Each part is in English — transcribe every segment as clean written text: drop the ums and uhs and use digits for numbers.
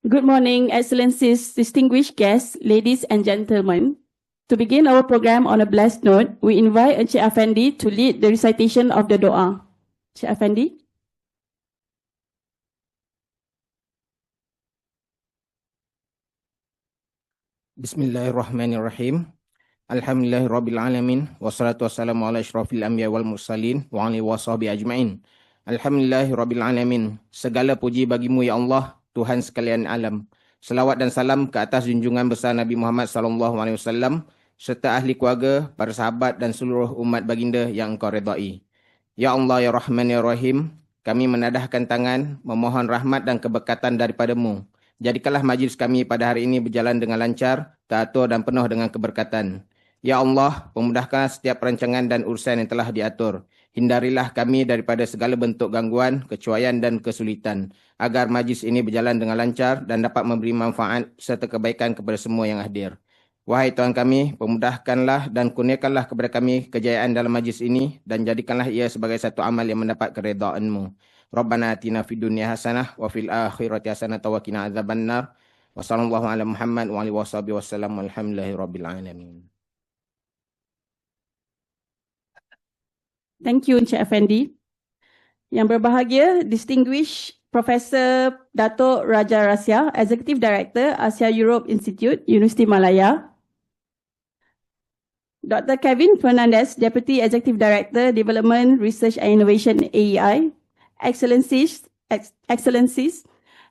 Good morning, Excellencies, distinguished guests, ladies and gentlemen. To begin our program on a blessed note, we invite Encik Afendi to lead the recitation of the Doa. Encik Afendi. Bismillahirrahmanirrahim. Alhamdulillahirabbil alamin wassalatu wassalamu ala asyrafil anbiya wal mursalin wa alihi washabihi ajmain. Alhamdulillahirabbil alamin. Segala puji bagimu ya Allah, Tuhan sekalian alam. Selawat dan salam ke atas junjungan besar Nabi Muhammad sallallahu alaihi wasallam serta ahli keluarga, para sahabat dan seluruh umat baginda yang Engkau redai. Ya Allah ya Rahman ya Rahim, kami menadahkan tangan memohon rahmat dan keberkatan daripada-Mu. Jadikanlah majlis kami pada hari ini berjalan dengan lancar, teratur dan penuh dengan keberkatan. Ya Allah, pemudahkanlah setiap perancangan dan urusan yang telah diatur. Hindarilah kami daripada segala bentuk gangguan, kecuaian dan kesulitan, agar majlis ini berjalan dengan lancar dan dapat memberi manfaat serta kebaikan kepada semua yang hadir. Wahai Tuhan kami, pemudahkanlah dan kurniakanlah kepada kami kejayaan dalam majlis ini dan jadikanlah ia sebagai satu amal yang mendapat keredaan-Mu. Rabbana atina fid dunya hasanah wa fil akhirati hasanah wa qina adzabannar. Wa sallallahu ala Muhammad wa alihi washabihi wasallam. Alhamdulillahirabbil alamin. Thank you, Encik Afendi. Yang berbahagia, Distinguished Professor Datuk Raja Rasya, Executive Director Asia Europe Institute, Universiti Malaya. Dr. Kevin Fernandez, Deputy Executive Director, Development, Research and Innovation, AEI. Excellencies,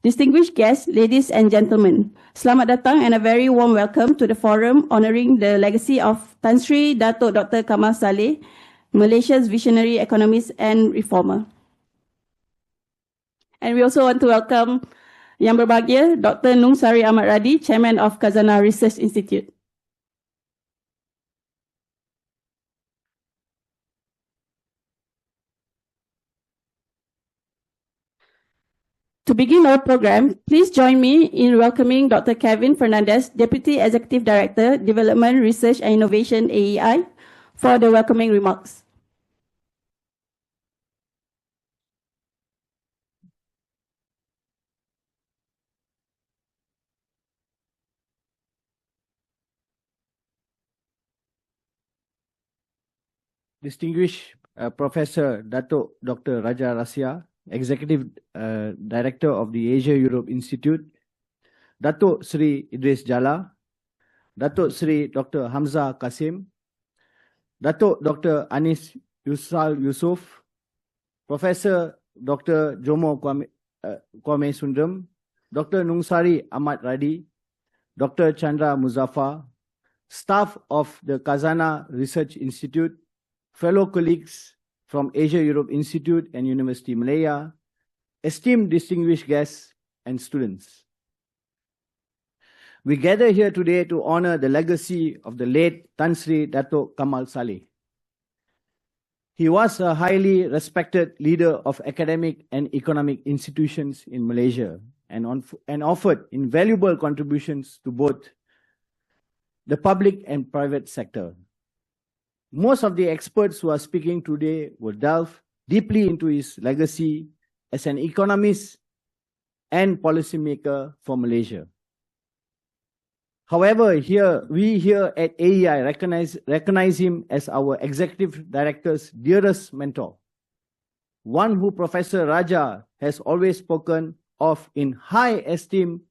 distinguished guests, ladies and gentlemen. Selamat datang and a very warm welcome to the forum honoring the legacy of Tan Sri Datuk Dr. Kamal Salih, Malaysia's visionary economist and reformer. And we also want to welcome yang berbahagia Dr. Nung Sari Ahmad Radi, Chairman of Khazanah Research Institute. To begin our program, please join me in welcoming Dr. Kevin Fernandez, Deputy Executive Director, Development, Research and Innovation, AEI, for the welcoming remarks. Distinguished Professor Datuk Dr. Raja Rasya, Executive Director of the Asia Europe Institute, Datuk Sri Idris Jala, Datuk Sri Dr. Hamzah Kasim, Datuk Dr. Anis Yusal Yusof, Professor Dr. Jomo Kwame Sundram, Dr. Nungsari Ahmad Radi, Dr. Chandra Muzaffar, staff of the Khazanah Research Institute, fellow colleagues from Asia Europe Institute and Universiti Malaya, esteemed distinguished guests and students. We gather here today to honor the legacy of the late Tan Sri Datuk Kamal Salih. He was a highly respected leader of academic and economic institutions in Malaysia and offered invaluable contributions to both the public and private sector. Most of the experts who are speaking today will delve deeply into his legacy as an economist and policymaker for Malaysia. However, we here at AEI recognize him as our Executive Director's dearest mentor, one who Professor Raja has always spoken of in high esteem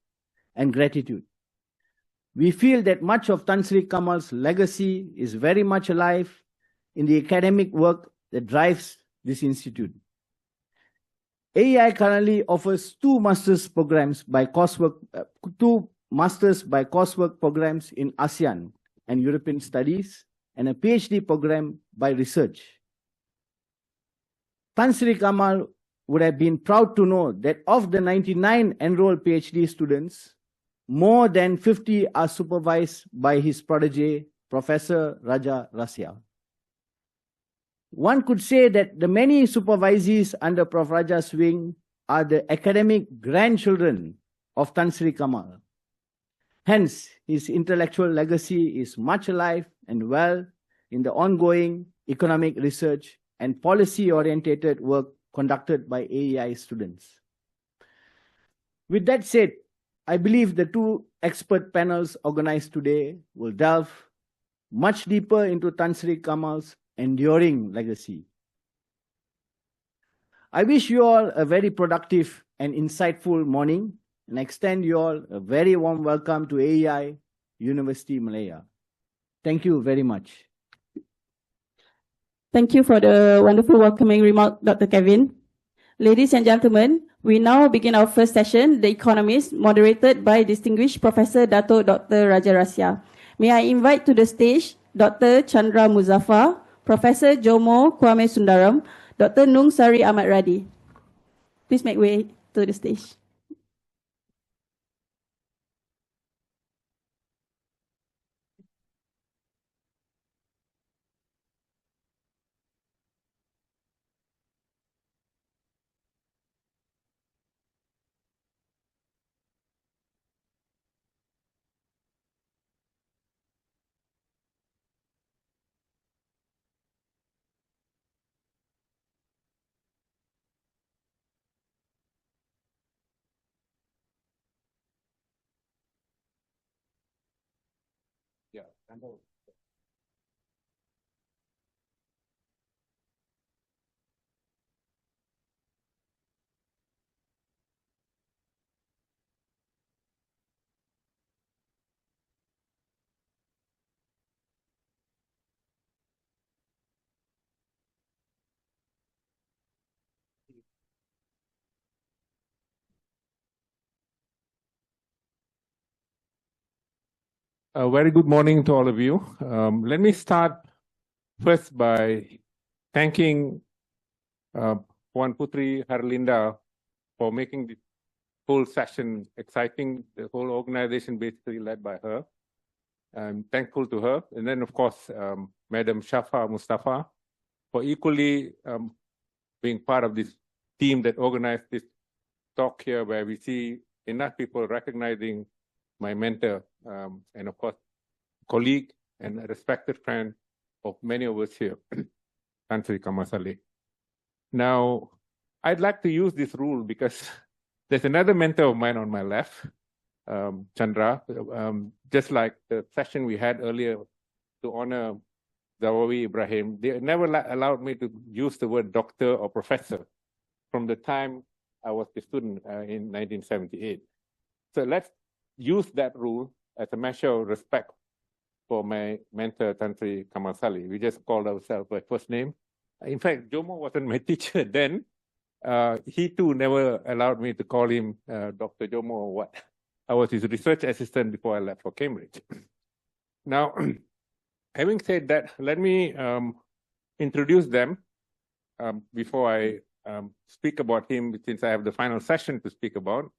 and gratitude. We feel that much of Tan Sri Kamal's legacy is very much alive in the academic work that drives this institute. AEI currently offers two master's by coursework programs in ASEAN and European Studies and a PhD program by research. Tan Sri Kamal would have been proud to know that of the 99 enrolled PhD students, more than 50 are supervised by his protege, Professor Raja Rasya. One could say that the many supervisees under Prof. Raja's wing are the academic grandchildren of Tan Sri Kamal. Hence, his intellectual legacy is much alive and well in the ongoing economic research and policy-oriented work conducted by AEI students. With that said, I believe the two expert panels organized today will delve much deeper into Tan Sri Kamal's enduring legacy. I wish you all a very productive and insightful morning and extend you all a very warm welcome to AEI University Malaysia. Thank you very much. Thank you for the wonderful welcoming remark, Dr. Kevin. Ladies and gentlemen, we now begin our first session, The Economist, moderated by distinguished Professor Datuk Dr. Raja Rasya. May I invite to the stage Dr. Chandra Muzaffar, Professor Jomo Kwame Sundaram, Dr. Nung Sari Ahmad Radi. Please make way to the stage. A very good morning to all of you. Let me start first by thanking Puan Putri Harlinda for making the whole session exciting, the whole organization basically led by her. I'm thankful to her. And then, of course, Madam Shafa Mustafa for equally being part of this team that organized this talk here, where we see enough people recognizing my mentor, and of course, colleague and a respected friend of many of us here, Sri Kamal Salih. Now, I'd like to use this rule because there's another mentor of mine on my left, Chandra, just like the session we had earlier to honor Zawawi Ibrahim. They never allowed me to use the word doctor or professor from the time I was a student in 1978. So let's use that rule as a measure of respect for my mentor, Sri Kamal Salih. We just called ourselves by first name. In fact, Jomo wasn't my teacher then. He too never allowed me to call him Dr. Jomo or what. I was his research assistant before I left for Cambridge. Now, having said that, let me introduce them before I speak about him, since I have the final session to speak about.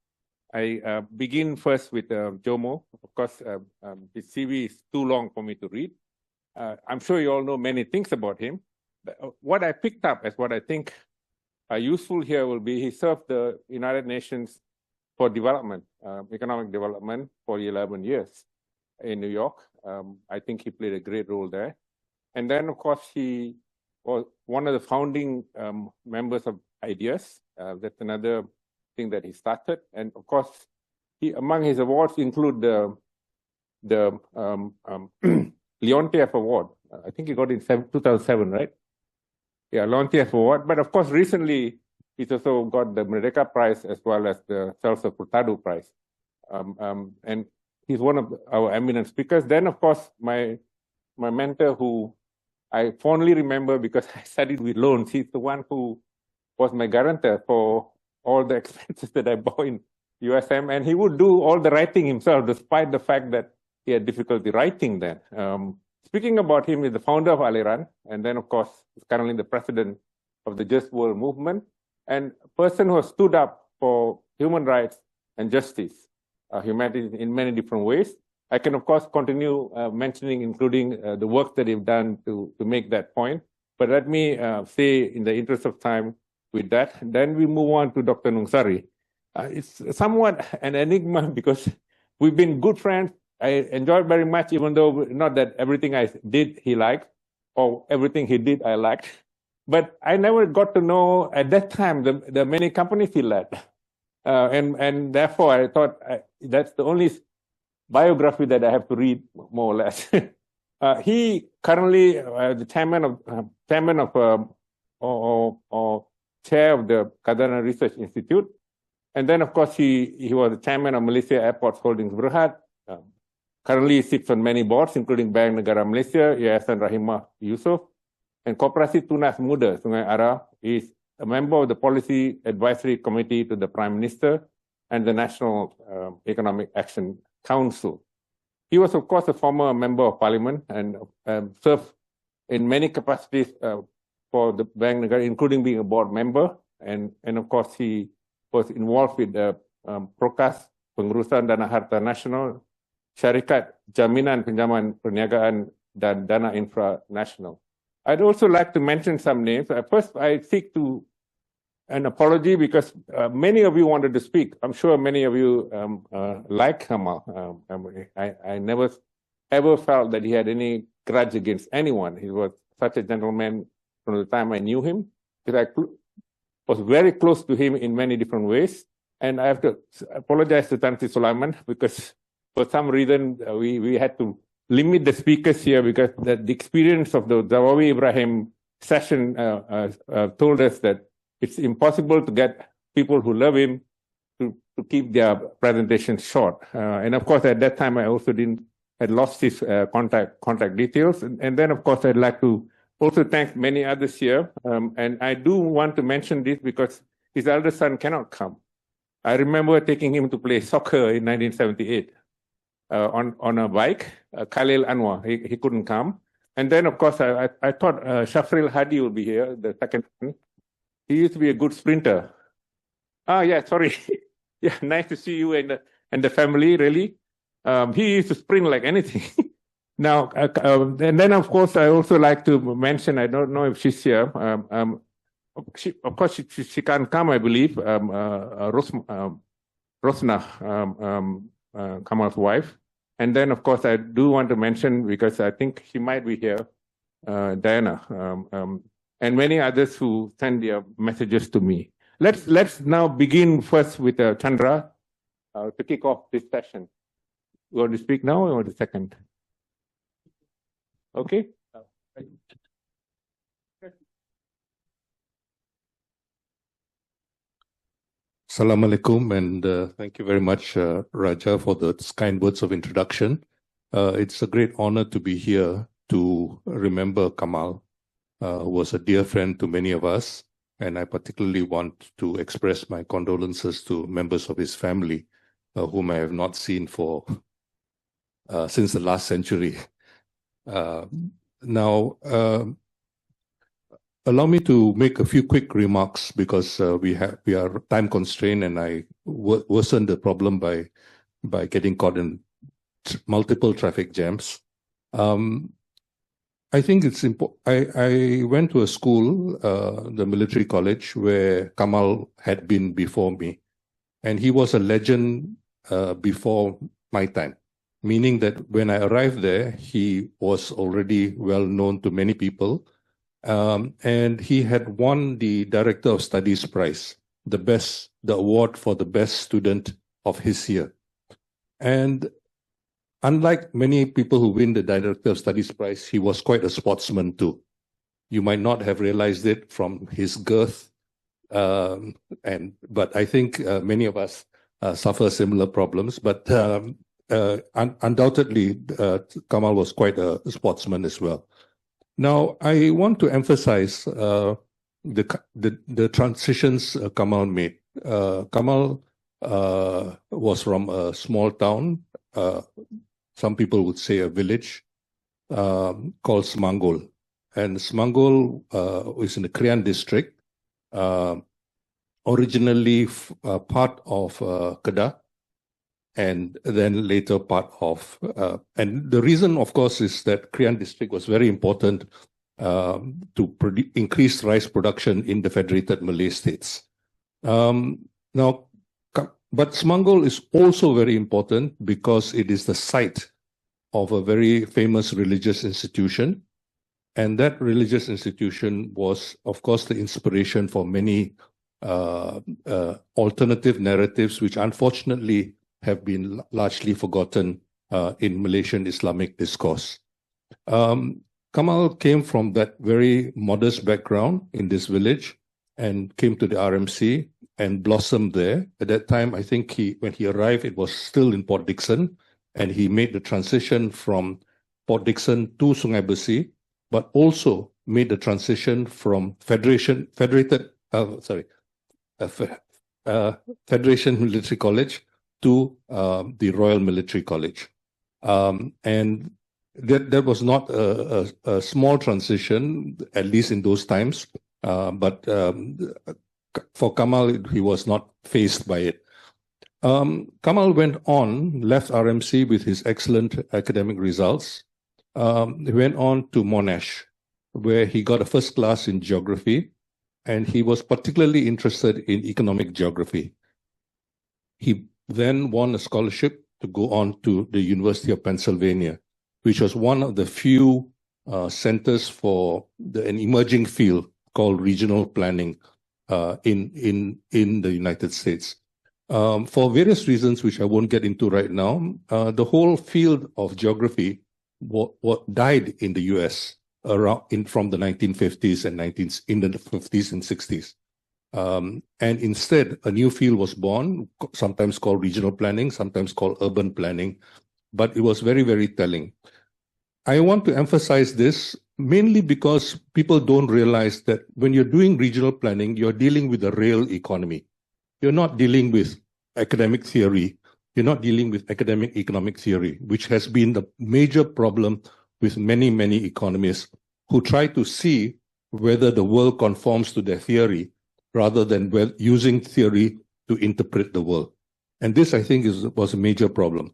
I begin first with Jomo. Of course, his CV is too long for me to read. I'm sure you all know many things about him. But what I picked up as what I think are useful here will be he served the United Nations for development, economic development for 11 years in New York. I think he played a great role there. And then, of course, he was one of the founding members of IDEAS. That's another thing that he started. And of course, among his awards include the Leontief Award. I think he got it in 2007, right? Yeah, Leontief Award. But of course, recently, he's also got the Merdeka Prize as well as the Celso Furtado Prize. And he's one of our eminent speakers. Then, of course, my mentor, who I fondly remember because I studied with loans, he's the one who was my guarantor for all the expenses that I bought in USM, and he would do all the writing himself, despite the fact that he had difficulty writing then. Speaking about him, he's the founder of Aliran, and then, of course, he's currently the president of the Just World Movement, and a person who has stood up for human rights and justice, humanity in many different ways. I can, of course, continue mentioning, including the work that they've done to make that point, but let me say, in the interest of time, with that. Then we move on to Dr. Nung Sari. It's somewhat an enigma because we've been good friends. I enjoyed very much, even though not that everything I did he liked, or everything he did I liked. But I never got to know at that time the many companies he led. And therefore I thought that's the only biography that I have to read, more or less. He currently the chairman of or chair of the Kadana Research Institute, and then of course he was the chairman of Malaysia Airports Holdings Berhad. Currently sits on many boards, including Bank Negara Malaysia, Yayasan Rahimah Yusof, and Koperasi Tunas Muda Sungai Ara. Is a member of the Policy Advisory Committee to the Prime Minister and the National Economic Action Council. He was, of course, a former member of Parliament and served in many capacities for the Bank Negara, including being a board member. And of course, he was involved with the Prokas, Pengurusan Dana Harta Nasional, Syarikat Jaminan Pinjaman Perniagaan, dan Dana Infra Nasional. I'd also like to mention some names. First, I seek an apology because many of you wanted to speak. I'm sure many of you like Kamal. I never ever felt that he had any grudge against anyone. He was such a gentleman from the time I knew him. Because I was very close to him in many different ways. And I have to apologize to Tan Sri Sulaiman because for some reason we had to limit the speakers here because the experience of the Zawawi Ibrahim session told us that it's impossible to get people who love him to keep their presentations short. And of course, at that time, I also had lost his contact details. And then, of course, I'd like to also thank many others here. And I do want to mention this because his elder son cannot come. I remember taking him to play soccer in 1978 on a bike, Khalil Anwar. He couldn't come. And then, of course, I thought Shafril Hadi would be here, the second one. He used to be a good sprinter. Yeah, sorry. Yeah, nice to see you and the family, really. He used to sprint like anything. Now, and then, of course, I also like to mention, I don't know if she's here. Of course, she can't come, I believe. Rosna, Kamal's wife. And then, of course, I do want to mention, because I think she might be here, Diana. And many others who send their messages to me. Let's now begin first with Chandra to kick off this session. You want to speak now or the second? Okay. Assalamualaikum, and thank you very much, Raja, for the kind words of introduction. It's a great honor to be here to remember Kamal, who was a dear friend to many of us, and I particularly want to express my condolences to members of his family, whom I have not seen for since the last century. Now, allow me to make a few quick remarks because we are time constrained, and I worsened the problem by getting caught in multiple traffic jams. I think it's important. I went to a school, the military college, where Kamal had been before me, and he was a legend before my time, meaning that when I arrived there, he was already well known to many people, and he had won the Director of Studies Prize, the award for the best student of his year. And unlike many people who win the Director of Studies Prize, he was quite a sportsman too. You might not have realized it from his girth, but I think many of us suffer similar problems. But undoubtedly, Kamal was quite a sportsman as well. Now, I want to emphasize the transitions Kamal made. Kamal was from a small town. Some people would say a village called Semangol. And Semangol is in the Krian district, originally part of Kedah, and then later part of... and the reason, of course, is that Krian district was very important to increase rice production in the Federated Malay States. Now, but Semangol is also very important because it is the site of a very famous religious institution. And that religious institution was, of course, the inspiration for many alternative narratives, which unfortunately have been largely forgotten in Malaysian Islamic discourse. Kamal came from that very modest background in this village and came to the RMC and blossomed there. At that time, I think when he arrived, it was still in Port Dickson, and he made the transition from Port Dickson to Sungai Besi, but also made the transition from Federation Military College to the Royal Military College. And that was not a small transition, at least in those times. But for Kamal, he was not faced by it. Kamal left RMC with his excellent academic results. He went on to Monash, where he got a first class in geography, and he was particularly interested in economic geography. He then won a scholarship to go on to the University of Pennsylvania, which was one of the few centers for an emerging field called regional planning in the United States. For various reasons, which I won't get into right now, the whole field of geography died in the US from the 1950s and in the 50s and 60s. And instead, a new field was born, sometimes called regional planning, sometimes called urban planning, but it was very, very telling. I want to emphasize this mainly because people don't realize that when you're doing regional planning, you're dealing with the real economy. You're not dealing with academic theory. You're not dealing with academic economic theory, which has been the major problem with many, many economists who try to see whether the world conforms to their theory rather than using theory to interpret the world. And this, I think, was a major problem.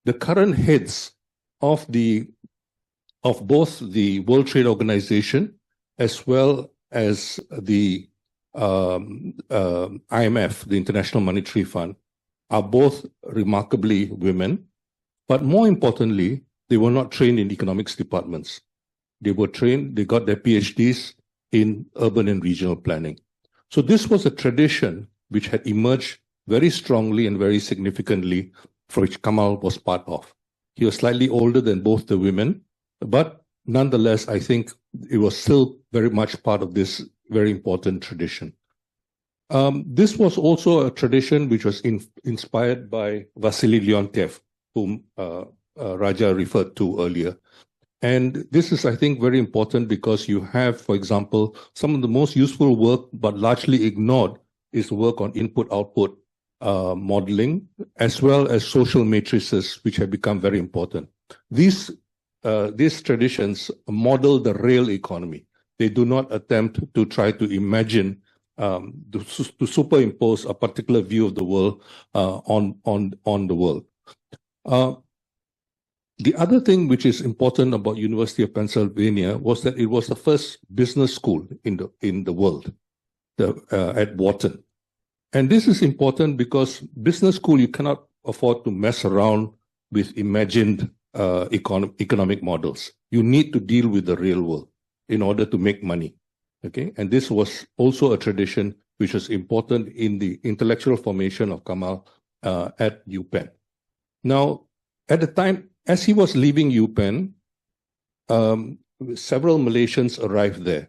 The current heads of both the World Trade Organization as well as the IMF, the International Monetary Fund, are both remarkably women. But more importantly, they were not trained in economics departments. They got their PhDs in urban and regional planning. So this was a tradition which had emerged very strongly and very significantly, for which Kamal was part of. He was slightly older than both the women, but nonetheless, I think it was still very much part of this very important tradition. This was also a tradition which was inspired by Vasily Leontiev, whom Raja referred to earlier. And this is, I think, very important because you have, for example, some of the most useful work, but largely ignored, is work on input-output modeling, as well as social matrices, which have become very important. These traditions model the real economy. They do not attempt to try to imagine, to superimpose a particular view of the world on the world. The other thing which is important about University of Pennsylvania was that it was the first business school in the world at Wharton. And this is important because business school, you cannot afford to mess around with imagined economic models. You need to deal with the real world in order to make money. Okay, and this was also a tradition which was important in the intellectual formation of Kamal at UPenn. Now, at the time, as he was leaving UPenn, several Malaysians arrived there,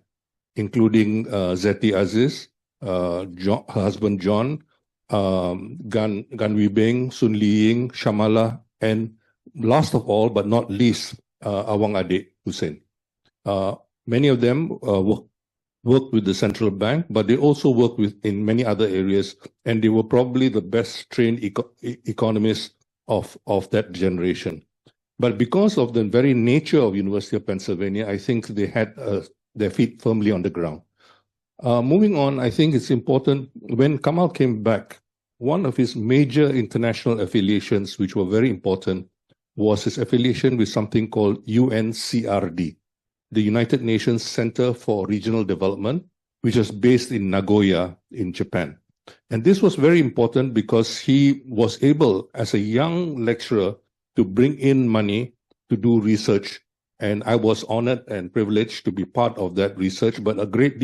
including Zeti Aziz, her husband John, Gan Wee Beng, Sun Li Ying, Shamala, and last of all, but not least, Awang Adik Hussein. Many of them worked with the central bank, but they also worked in many other areas, and they were probably the best trained economists of that generation. But because of the very nature of University of Pennsylvania, I think they had their feet firmly on the ground. Moving on, I think it's important, when Kamal came back, one of his major international affiliations, which were very important, was his affiliation with something called UNCRD, the United Nations Center for Regional Development, which was based in Nagoya in Japan. And this was very important because he was able, as a young lecturer, to bring in money to do research. And I was honored and privileged to be part of that research, but a great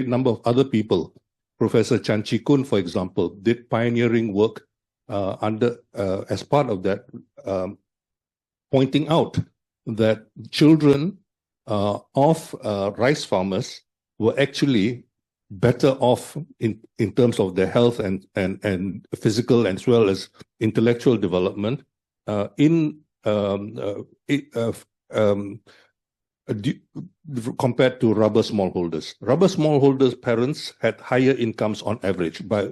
number of other people Professor Chan Chee Koon, for example, did pioneering work as part of that, pointing out that children of rice farmers were actually better off in terms of their health and physical as well as intellectual development compared to rubber smallholders. Rubber smallholders' parents had higher incomes on average by,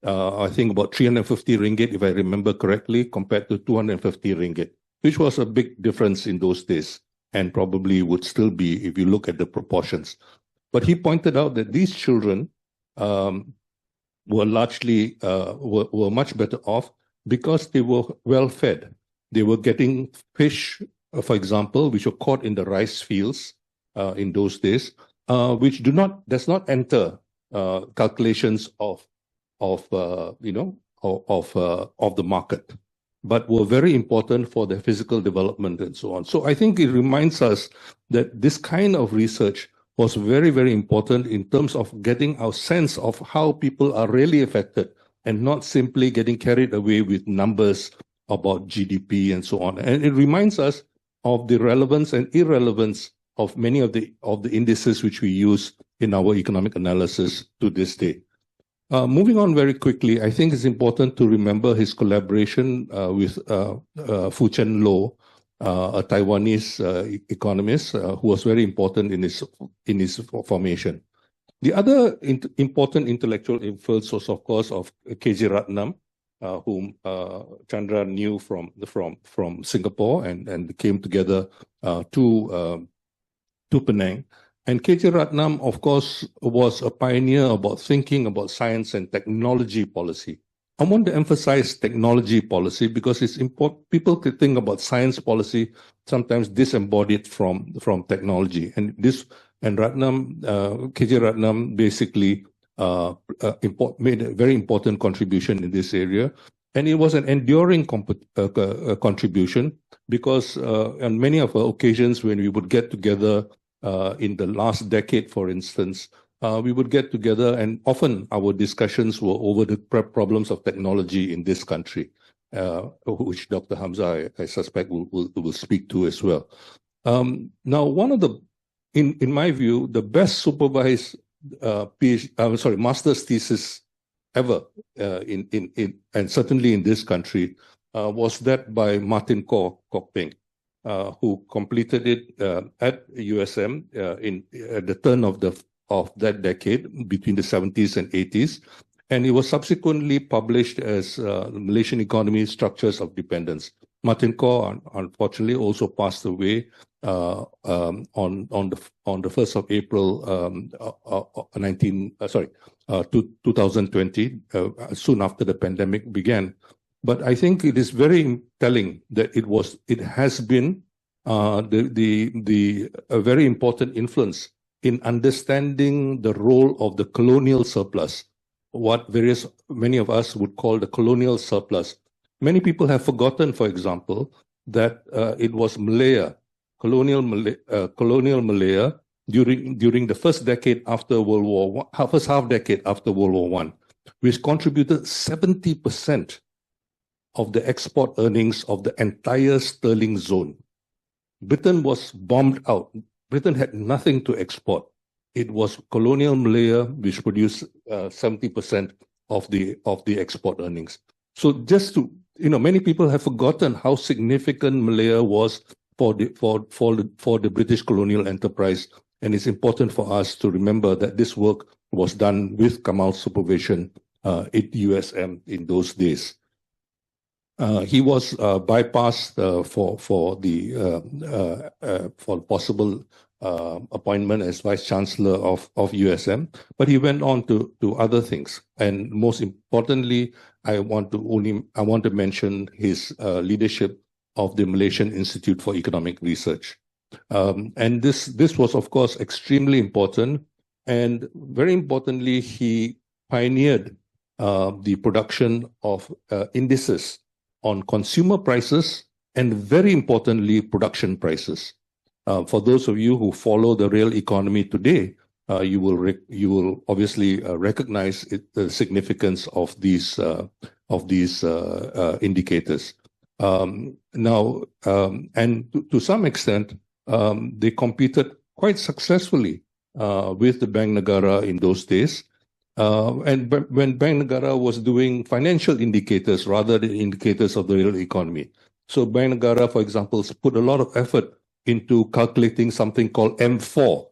I think, about 350 ringgit, if I remember correctly, compared to 250 ringgit, which was a big difference in those days and probably would still be if you look at the proportions. But he pointed out that these children were largely were much better off because they were well fed. They were getting fish, for example, which were caught in the rice fields in those days, which does not enter calculations of the market, but were very important for their physical development and so on. So I think it reminds us that this kind of research was very, very important in terms of getting our sense of how people are really affected and not simply getting carried away with numbers about GDP and so on. And it reminds us of the relevance and irrelevance of many of the indices which we use in our economic analysis to this day. Moving on very quickly, I think it's important to remember his collaboration with Fu Chen Lo, a Taiwanese economist who was very important in his formation. The other important intellectual influence was, of course, of K.J. Ratnam, whom Chandra knew from Singapore and came together to Penang. And K.J. Ratnam, of course, was a pioneer about thinking about science and technology policy. I want to emphasize technology policy because it's important. People could think about science policy sometimes disembodied from technology, and Ratnam, K.J. Ratnam, basically made a very important contribution in this area, and it was an enduring contribution because on many of our occasions when we would get together in the last decade, for instance. We would get together and often our discussions were over the problems of technology in this country, which Dr. Hamza, I suspect, will speak to as well. Now, one of the, in my view, the best supervised master's thesis ever and certainly in this country was that by Martin Kok Peng, who completed it at USM at the turn of that decade between the 70s and 80s, and it was subsequently published as Malaysian Economy Structures of Dependence. Martin Kok unfortunately also passed away on the 1st of April 2020, soon after the pandemic began. But I think it is very telling that it has been a very important influence in understanding the role of the colonial surplus, what many of us would call the colonial surplus. Many people have forgotten, for example, that it was Malaya, colonial Malaya, during the first decade after World War I, first half decade after World War I, which contributed 70% of the export earnings of the entire sterling zone. Britain was bombed out. Britain had nothing to export. It was colonial Malaya which produced 70% of the export earnings. So just to, many people have forgotten how significant Malaya was for the British colonial enterprise, and it's important for us to remember that this work was done with Kamal's supervision at USM in those days. He was bypassed for possible appointment as Vice Chancellor of USM, but he went on to other things. And most importantly, I want to mention his leadership of the Malaysian Institute for Economic Research. And this was, of course, extremely important. And very importantly, he pioneered the production of indices on consumer prices and, very importantly, production prices. For those of you who follow the real economy today, you will obviously recognize the significance of these indicators. And to some extent, they competed quite successfully with the Bank Negara in those days. And when Bank Negara was doing financial indicators rather than indicators of the real economy. So Bank Negara, for example, put a lot of effort into calculating something called M4,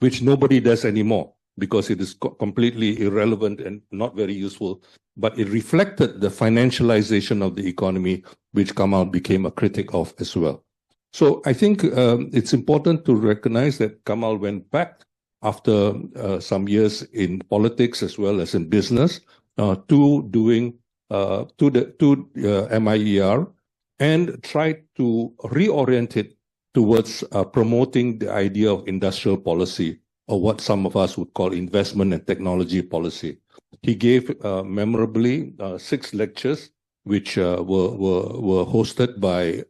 which nobody does anymore because it is completely irrelevant and not very useful. But it reflected the financialization of the economy, which Kamal became a critic of as well. So I think it's important to recognize that Kamal went back after some years in politics as well as in business to MIER and tried to reorient it towards promoting the idea of industrial policy, or what some of us would call investment and technology policy. He gave memorably 6 lectures, which were hosted by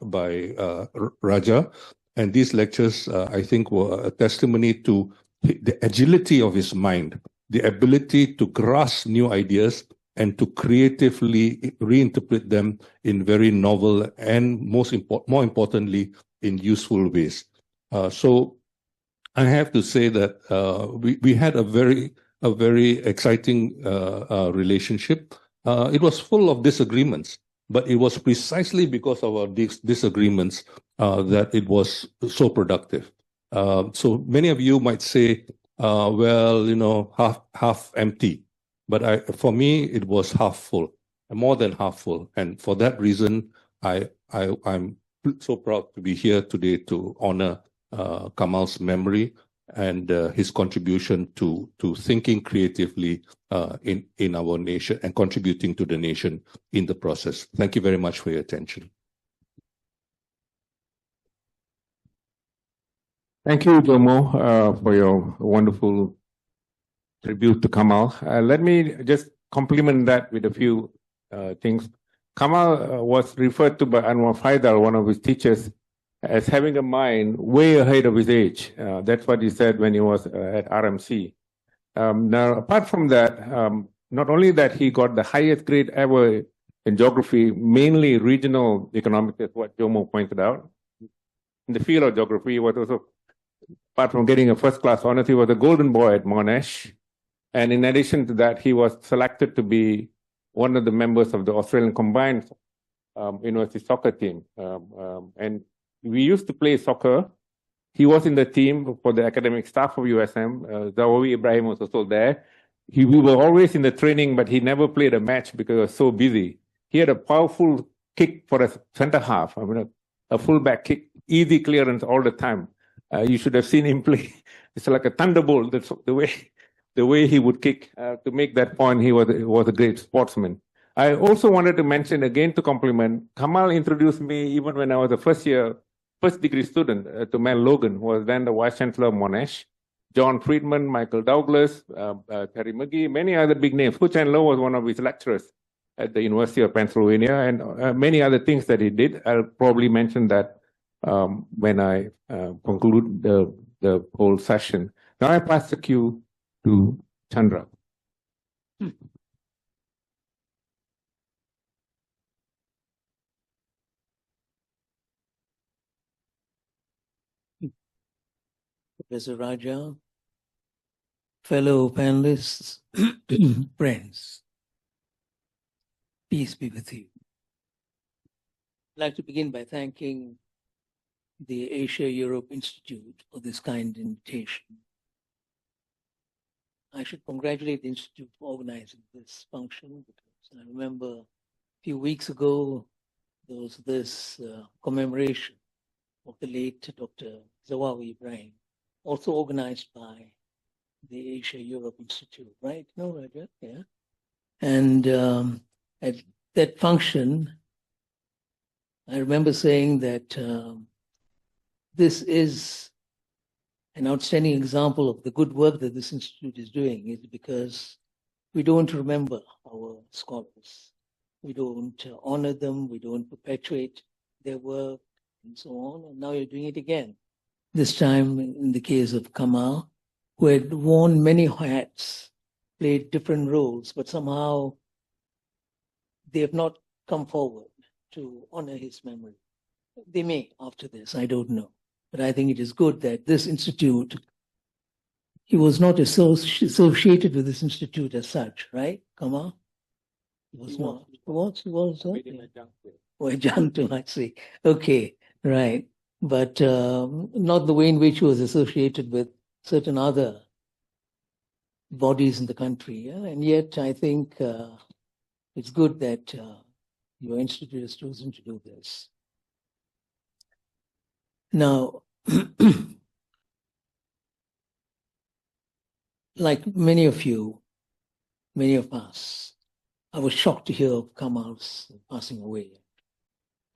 Raja, and these lectures, I think, were a testimony to the agility of his mind, the ability to grasp new ideas and to creatively reinterpret them in very novel and more importantly, in useful ways. So I have to say that we had a very exciting relationship. It was full of disagreements, but it was precisely because of our disagreements that it was so productive. So many of you might say, well, you know, half empty, but for me it was half full, more than half full, and for that reason, I'm so proud to be here today to honor Kamal's memory and his contribution to thinking creatively in our nation and contributing to the nation in the process. Thank you very much for your attention. Thank you, Jomo, for your wonderful tribute to Kamal. Let me just complement that with a few things. Kamal was referred to by Anwar Faidal, one of his teachers, as having a mind way ahead of his age. That's what he said when he was at RMC. Now, apart from that, not only that he got the highest grade ever in geography, mainly regional economics, that's what Jomo pointed out. In the field of geography, he was also, apart from getting a first-class honors, he was a golden boy at Monash. And in addition to that, he was selected to be one of the members of the Australian combined university soccer team. And we used to play soccer. He was in the team for the academic staff of USM. Zawawi Ibrahim was also there. We were always in the training, but he never played a match because he was so busy. He had a powerful kick for a center half. I mean, a fullback kick, easy clearance all the time. You should have seen him play. It's like a thunderbolt. That's the way he would kick. To make that point, he was a great sportsman. I also wanted to mention again to compliment, Kamal introduced me even when I was a first degree student to Mel Logan, who was then the Vice Chancellor of Monash, John Friedman, Michael Douglas, Terry McGee, many other big names. Hu Chen Low was one of his lecturers at the University of Pennsylvania, and many other things that he did. I'll probably mention that when I conclude the whole session. Now I pass the cue to Chandra. Professor Raja, fellow panelists, friends, peace be with you. I'd like to begin by thanking the Asia-Europe Institute for this kind invitation. I should congratulate the Institute for organizing this function, because I remember a few weeks ago, there was this commemoration of the late Dr. Zawawi Ibrahim, also organized by the Asia-Europe Institute, right? No, Raja? Yeah. And at that function, I remember saying that this is an outstanding example of the good work that this institute is doing, is because we don't remember our scholars. We don't honor them, we don't perpetuate their work, and so on. And now you're doing it again. This time, in the case of Kamal, who had worn many hats, played different roles, but somehow they have not come forward to honor his memory. They may after this, I don't know. But I think it is good that this institute, he was not associated with this institute as such, right, Kamal? He was not. He was. Oh, adjunct to, I see. Okay, right. But not the way in which he was associated with certain other bodies in the country. Yeah? And yet I think it's good that your institute has chosen to do this. Now, like many of you, many of us, I was shocked to hear of Kamal's passing away.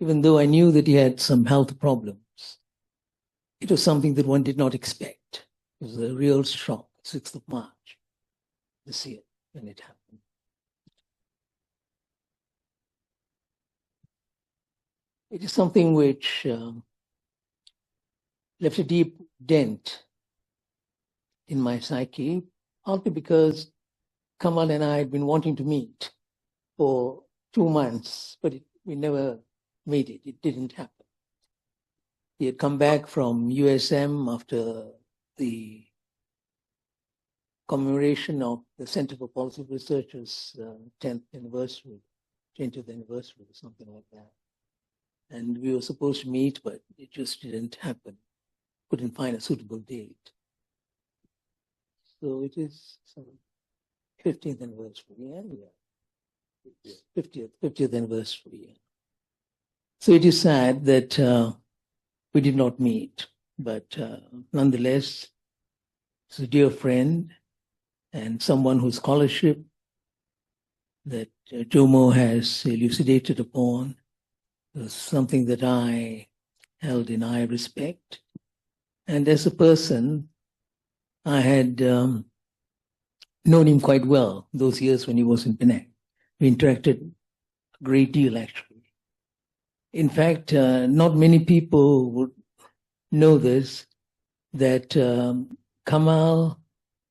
Even though I knew that he had some health problems, it was something that one did not expect. It was a real shock, 6th of March this year when it happened. It is something which left a deep dent in my psyche, partly because Kamal and I had been wanting to meet for 2 months, but we never made it. It didn't happen. He had come back from USM after the commemoration of the Center for Policy Research's 10th anniversary, 20th anniversary, or something like that. And we were supposed to meet, but it just didn't happen. Couldn't find a suitable date. So it is 15th anniversary, yeah. 50th anniversary, yeah. So it is sad that we did not meet, but nonetheless, he's a dear friend and someone whose scholarship that Jomo has elucidated upon was something that I held in high respect. And as a person, I had known him quite well those years when he was in Penang. We interacted a great deal, actually. In fact, not many people would know this, that Kamal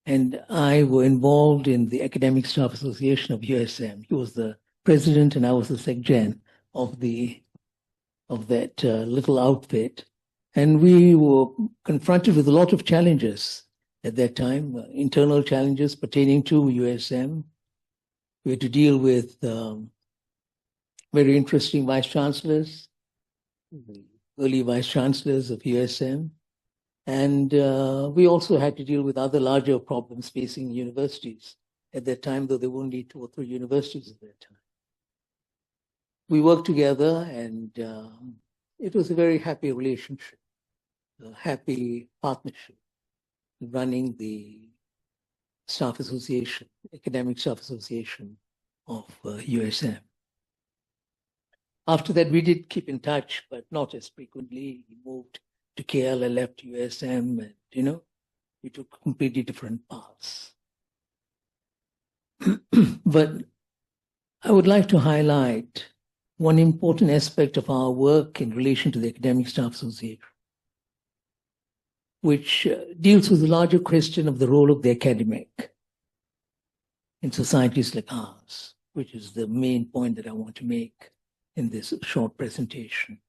and I were involved in the Academic Staff Association of USM. He was the president and I was the secgen of that little outfit. And we were confronted with a lot of challenges at that time, internal challenges pertaining to USM. We had to deal with very interesting vice chancellors, the early vice chancellors of USM. And we also had to deal with other larger problems facing universities at that time, though there were only 2 or 3 universities at that time. We worked together and it was a very happy relationship, a happy partnership, running the staff association, academic staff association of USM. After that, we did keep in touch, but not as frequently. He moved to KL, I left USM, and, we took completely different paths. But I would like to highlight one important aspect of our work in relation to the Academic Staff Association, which deals with the larger question of the role of the academic in societies like ours, which is the main point that I want to make in this short presentation.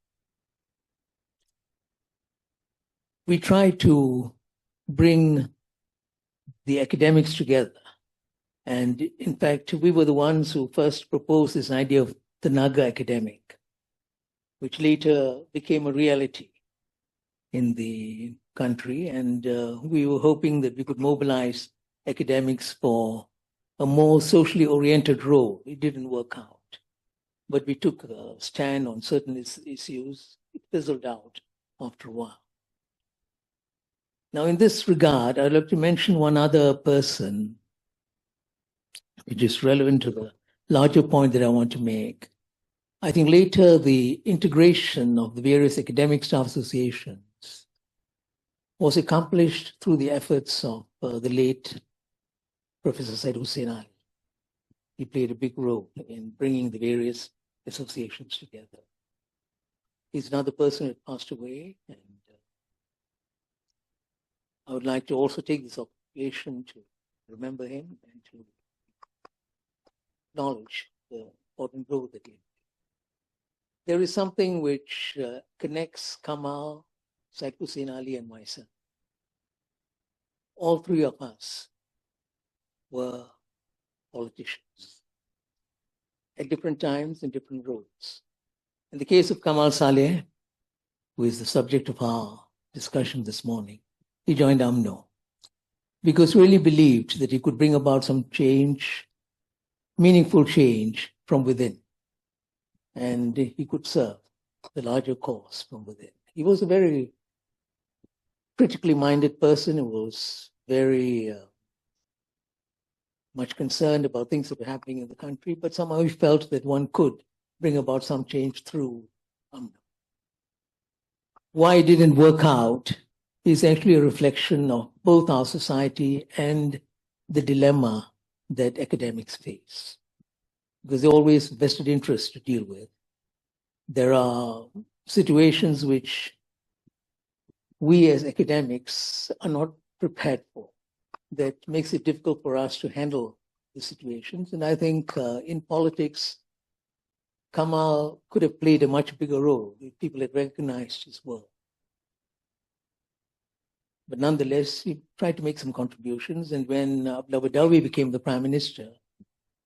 We try to bring the academics together. And in fact, we were the ones who first proposed this idea of the Naga academic, which later became a reality in the country. And we were hoping that we could mobilize academics for a more socially oriented role. It didn't work out. But we took a stand on certain issues. It fizzled out after a while. Now, in this regard, I'd like to mention one other person, which is relevant to the larger point that I want to make. I think later the integration of the various academic staff associations was accomplished through the efforts of the late Professor Syed Hussein Ali. He played a big role in bringing the various associations together. He's another person who passed away, and I would like to also take this occasion to remember him and to acknowledge the important role that he played. There is something which connects Kamal, Syed Hussein Ali, and myself. All three of us were politicians at different times in different roles. In the case of Kamal Salih, who is the subject of our discussion this morning, he joined UMNO because he really believed that he could bring about some change, meaningful change from within. And he could serve the larger cause from within. He was a very critically minded person who was very much concerned about things that were happening in the country, but somehow he felt that one could bring about some change through UMNO. Why it didn't work out is actually a reflection of both our society and the dilemma that academics face. Because there are always vested interests to deal with. There are situations which we as academics are not prepared for, that makes it difficult for us to handle the situations. And I think in politics, Kamal could have played a much bigger role if people had recognized his work. But nonetheless, he tried to make some contributions. And when Abdullah Badawi became the Prime Minister,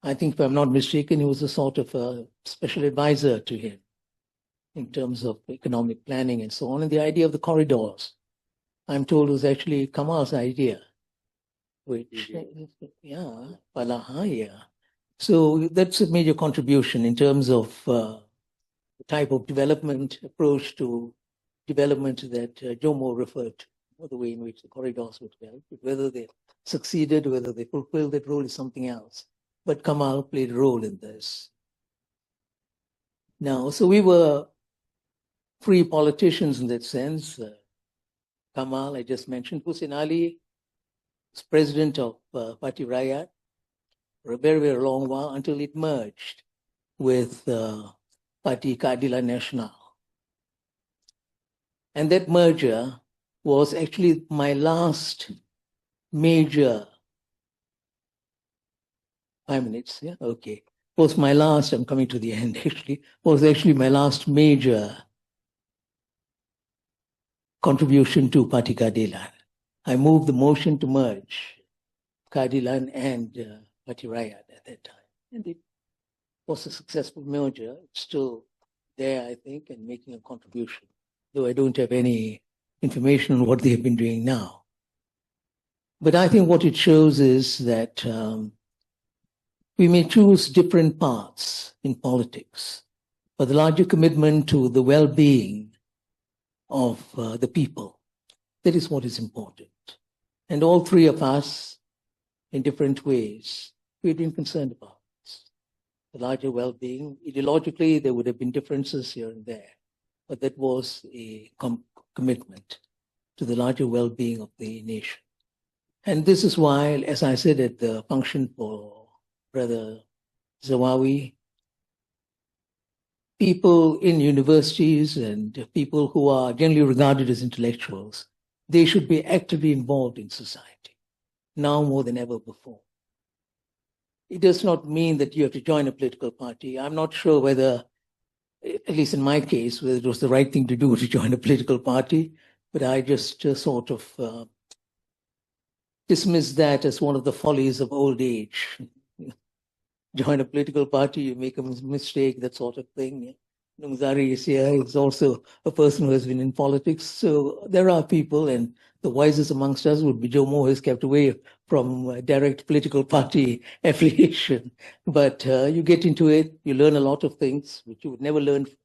I think, if I'm not mistaken, he was a sort of a special advisor to him in terms of economic planning and so on. And the idea of the corridors, I'm told, was actually Kamal's idea, which, So that's a major contribution in terms of the type of development approach to development that Jomo referred to, or the way in which the corridors were developed. Whether they succeeded, whether they fulfilled that role is something else. But Kamal played a role in this. Now, so we were free politicians in that sense. Kamal, I just mentioned. Hussein Ali was president of Parti Rakyat for a very, very long while until it merged with Parti Keadilan Nasional. And that merger was actually my last major 5 minutes, yeah, okay. Was my last, I'm coming to the end actually, was actually my last major contribution to Parti Keadilan. I moved the motion to merge Keadilan and Parti Rakyat at that time. And it was a successful merger. It's still there, I think, and making a contribution, though I don't have any information on what they have been doing now. But I think what it shows is that we may choose different paths in politics, but the larger commitment to the well-being of the people, that is what is important. And all three of us, in different ways, we've been concerned about this. The larger well-being, ideologically, there would have been differences here and there, but that was a commitment to the larger well-being of the nation. And this is why, as I said at the function for Brother Zawawi, people in universities and people who are generally regarded as intellectuals, they should be actively involved in society, now more than ever before. It does not mean that you have to join a political party. I'm not sure whether, at least in my case, whether it was the right thing to do to join a political party, but I just sort of dismiss that as one of the follies of old age. Join a political party, you make a mistake, that sort of thing. Nungzari is here, he's also a person who has been in politics. So there are people, and the wisest amongst us would be Jomo, who is kept away from direct political party affiliation. But you get into it, you learn a lot of things which you would never learn from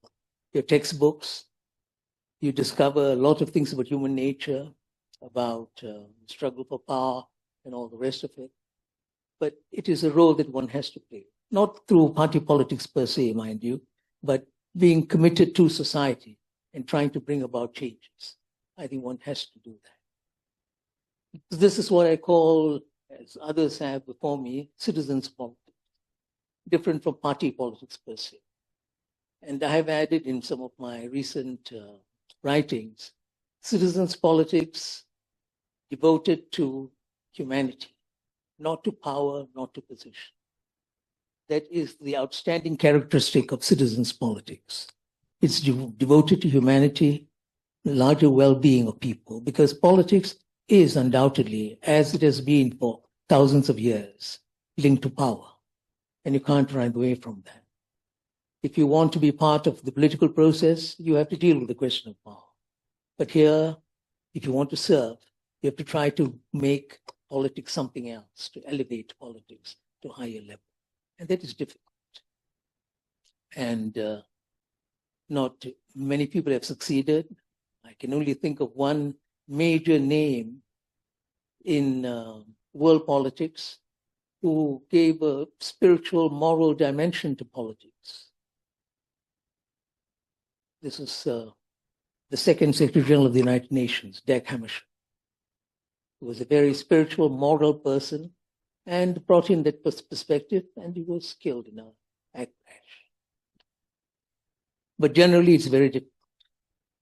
your textbooks. You discover a lot of things about human nature, about struggle for power and all the rest of it. But it is a role that one has to play, not through party politics per se, mind you, but being committed to society and trying to bring about changes. I think one has to do that. This is what I call, as others have before me, citizens' politics, different from party politics per se. And I have added in some of my recent writings, citizens' politics devoted to humanity, not to power, not to position. That is the outstanding characteristic of citizens' politics. It's devoted to humanity, the larger well-being of people, because politics is undoubtedly, as it has been for thousands of years, linked to power. And you can't run away from that. If you want to be part of the political process, you have to deal with the question of power. But here, if you want to serve, you have to try to make politics something else, to elevate politics to a higher level. And that is difficult. And not many people have succeeded. I can only think of one major name in world politics who gave a spiritual, moral dimension to politics. This is the second Secretary General of the United Nations, Dag Hammarskjöld, who was a very spiritual, moral person and brought in that perspective, and he was killed in a act crash. But generally, it's very difficult.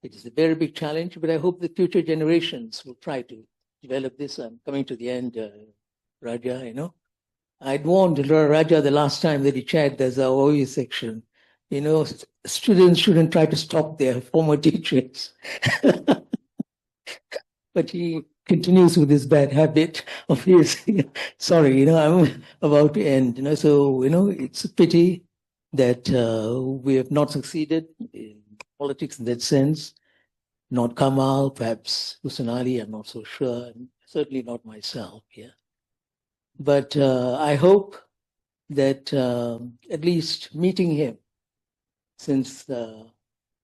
It is a very big challenge, but I hope the future generations will try to develop this. I'm coming to the end, Raja, you know. I'd warned Raja the last time that he chaired the OE section. You know, students shouldn't try to stop their former teachers. But he continues with this bad habit of his. Sorry, you know, I'm about to end. You know, so you know, it's a pity that we have not succeeded in politics in that sense. Not Kamal, perhaps Hussein Ali, I'm not so sure. And certainly not myself. Yeah, but I hope that at least meeting him, since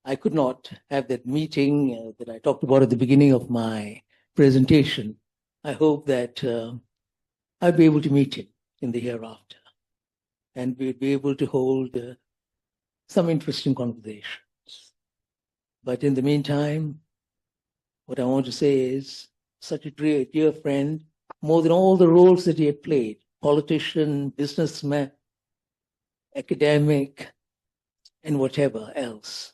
I could not have that meeting that I talked about at the beginning of my presentation, I hope that I'll be able to meet him in the hereafter, and we'll be able to hold some interesting conversations. But in the meantime, what I want to say is, such a dear friend, more than all the roles that he had played, politician, businessman, academic, and whatever else,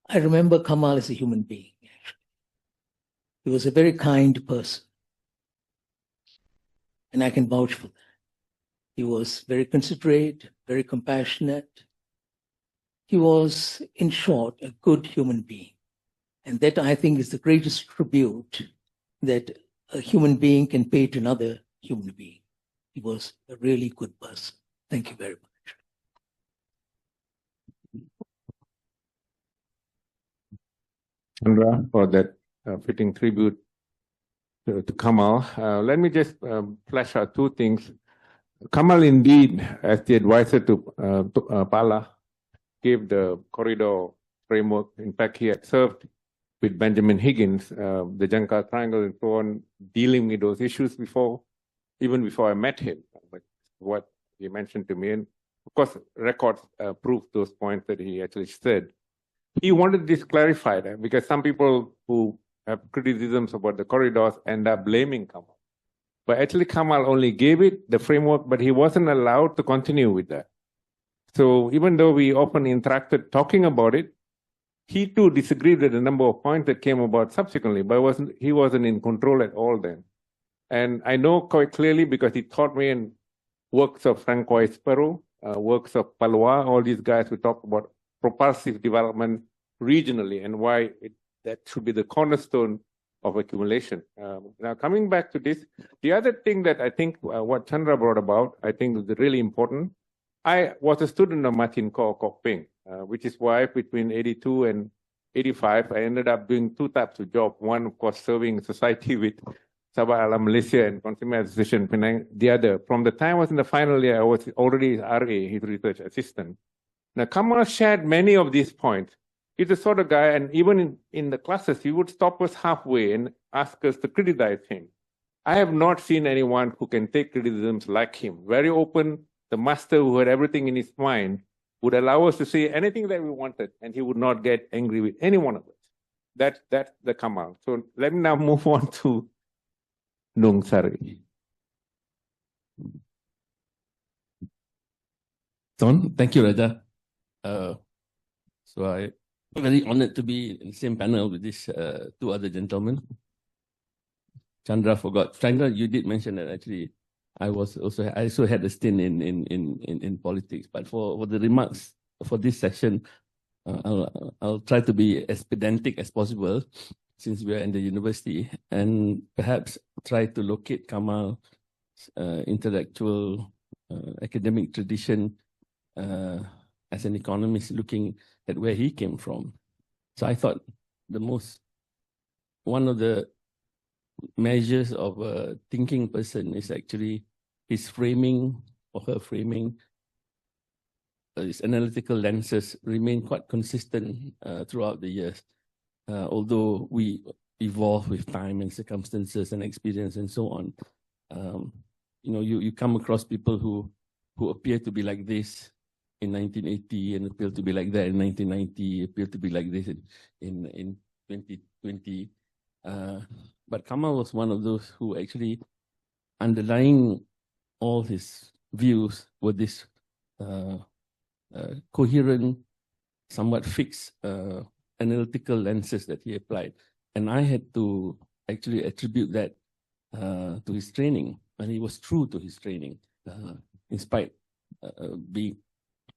I remember Kamal as a human being, actually. He was a very kind person, and I can vouch for that. He was very considerate, very compassionate. He was, in short, a good human being. And that, I think, is the greatest tribute that a human being can pay to another human being. He was a really good person. Thank you very much. Chandra, for that fitting tribute to Kamal. Let me just flesh out two things. Kamal, indeed, as the advisor to Pala, gave the corridor framework. In fact, he had served with Benjamin Higgins, the Jangkar Triangle and so on, dealing with those issues before, even before I met him. But what he mentioned to me, and of course, records prove those points that he actually said. He wanted this clarified because some people who have criticisms about the corridors end up blaming Kamal. But actually, Kamal only gave it the framework, but he wasn't allowed to continue with that. So even though we often interacted talking about it, he too disagreed with a number of points that came about subsequently, but he wasn't in control at all then. And I know quite clearly because he taught me in works of Francois Sparrow, works of Palois, all these guys who talk about propulsive development regionally and why that should be the cornerstone of accumulation. Now, coming back to this, the other thing that I think what Chandra brought about, I think is really important. I was a student of Martin Kok Peng, which is why between 82 and 85, I ended up doing two types of job. One, of course, serving society with Sabah Alam Malaysia and Consumer Association Penang. The other, from the time I was in the final year, I was already RA, his research assistant. Now, Kamal shared many of these points. He's the sort of guy, and even in the classes, he would stop us halfway and ask us to criticize him. I have not seen anyone who can take criticisms like him. Very open, the master who had everything in his mind would allow us to say anything that we wanted, and he would not get angry with any one of us. That's the Kamal. So let me now move on to Nung Sari. Thank you, Raja. So I'm very honored to be in the same panel with these two other gentlemen. Chandra forgot. Chandra, you did mention that actually. I also had a stint in politics, but for the remarks for this session, I'll try to be as pedantic as possible, since we are in the university, and perhaps try to locate Kamal's intellectual academic tradition as an economist, looking at where he came from. So I thought one of the measures of a thinking person is actually his framing or her framing. His analytical lenses remain quite consistent throughout the years, although we evolve with time and circumstances and experience and so on. You come across people who appear to be like this in 1980 and appear to be like that in 1990, appear to be like this in 2020. But Kamal was one of those who actually, underlying all his views, were this coherent, somewhat fixed analytical lenses that he applied. And I had to actually attribute that to his training. And he was true to his training, in spite being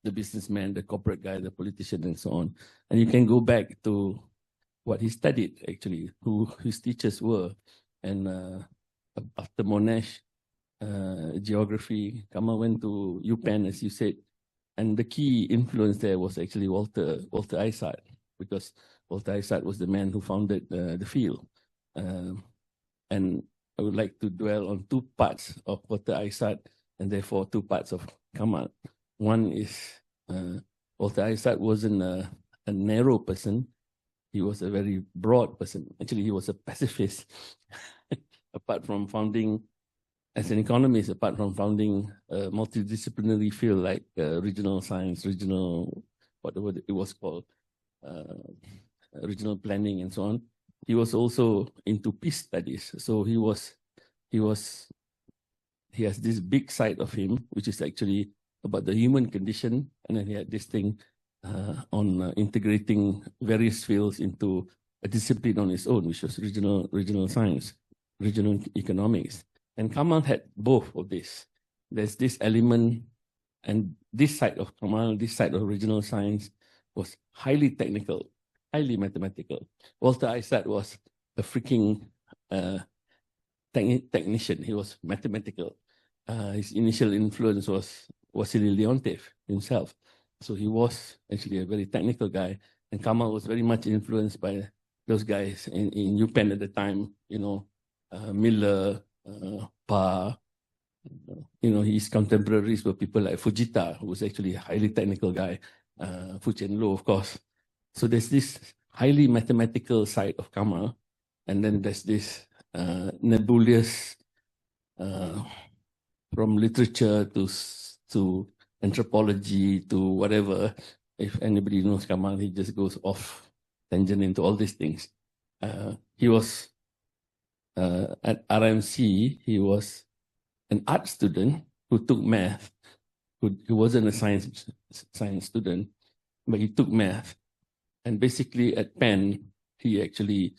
the businessman, the corporate guy, the politician, and so on. And you can go back to what he studied, actually, who his teachers were. And after Monash geography, Kamal went to UPenn, as you said. And the key influence there was actually Walter Isart, because Walter Isart was the man who founded the field. And I would like to dwell on two parts of Walter Isart, and therefore two parts of Kamal. One is Walter Isart wasn't a narrow person. He was a very broad person. Actually, he was a pacifist. Apart from founding, as an economist, apart from founding a multidisciplinary field like regional science, whatever it was called, regional planning and so on, he was also into peace studies. So he has this big side of him, which is actually about the human condition. And then he had this thing on integrating various fields into a discipline on its own, which was regional science, regional economics. And Kamal had both of this. There's this element, and this side of Kamal, this side of regional science, was highly technical, highly mathematical. Walter Isart was a freaking technician. He was mathematical. His initial influence was Vasily Leontev himself. So he was actually a very technical guy. And Kamal was very much influenced by those guys in UPenn at the time, Miller, Pa, his contemporaries were people like Fujita, who was actually a highly technical guy, Fu Chen-lo, of course. So there's this highly mathematical side of Kamal, and then there's this nebulous, from literature to anthropology to whatever. If anybody knows Kamal, he just goes off tangent into all these things. He was at RMC, he was an art student who took math. He wasn't a science student, but he took math. And basically at Penn, he actually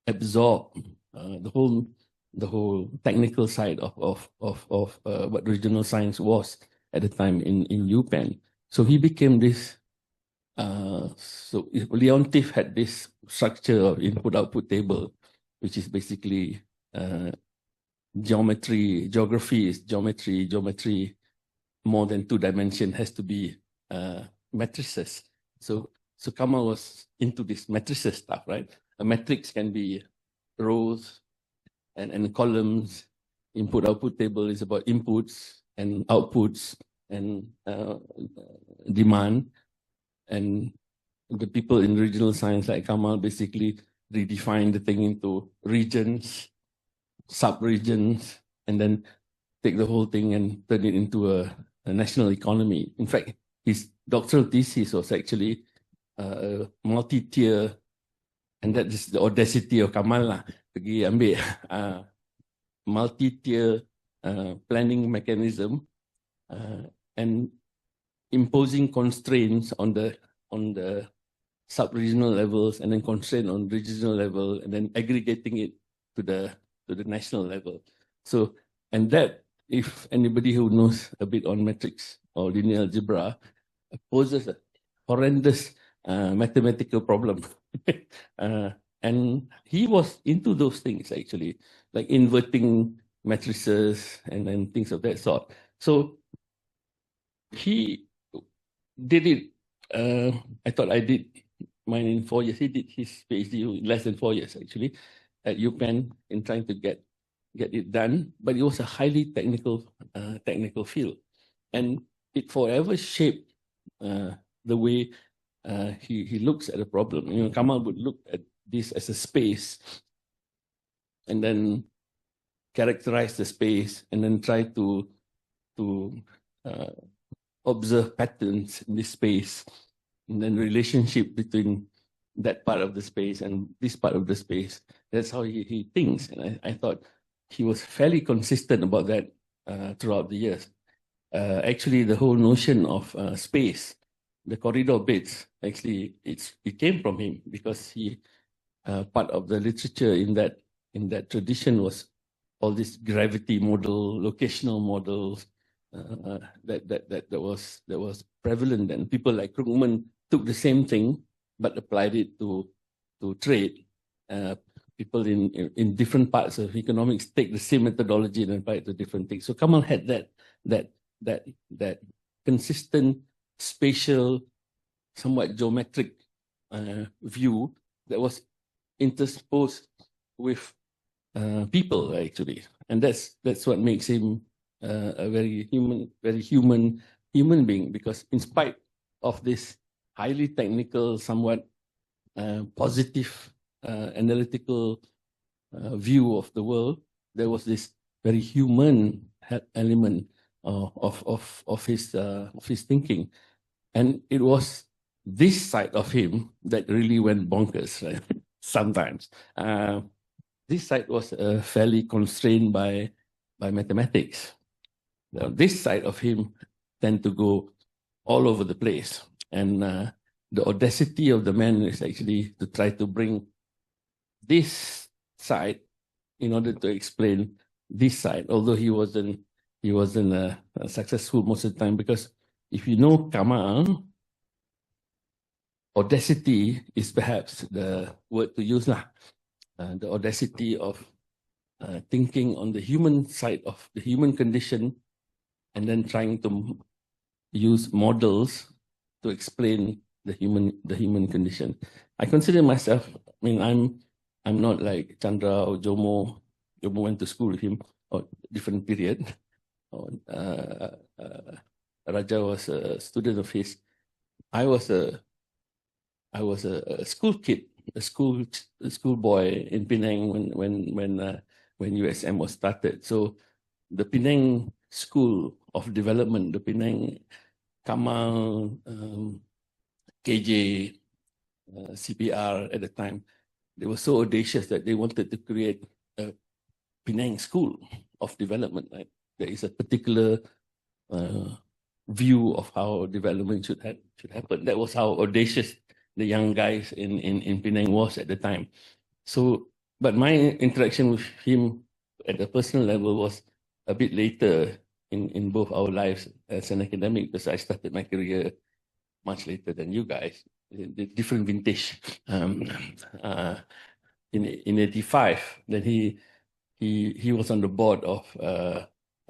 absorbed the whole technical side of what regional science was at the time in UPenn. So he became this. So Leontief had this structure of input-output table, which is basically geometry. Geography is geometry. More than 2 dimension has to be matrices. So Kamal was into this matrices stuff, right? A matrix can be rows and columns. Input-output table is about inputs and outputs and demand. And the people in regional science like Kamal basically redefine the thing into regions, sub-regions, and then take the whole thing and turn it into a national economy. In fact, his doctoral thesis was actually a multi-tier, and that is the audacity of Kamal lah. Pergi ambil multi-tier planning mechanism and imposing constraints on the sub-regional levels, and then constraint on regional level, and then aggregating it to the national level. So, and that, if anybody who knows a bit on metrics or linear algebra, poses a horrendous mathematical problem. And he was into those things actually, like inverting matrices and things of that sort. So he did it. I thought I did mine in 4 years. He did his PhD in less than 4 years actually at UPenn in trying to get it done. But it was a highly technical field, and it forever shaped the way he looks at a problem. You know, Kamal would look at this as a space, and then characterize the space, and then try to observe patterns in this space, and then relationship between that part of the space and this part of the space. That's how he thinks, and I thought he was fairly consistent about that throughout the years. Actually, the whole notion of space, the corridor bits, actually it came from him, because he part of the literature in that tradition was all this gravity model, locational models that was prevalent, and people like Krugman took the same thing but applied it to trade. People in different parts of economics take the same methodology and apply it to different things. So Kamal had that consistent spatial, somewhat geometric view that was intersposed with people actually, and that's what makes him a very human being, because in spite of this highly technical, somewhat positive analytical view of the world, there was this very human element of his thinking, and it was this side of him that really went bonkers, right? Sometimes this side was fairly constrained by mathematics. Now, this side of him tend to go all over the place, and the audacity of the man is actually to try to bring this side in order to explain this side, although he wasn't successful most of the time, because if you know Kamal, audacity is perhaps the word to use lah. The audacity of thinking on the human side of the human condition, and then trying to use models to explain the human condition. I consider myself, I mean, I'm not like Chandra or Jomo. Jomo went to school with him, or different period. Raja was a student of his. I was a school kid, a school boy in Penang when USM was started. So the Penang School of Development, the Penang Kamal, KJ, CPR at the time, they were so audacious that they wanted to create a Penang School of Development. Right? There is a particular view of how development should happen. That was how audacious the young guys in Penang was at the time. So, but my interaction with him at a personal level was a bit later in both our lives as an academic, because I started my career much later than you guys, the different vintage. In 85, then he was on the board of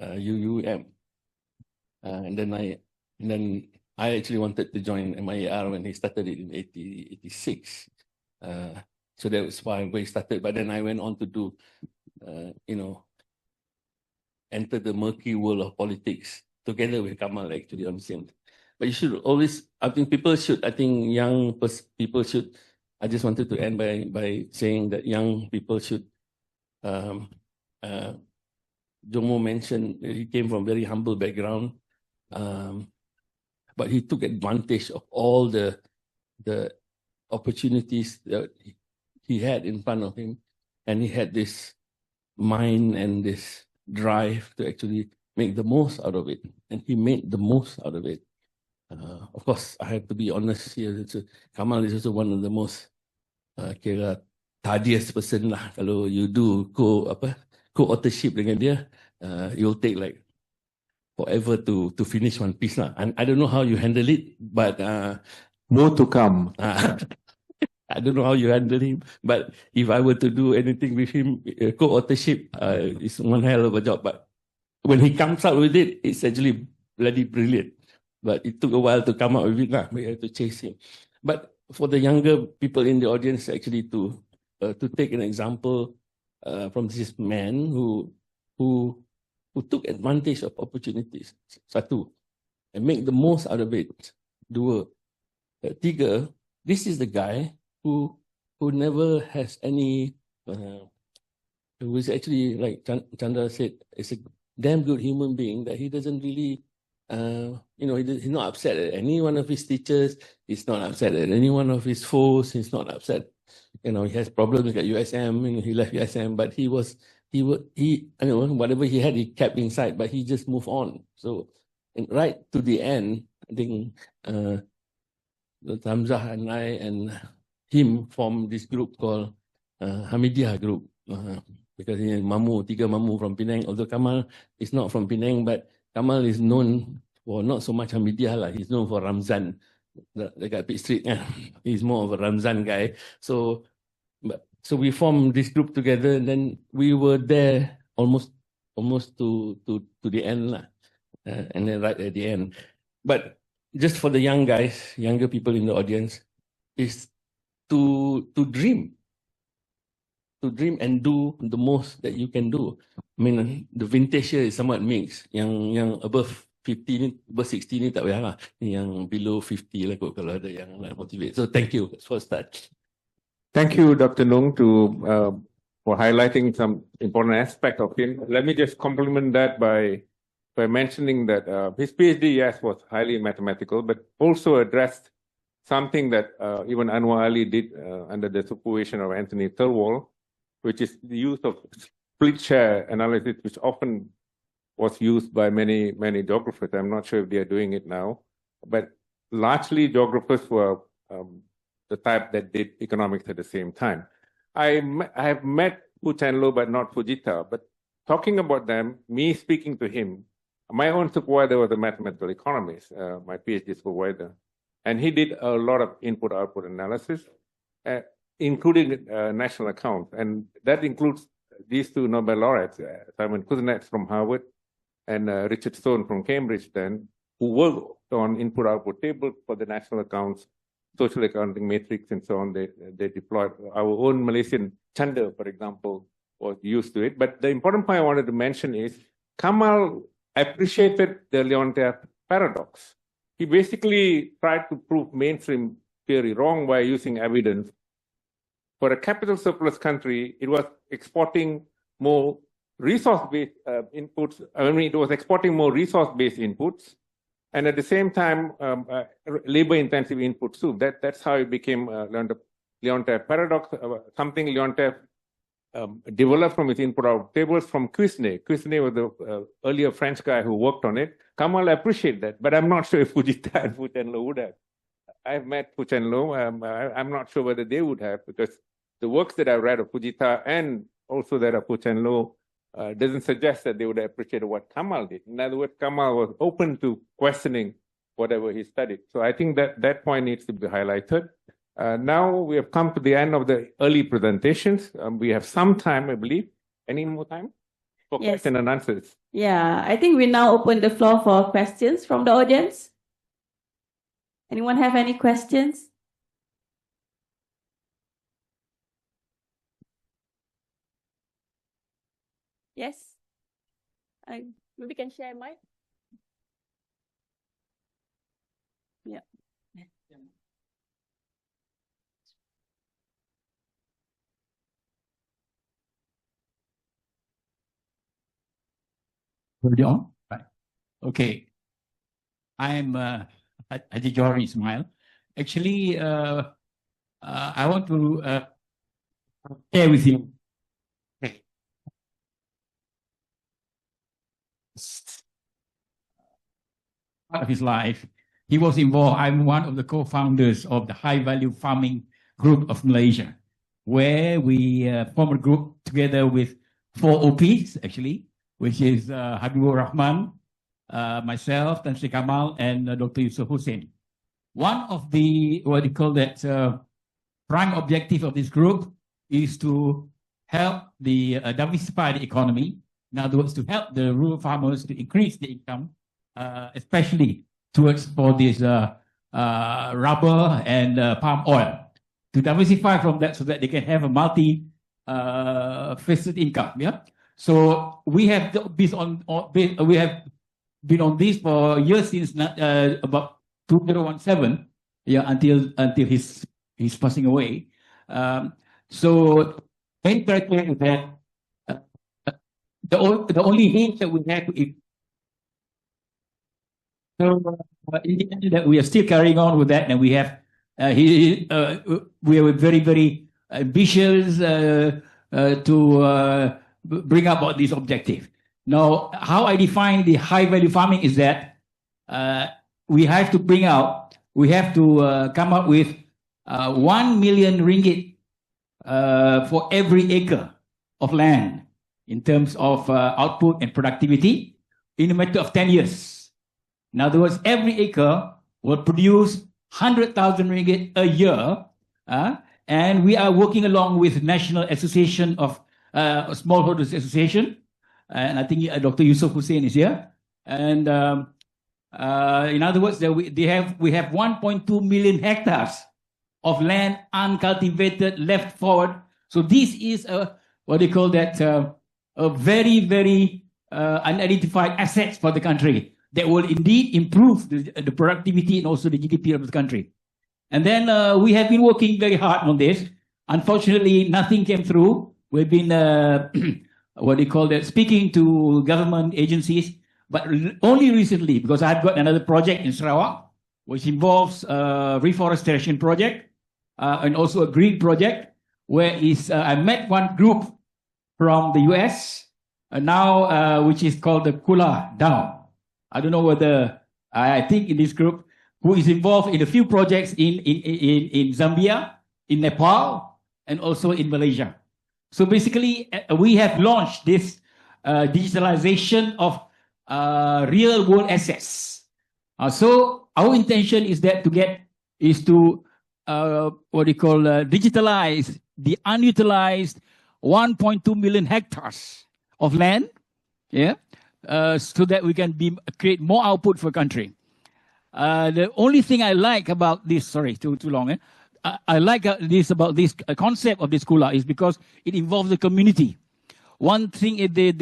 UUM, and then I actually wanted to join MIER when he started it in 86. So that was why we started. But then I went on to do, enter the murky world of politics together with Kamal actually on the same. But you should always, I think young people should, I just wanted to end by saying that young people should, Jomo mentioned he came from very humble background, but he took advantage of all the opportunities that he had in front of him, and he had this mind and this drive to actually make the most out of it, and he made the most out of it. Of course, I have to be honest here. Kamal is also one of the most kira tardiest person lah. Kalau you do co-authorship dengan dia, you'll take like forever to finish one piece lah. And I don't know how you handle it, but More to come. I don't know how you handle him, but if I were to do anything with him, co-authorship, it's one hell of a job. But when he comes out with it, it's actually bloody brilliant. But it took a while to come out with it lah. We had to chase him. But for the younger people in the audience, actually to take an example from this man who took advantage of opportunities. Satu, and make the most out of it. Dua, tiga, this is the guy who never has any, who is actually, like Chandra said, is a damn good human being that he doesn't really, he's not upset at any one of his teachers. He's not upset at any one of his foes. He's not upset. He has problems at USM. He left USM, but whatever he had, he kept inside, but he just moved on. So, and right to the end, I think Hamzah and I and him formed this group called Hamidiyah Group. Because he tiga mamu from Penang. Although Kamal is not from Penang, but Kamal is known for not so much Hamidiyah lah. He's known for Ramzan. Dekat Pitt Street. He's more of a Ramzan guy. So we formed this group together, and then we were there almost to the end lah. And then right at the end. But just for the young guys, younger people in the audience, is to dream. To dream and do the most that you can do. I mean, the vintage here is somewhat mixed. Yang above 50 ni, above 60 ni tak payah lah. Yang below 50 lah kot kalau ada yang nak motivate. So thank you for start. Thank you, Dr. Nung, for highlighting some important aspect of him. Let me just complement that by mentioning that his PhD, yes, was highly mathematical, but also addressed something that even Anwar Ali did under the supervision of Anthony Thirlwall, which is the use of split share analysis, which often was used by many geographers. I'm not sure if they are doing it now, but largely geographers were the type that did economics at the same time. I have met Fu Chenlo, but not Fujita. But talking about them, me speaking to him, my own supervisor was a mathematical economist, my PhD supervisor, and he did a lot of input-output analysis, including national accounts, and that includes these two Nobel laureates, Simon Kuznets from Harvard and Richard Stone from Cambridge, then, who worked on input-output tables for the national accounts, social accounting matrix, and so on. They deployed. Our own Malaysian Chanda, for example, was used to it. But the important point I wanted to mention is Kamal appreciated the Leontief paradox. He basically tried to prove mainstream theory wrong by using evidence. For a capital surplus country, it was exporting more resource-based inputs. I mean, it was exporting more resource-based inputs, and at the same time, labor-intensive inputs too. That's how it became Leontief paradox. Something Leontief developed from his input-output tables from Cuisnet. Cuisnet was the earlier French guy who worked on it. Kamal appreciated that, but I'm not sure if Fujita and Fu Chenlo would have. I've met Fu Chenlo. I'm not sure whether they would have, because the works that I've read of Fujita and also that of Fu Chenlo doesn't suggest that they would appreciate what Kamal did. In other words, Kamal was open to questioning whatever he studied. So I think that point needs to be highlighted. Now we have come to the end of the early presentations. We have some time, I believe. Any more time for questions and answers? Yeah, I think we now open the floor for questions from the audience. Anyone have any questions? Yes. Maybe we can share mic. Yeah. Already on? Right. Okay. I'm Haji Johari Ismail. Actually, I want to share with you part of his life. he was involved. I'm one of the co-founders of the High Value Farming Group of Malaysia, where we form a group together with 4 OPs, actually, which is Habibur Rahman, myself, Sri Kamal, and Dr. Yusuf Hussein. One of the, prime objective of this group is to help the diversify the economy. In other words, to help the rural farmers to increase the income, especially towards for this rubber and palm oil, to diversify from that so that they can have a multi-facet income. Yeah. So we have we have been on this for years since about 2017, yeah, until his passing away. So main character is that the only hint that we have is so in the end that we are still carrying on with that, and we have we are very, very ambitious to bring about this objective. Now, how I define the high value farming is that we have to come up with 1 million ringgit for every acre of land in terms of output and productivity in a matter of 10 years. In other words, every acre will produce 100,000 ringgit a year, and we are working along with National Association of Smallholders Association, and I think Dr. Yusuf Hussein is here. And in other words, we have 1.2 million hectares of land uncultivated, left forward. So this is a very, very unidentified assets for the country that will indeed improve the productivity and also the GDP of the country. And then we have been working very hard on this. Unfortunately, nothing came through. We've been speaking to government agencies, but only recently, because I've got another project in Sarawak, which involves a reforestation project and also a green project, where I met one group from the US now, which is called the Kula Down. I don't know whether, I think in this group, who is involved in a few projects in Zambia, in Nepal, and also in Malaysia. So basically, we have launched this digitalization of real world assets. So our intention is that digitalize the unutilized 1.2 million hectares of land, yeah, so that we can create more output for country. The only thing I like about this, sorry, too long. I like about this concept of this Kula is because it involves the community. One thing they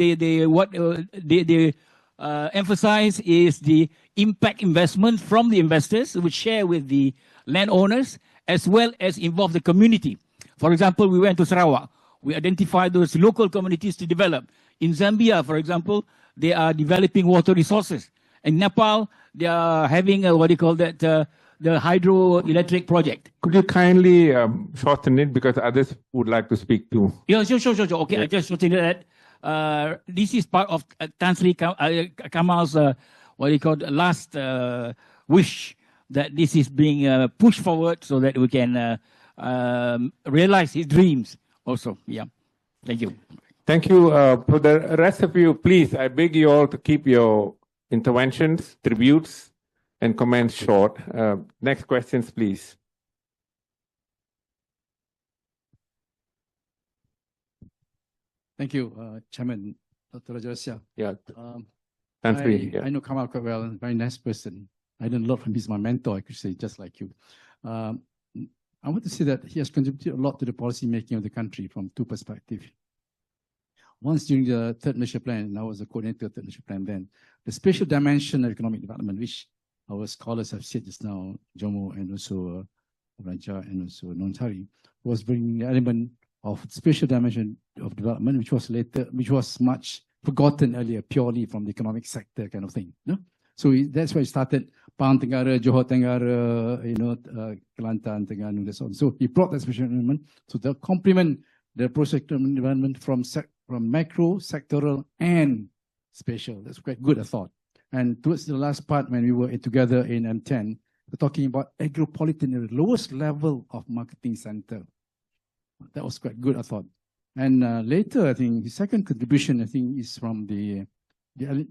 emphasize is the impact investment from the investors, which share with the landowners, as well as involve the community. For example, we went to Sarawak. We identified those local communities to develop. In Zambia, for example, they are developing water resources. In Nepal, they are having the hydroelectric project. Could you kindly shorten it because others would like to speak too? Yeah, sure. Okay, yeah. I just shorten that. This is part of Sri Kamal's last wish, that this is being pushed forward so that we can realize his dreams also. Yeah. Thank you. Thank you. For the rest of you, please, I beg you all to keep your interventions, tributes, and comments short. Next questions, please. Thank you, Chairman Dr. Rajarasya. Yeah. I know Kamal quite well, a very nice person. I learned a lot from him. He's my mentor, I could say, just like you. I want to say that he has contributed a lot to the policy making of the country from 2 perspectives. Once during the Third Malaysia Plan, and I was the coordinator of the Third Malaysia Plan then, the spatial dimension of economic development, which our scholars have said just now, Jomo and also Raja and also Nontari, was bringing the element of spatial dimension of development, which was much forgotten earlier, purely from the economic sector kind of thing. No? So that's why it started Pahang Tenggara, Johor Tenggara, Kelantan, Terengganu, and so on. So he brought that spatial development to complement the pro-sector development from macro, sectoral, and spatial. That's quite good, I thought. And towards the last part, when we were together in M10, we're talking about agropolitan, the lowest level of marketing center. That was quite good, I thought. And later, I think the second contribution, I think, is from the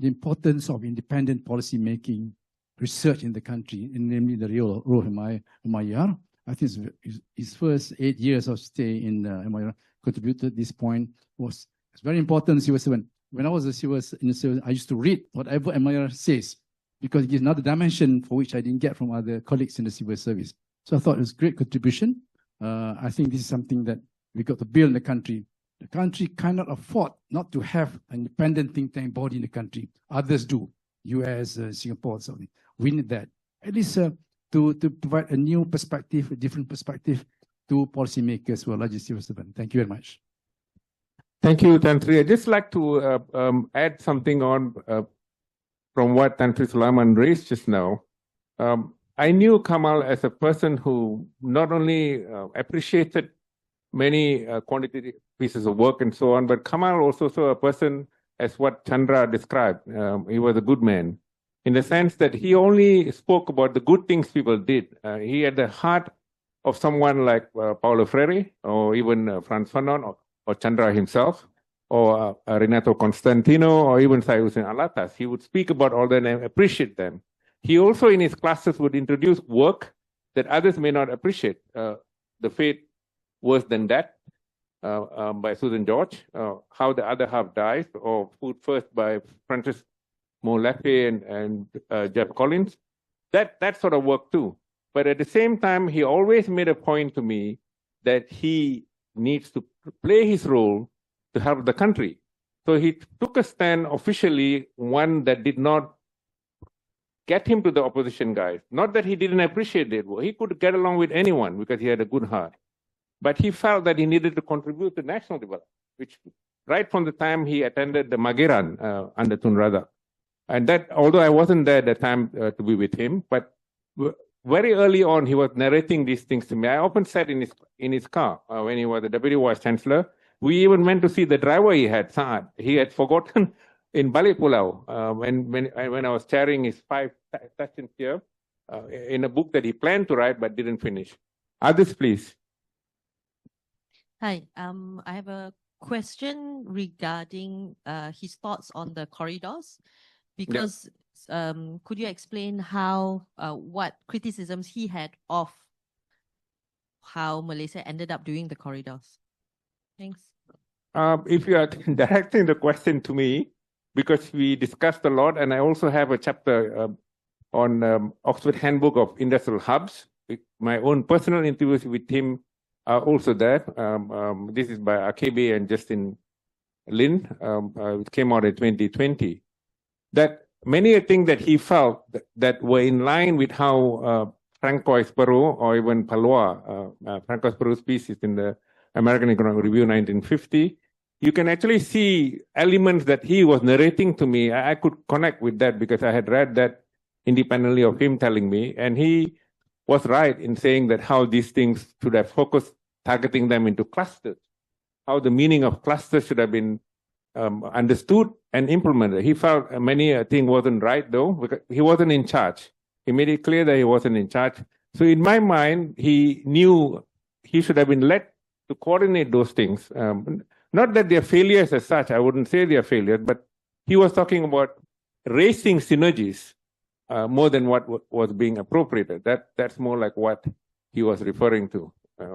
importance of independent policy making research in the country, and namely the role of MIER. I think his first 8 years of stay in MIER contributed this point was very important. When I was a civil service, I used to read whatever MIER says, because it gives another dimension for which I didn't get from other colleagues in the civil service. So I thought it was a great contribution. I think this is something that we got to build in the country. The country cannot afford not to have an independent think tank body in the country. Others do, US, Singapore, so we need that. At least to provide a new perspective, a different perspective to policymakers who are largely civil servants. Thank you very much. Thank you, Tan Sri. I'd just like to add something on from what Tan Sri Sulaiman raised just now. I knew Kamal as a person who not only appreciated many quantitative pieces of work and so on, but Kamal also saw a person as what Chandra described. He was a good man, in the sense that he only spoke about the good things people did. He had the heart of someone like Paulo Freire, or even Franz Fanon, or Chandra himself, or Renato Constantino, or even Syed Hussein Alatas. He would speak about all that and appreciate them. He also in his classes would introduce work that others may not appreciate. The Fate Worse Than That by Susan George, How the Other Half Dies, or Food First by Francis Molefe and Jeff Collins. That sort of work too. But at the same time, he always made a point to me that he needs to play his role to help the country. So he took a stand officially, one that did not get him to the opposition guys. Not that he didn't appreciate it. He could get along with anyone because he had a good heart. But he felt that he needed to contribute to national development, which right from the time he attended the Mageran under Tun Razak. And that, although I wasn't there at the time to be with him, but very early on, he was narrating these things to me. I often sat in his car when he was the Deputy Vice Chancellor. We even went to see the driver he had, Saad. He had forgotten in Balik Pulau when I was chairing his 5 sessions here in a book that he planned to write but didn't finish. Others, please. Hi, I have a question regarding his thoughts on the corridors, because could you explain how what criticisms he had of how Malaysia ended up doing the corridors? Thanks. If you are directing the question to me, because we discussed a lot, and I also have a chapter on Oxford Handbook of Industrial Hubs. My own personal interviews with him are also there. This is by Akebe and Justin Lin. It came out in 2020. That many things that he felt that were in line with how Francois Perot or even Palois, Francois Perot's piece is in the American Economic Review 1950, you can actually see elements that he was narrating to me. I could connect with that because I had read that independently of him telling me. And he was right in saying that how these things should have focused, targeting them into clusters, how the meaning of clusters should have been understood and implemented. He felt many things wasn't right though, because he wasn't in charge. He made it clear that he wasn't in charge. So in my mind, he knew he should have been led to coordinate those things. Not that they're failures as such, I wouldn't say they're failures, but he was talking about raising synergies more than what was being appropriated. That's more like what he was referring to.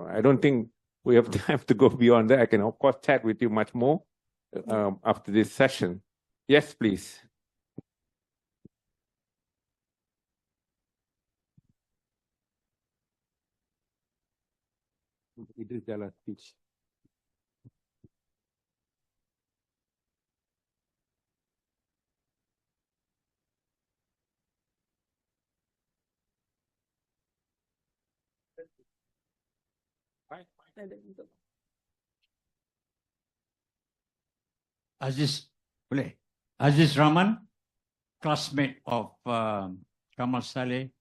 I don't think we have time to go beyond that. I can, of course, chat with you much more after this session. Yes, please. Idris Jala's speech. Aziz Rahman, classmate of Kamal Salih,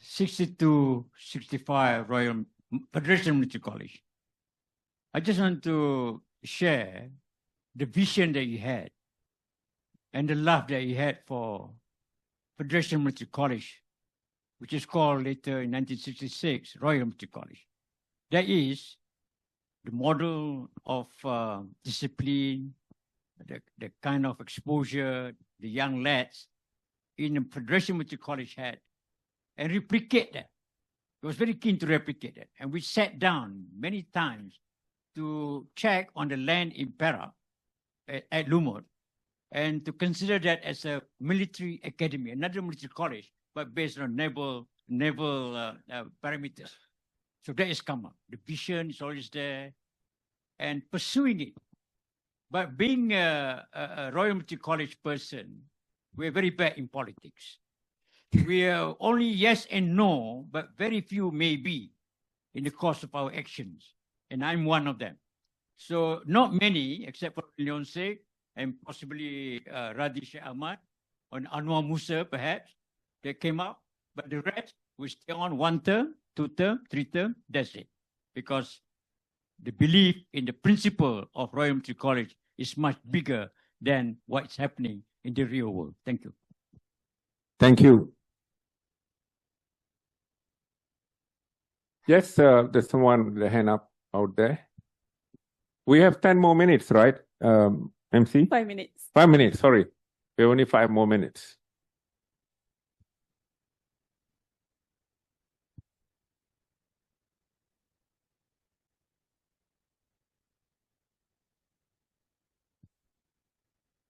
62-65 Royal Federation Military College. I just want to share the vision that he had and the love that he had for Federation Military College, which is called later in 1966 Royal Military College. That is the model of discipline, the kind of exposure the young lads in the Federation Military College had, and replicate that. He was very keen to replicate that. And we sat down many times to check on the land in Perak at Lumut, and to consider that as a military academy, another military college, but based on naval parameters. So that is come up. The vision is always there, and pursuing it. But being a Royal Military College person, we're very bad in politics. We are only yes and no, but very few maybe in the course of our actions. And I'm one of them. So not many, except for Leon Sheikh and possibly Radhi Sheikh Ahmad, or Anwar Musa perhaps, that came up. But the rest, we stay on 1 term, 2 term, 3 term, that's it. Because the belief in the principle of Royal Military College is much bigger than what's happening in the real world. Thank you. Thank you. Yes, there's someone with a hand up out there. We have 10 more minutes, right, MC? 5 minutes. 5 minutes, sorry. We have only 5 more minutes.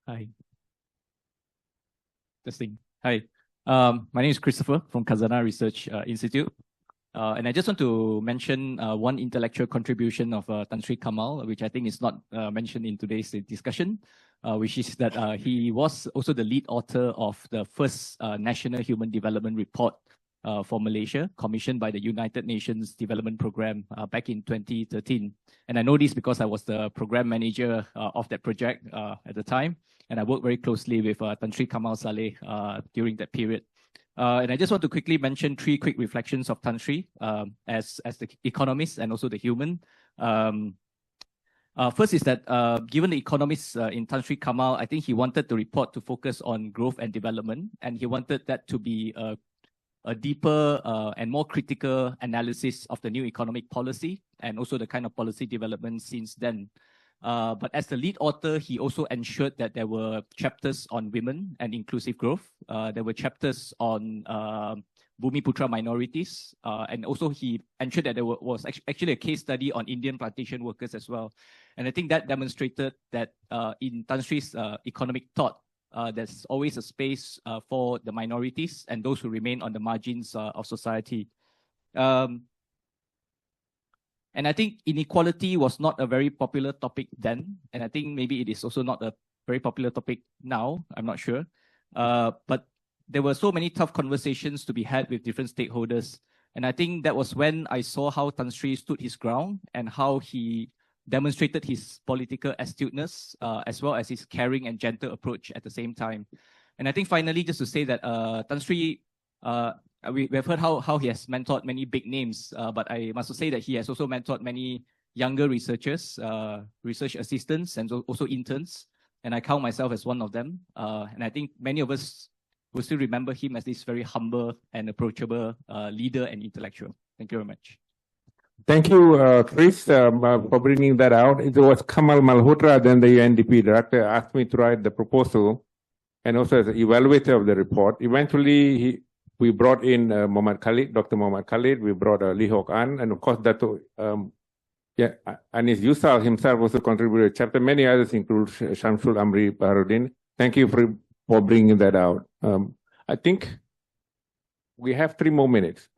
Hi. Testing. Hi. My name is Christopher from Khazanah Research Institute. And I just want to mention one intellectual contribution of Tan Sri Kamal, which I think is not mentioned in today's discussion, which is that he was also the lead author of the first National Human Development Report for Malaysia, commissioned by the United Nations Development Programme back in 2013. And I know this because I was the program manager of that project at the time, and I worked very closely with Tan Sri Kamal Salih during that period. And I just want to quickly mention 3 quick reflections of Tan Sri as the economist and also the human. First is that given the economists in Tan Sri Kamal, I think he wanted the report to focus on growth and development, and he wanted that to be a deeper and more critical analysis of the new economic policy and also the kind of policy development since then. But as the lead author, he also ensured that there were chapters on women and inclusive growth. There were chapters on Bumiputra minorities. And also he ensured that there was actually a case study on Indian plantation workers as well. And I think that demonstrated that in Tan Sri's economic thought, there's always a space for the minorities and those who remain on the margins of society. And I think inequality was not a very popular topic then. And I think maybe it is also not a very popular topic now. I'm not sure. But there were so many tough conversations to be had with different stakeholders. And I think that was when I saw how Tan Sri stood his ground and how he demonstrated his political astuteness, as well as his caring and gentle approach at the same time. And I think finally, just to say that Tan Sri, we have heard how he has mentored many big names, but I must say that he has also mentored many younger researchers, research assistants, and also interns. And I count myself as one of them. And I think many of us will still remember him as this very humble and approachable leader and intellectual. Thank you very much. Thank you, Chris, for bringing that out. It was Kamal Malhotra, then the UNDP director, asked me to write the proposal and also as an evaluator of the report. Eventually, we brought in Muhammad Khalid, Dr. Muhammad Khalid. We brought Lee Hock An, and of course, Datuk Anis Yusal himself also contributed a chapter. Many others include Shamsul Amri Baharudin. Thank you for bringing that out. I think we have 3 more minutes.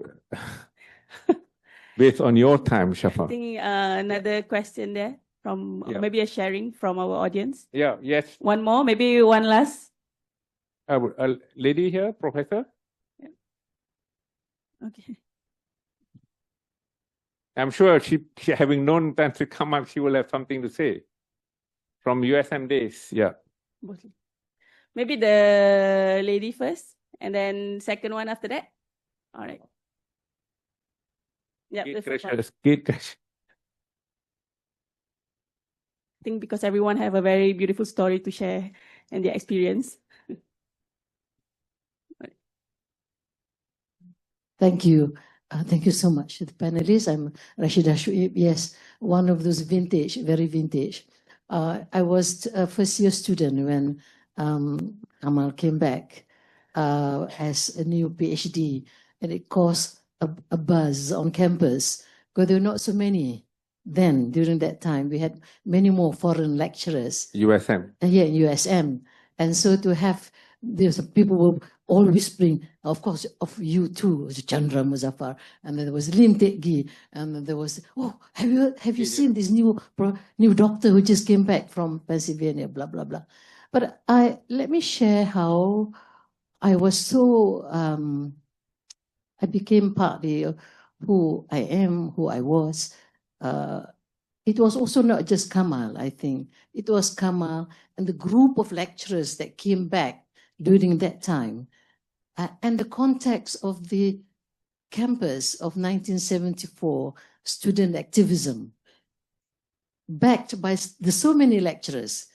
Based on your time, Shafa. I think another question there from maybe a sharing from our audience. Yeah, yes. One more, maybe one last. A lady here, Professor? Yeah. Okay. I'm sure she having known Tan Sri Kamal, she will have something to say. From USM days, yeah. Maybe the lady first, and then second one after that. All right. Yeah, I think because everyone have a very beautiful story to share, and their experience. Thank you. Thank you so much to the panelists. I'm Rashida Shuib. Yes, one of those vintage, very vintage. I was a first-year student when Kamal came back as a new PhD, and it caused a buzz on campus because there were not so many then. During that time, we had many more foreign lecturers. USM. Yeah, USM. And so to have, there's people were all whispering, of course, of you too, Chandra Muzaffar, and then there was Lim Tek Gi, and then there was, oh, have you seen this new doctor who just came back from Pennsylvania, blah, blah, blah. But let me share how I was so, I became partly who I am, who I was. It was also not just Kamal, I think. It was Kamal and the group of lecturers that came back during that time. And the context of the campus of 1974 student activism, backed by so many lecturers.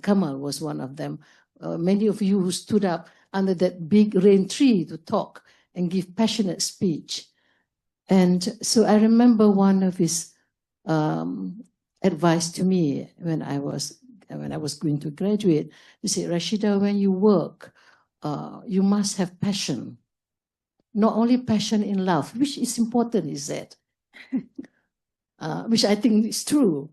Kamal was one of them. Many of you who stood up under that big rain tree to talk and give passionate speech. And so I remember one of his advice to me when I was going to graduate. He said, Rashida, when you work, you must have passion. Not only passion in love, which is important, is that, which I think is true,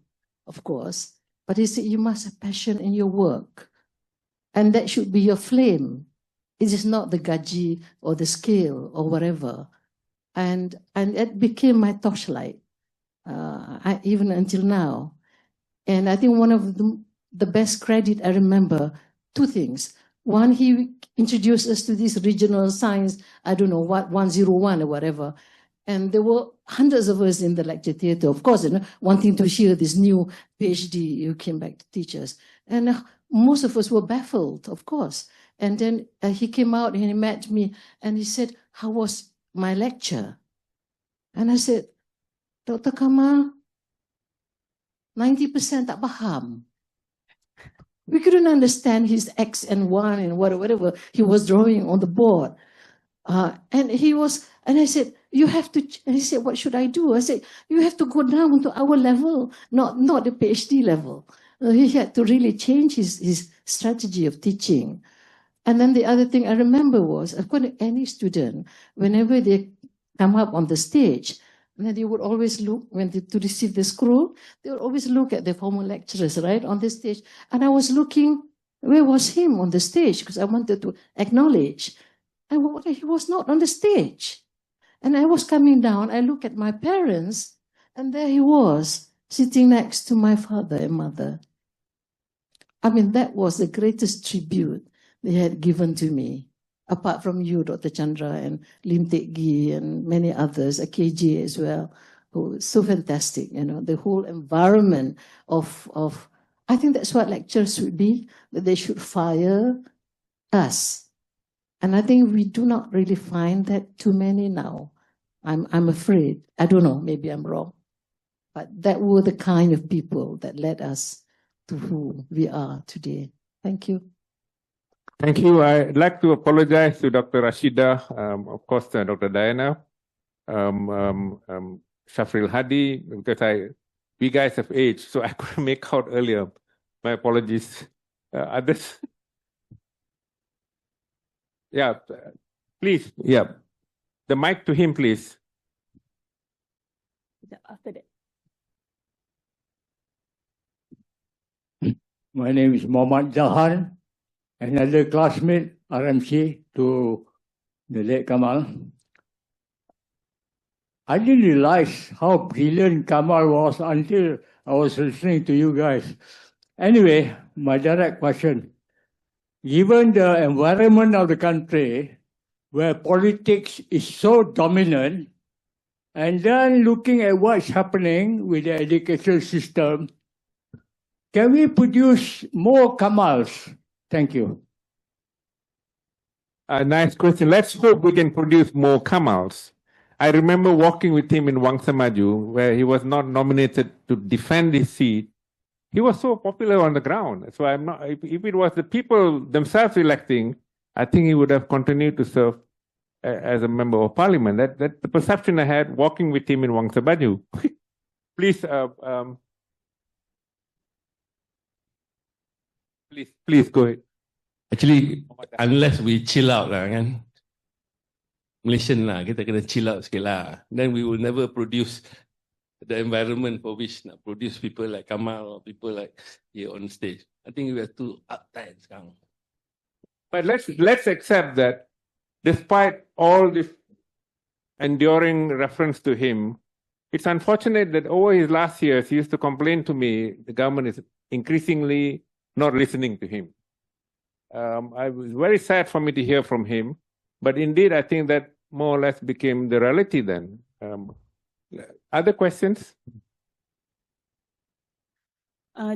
of course. But he said, you must have passion in your work. And that should be your flame. It is not the gaji or the scale or whatever. And it became my torchlight, even until now. And I think one of the best credit I remember, two things. One, he introduced us to this regional science, I don't know what, 101 or whatever. And there were hundreds of us in the lecture theatre, of course, wanting to hear this new PhD who came back to teach us. And most of us were baffled, of course. And then he came out and he met me and he said, how was my lecture? And I said, Dr. Kamal, 90% tak faham. We couldn't understand his X and Y and whatever he was drawing on the board. And I said, you have to, and he said, what should I do? I said, you have to go down to our level, not the PhD level. He had to really change his strategy of teaching. And then the other thing I remember was, of course, any student, whenever they come up on the stage, and then they would always look, to receive the scroll, they would always look at the former lecturers, right, on the stage. And I was looking, where was him on the stage? Because I wanted to acknowledge. And he was not on the stage. And I was coming down, I looked at my parents, and there he was, sitting next to my father and mother. I mean, that was the greatest tribute they had given to me. Apart from you, Dr. Chandra, and Lim Tek Gi, and many others, KJ as well, who so fantastic, the whole environment of I think that's what lectures should be, that they should fire us. And I think we do not really find that too many now. I'm afraid. I don't know, maybe I'm wrong. But that were the kind of people that led us to who we are today. Thank you. Thank you. I'd like to apologize to Dr. Rashida, of course, Dr. Diana, Shafril Hadi, because we guys have aged, so I couldn't make out earlier. My apologies. Others? Yeah, please. Yeah. The mic to him, please. After that. My name is Mohammad Jahan. Another classmate, RMC, to the late Kamal. I didn't realize how brilliant Kamal was until I was listening to you guys. Anyway, my direct question. Given the environment of the country, where politics is so dominant, and then looking at what's happening with the education system, can we produce more Kamals? Thank you. Nice question. Let's hope we can produce more Kamals. I remember walking with him in Wangsa Maju, where he was not nominated to defend his seat. he was so popular on the ground. So I'm not, if it was the people themselves electing, I think he would have continued to serve as a member of parliament. That the perception I had walking with him in Wangsa Baju. Please, please go ahead. Actually, unless we chill out lah kan, Malaysian lah, kita kena chill out sikit lah. Then we will never produce the environment for which nak produce people like Kamal or people like here on stage. I think we are too uptight sekarang. But let's accept that despite all this enduring reference to him, it's unfortunate that over his last years, he used to complain to me, the government is increasingly not listening to him. I was very sad for me to hear from him, but indeed, I think that more or less became the reality then. Other questions?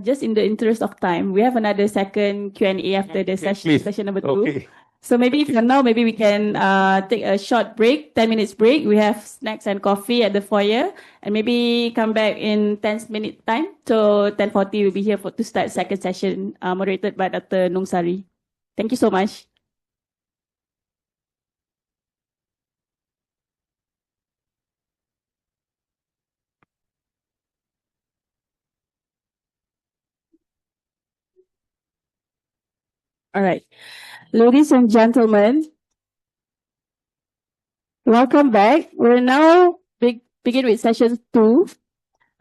Just in the interest of time, we have another second Q&A after the session number 2. Okay. So maybe for now, maybe we can take a short break, 10 minutes break. We have snacks and coffee at the foyer, and maybe come back in 10 minutes time. So 10:40 we'll be here to start second session, moderated by Dr. Nung Sari. Thank you so much. All right. Ladies and gentlemen, welcome back. We'll now begin with session 2,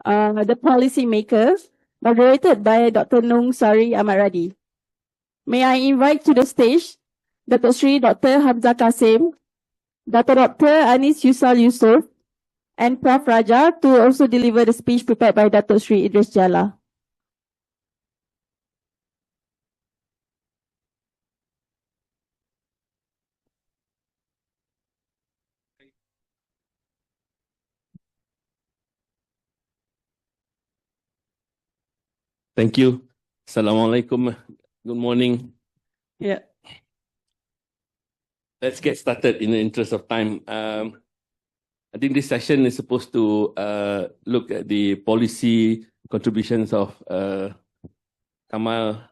the policy makers, moderated by Dr. Nung Sari Amaradi. May I invite to the stage Datuk Sri Dr. Hamzah Kasim, Dr. Anis Yusal Yusof, and Prof. Raja to also deliver the speech prepared by Datuk Sri Idris Jala. Thank you. Assalamualaikum. Good morning. Yeah. Let's get started in the interest of time. I think this session is supposed to look at the policy contributions of Kamal.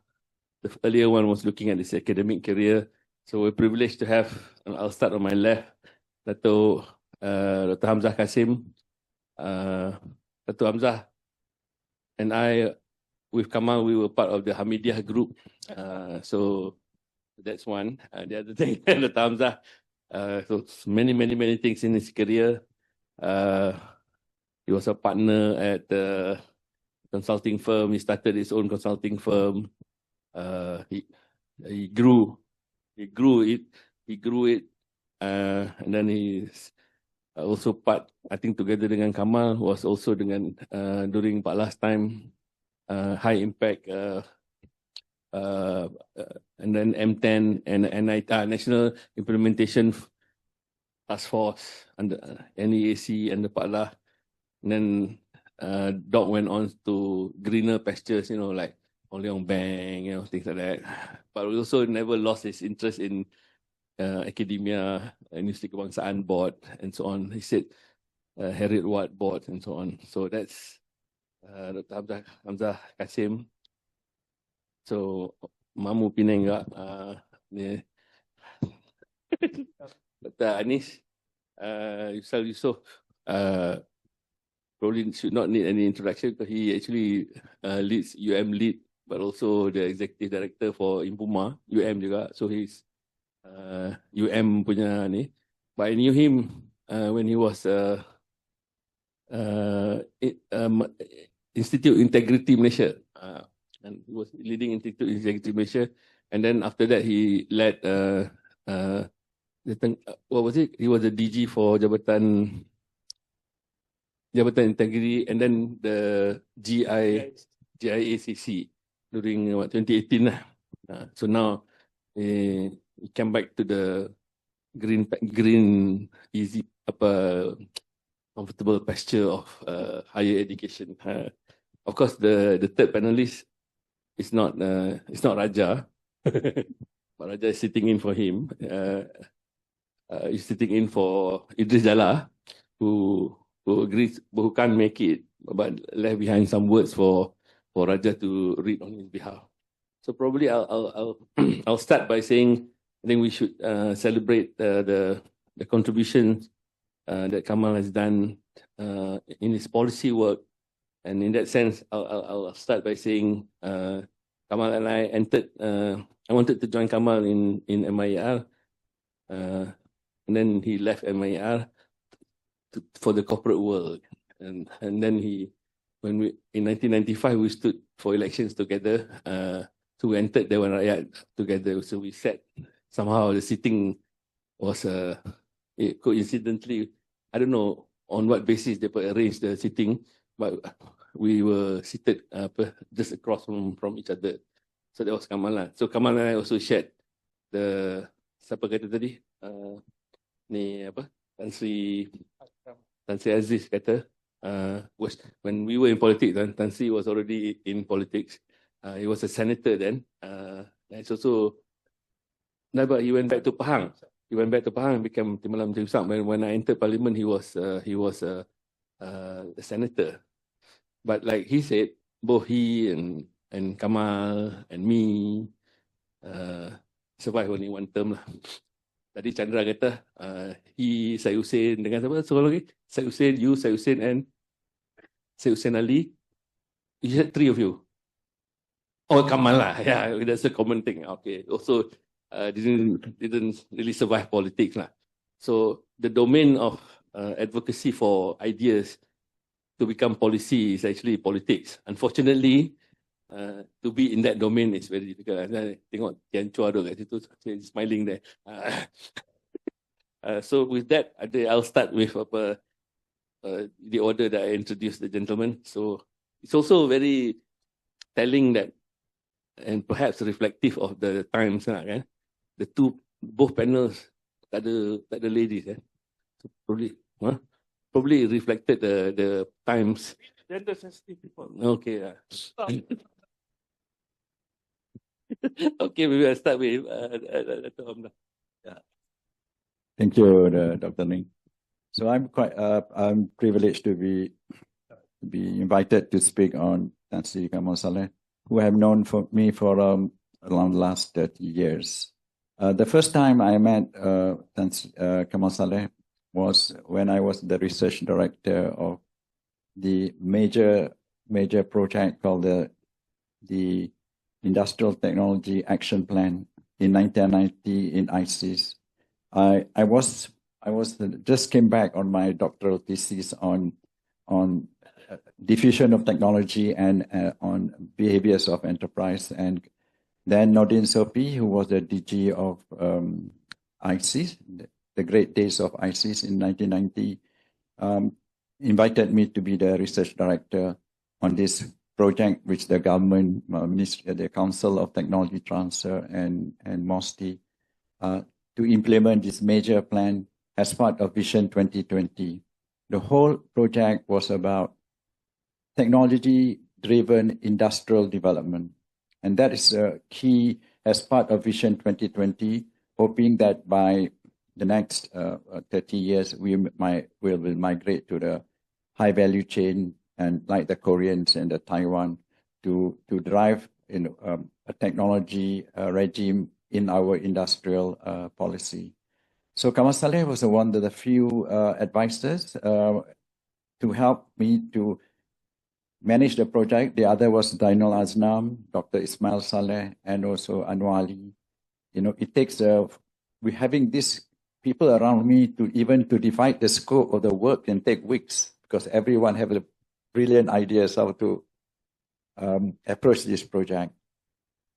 The earlier one was looking at his academic career. So we're privileged to have, and I'll start on my left, Dr. Hamzah Kasim. Dr. Hamzah and I, with Kamal, we were part of the Hamidiyah group. So that's one. The other thing, Dr. Hamzah, so many things in his career. He was a partner at the consulting firm. He started his own consulting firm. He grew it, and then he's also part, I think together dengan Kamal, was also dengan during Pak last time, high impact, and then M10 and National Implementation Task Force under NEAC and the Paklah. And then Doc went on to greener pastures, like Oleong Bank, things like that. But we also never lost his interest in academia, Universiti Kebangsaan Board, and so on. He said Heralded Board, and so on. So that's Dr. Hamzah Kasim. So Mamu Penang juga. Dr. Anis Yusal Yusof probably should not need any introduction because he actually leads lead, but also the executive director for Impuma, juga. So he's punya ni. But I knew him when he was Institute Integrity Malaysia. And he was leading Institute Integrity Malaysia. And then after that, he led, what was it? He was the DG for Jabatan Integrity, and then the GIACC during 2018. So now he came back to the green easy, comfortable pasture of higher education. Of course, the third panelist is not Raja, but Raja is sitting in for him. He's sitting in for Idris Jala, who agrees, but who can't make it, but left behind some words for for Raja to read on his behalf. So probably I'll start by saying I think we should celebrate the contributions that Kamal has done in his policy work, and in that sense, I'll start by saying Kamal and I entered. I wanted to join Kamal in MIER, and then he left MIER for the corporate world, and then in 1995 we stood for elections together. So we entered Dewan Rakyat together. So we sat. Somehow the sitting was coincidentally, I don't know on what basis they arranged the sitting, but we were seated just across from each other. So that was Kamal lah. So Kamal and I also shared the siapa kata tadi ni apa Tan Sri Aziz kata was when we were in politics. Tan Sri was already in politics. He was a senator then. It's also. No, but he went back to Pahang. He went back to Pahang and became Timbalan Menteri Besar. When I entered Parliament, he was a senator. But like he said, both he and Kamal and me survived only one term lah. Tadi Chandra kata Syed Hussein dengan siapa? Seorang lagi? Syed Hussein, you, Syed Hussein and Syed Hussein Ali. You said three of you. Oh, Kamal lah. Yeah, that's a common thing. Okay. Also. Didn't really survive politics lah. So the domain of advocacy for ideas to become policy is actually politics. Unfortunately, to be in that domain is very difficult. Tengok Tian Chua tu kat situ, smiling there. So with that, I'll start with the order that I introduced the gentleman. So it's also very telling that, and perhaps reflective of the times lah, kan? Both panels tak ada ladies, so probably reflected the times. Gender sensitive people. Okay. Okay, maybe I'll start with Thank you, Dr. Ning. So I'm privileged to be invited to speak on Tan Sri Kamal Salih, who have known me for around the last 30 years. The first time I met Kamal Salih was when I was the research director of the major project called the Industrial Technology Action Plan in 1990 in ISIS. I just came back on my doctoral thesis on diffusion of technology and on behaviors of enterprise, and then Nordin Sopi, who was the DG of ISIS, the great days of ISIS in 1990, invited me to be the research director on this project, which the government, the Council of Technology Transfer and MOSTI, to implement this major plan as part of Vision 2020. The whole project was about technology-driven industrial development. And that is key as part of Vision 2020, hoping that by the next 30 years, we will migrate to the high value chain, and like the Koreans and the Taiwan, to drive a technology regime in our industrial policy. So Kamal Salih was one of the few advisors to help me to manage the project. The other was Dainul Aznam, Dr. Ismail Saleh, and also Anwar Ali. It takes, we're having these people around me to divide the scope of the work can take weeks, because everyone have a brilliant ideas how to approach this project.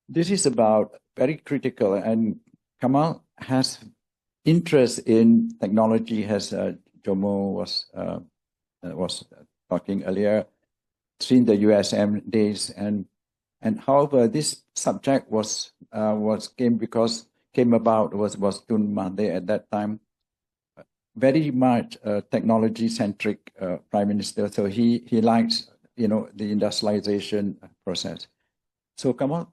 This is about very critical, and Kamal has interest in technology, as Jomo was talking earlier, since the USM days, and however this subject came about was Tun Mahathir at that time, very much technology centric prime minister. So he likes the industrialization process. So Kamal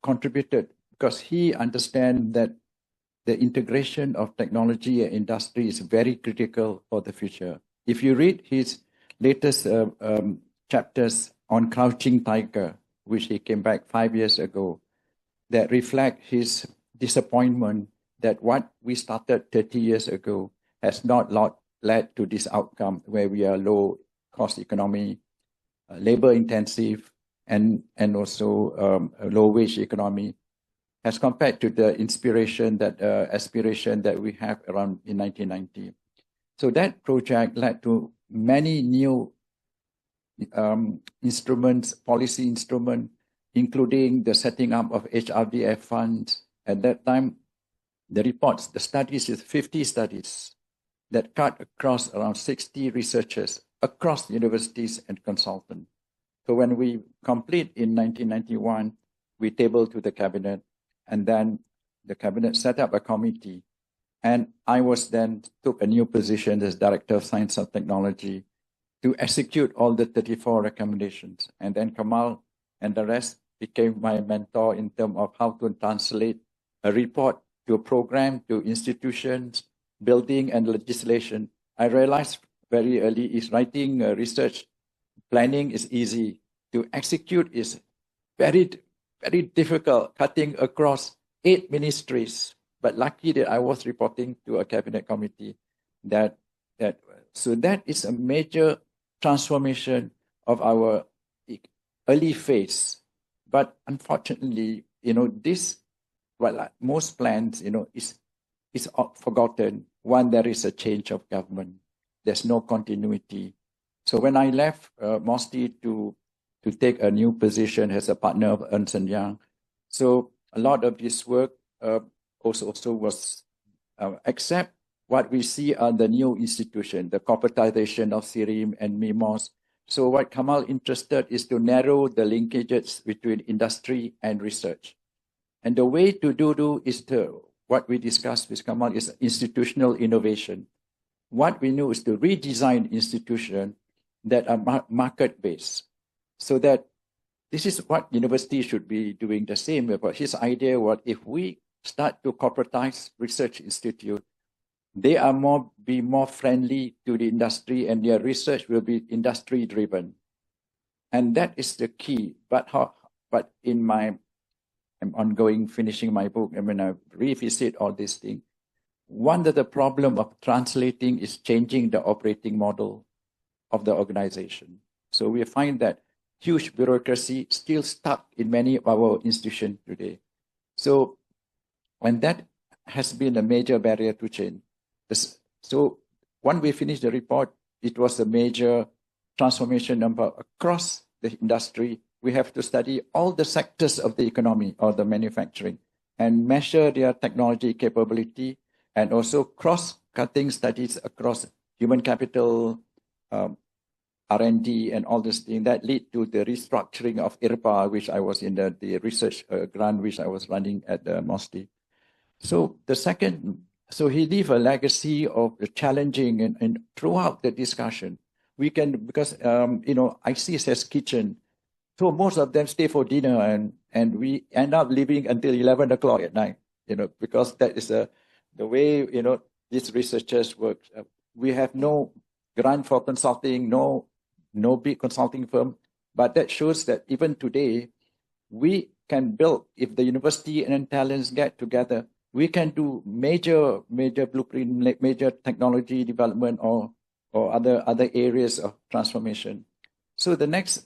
contributed because he understands that the integration of technology and industry is very critical for the future. If you read his latest chapters on Crouching Tiger, which he came back 5 years ago, that reflect his disappointment that what we started 30 years ago has not led to this outcome where we are low cost economy, labor intensive, and also a low wage economy, as compared to the aspiration that we have around in 1990. So that project led to many new instruments, policy instruments, including the setting up of HRDF funds. At that time, the studies is 50 studies that cut across around 60 researchers across universities and consultants. So when we complete in 1991, we tabled to the cabinet, and then the cabinet set up a committee. And I was then took a new position as Director of Science and Technology to execute all the 34 recommendations. And then Kamal and the rest became my mentor in terms of how to translate a report to a program, to institutions, building and legislation. I realized very early is writing research planning is easy. To execute is very, very difficult, cutting across 8 ministries. But lucky that I was reporting to a cabinet committee so that is a major transformation of our early phase. But unfortunately, this, well, most plans, is forgotten. One, there is a change of government. There's no continuity. So when I left MOSTI to take a new position as a partner of Ernst & Young, so a lot of this work also was accept what we see on the new institution, the corporatization of SIRIM and MIMOS. So what Kamal interested is to narrow the linkages between industry and research. And the way to do is what we discussed with Kamal is institutional innovation. What we know is to redesign institutions that are market-based. So that this is what universities should be doing the same. But his idea was if we start to corporatize research institute, they are be more friendly to the industry, and their research will be industry driven. And that is the key. But in I'm ongoing finishing my book, and when I revisit all these things, one of the problem of translating is changing the operating model of the organization. So we find that huge bureaucracy still stuck in many of our institutions today. So when that has been a major barrier to change. So when we finished the report, it was a major transformation across the industry. We have to study all the sectors of the economy or the manufacturing and measure their technology capability, and also cross-cutting studies across human capital, R&D, and all this thing that lead to the restructuring of IRPA, which I was in the research grant, which I was running at the MOSTI. So so he leave a legacy of the challenging and throughout the discussion, we can, because, ICS has kitchen. So most of them stay for dinner and we end up leaving until 11 o'clock at night, because that is the way, these researchers work. We have no grant for consulting, no big consulting firm, but that shows that even today, we can build, if the university and talents get together, we can do major blueprint, major technology development or other areas of transformation. So the next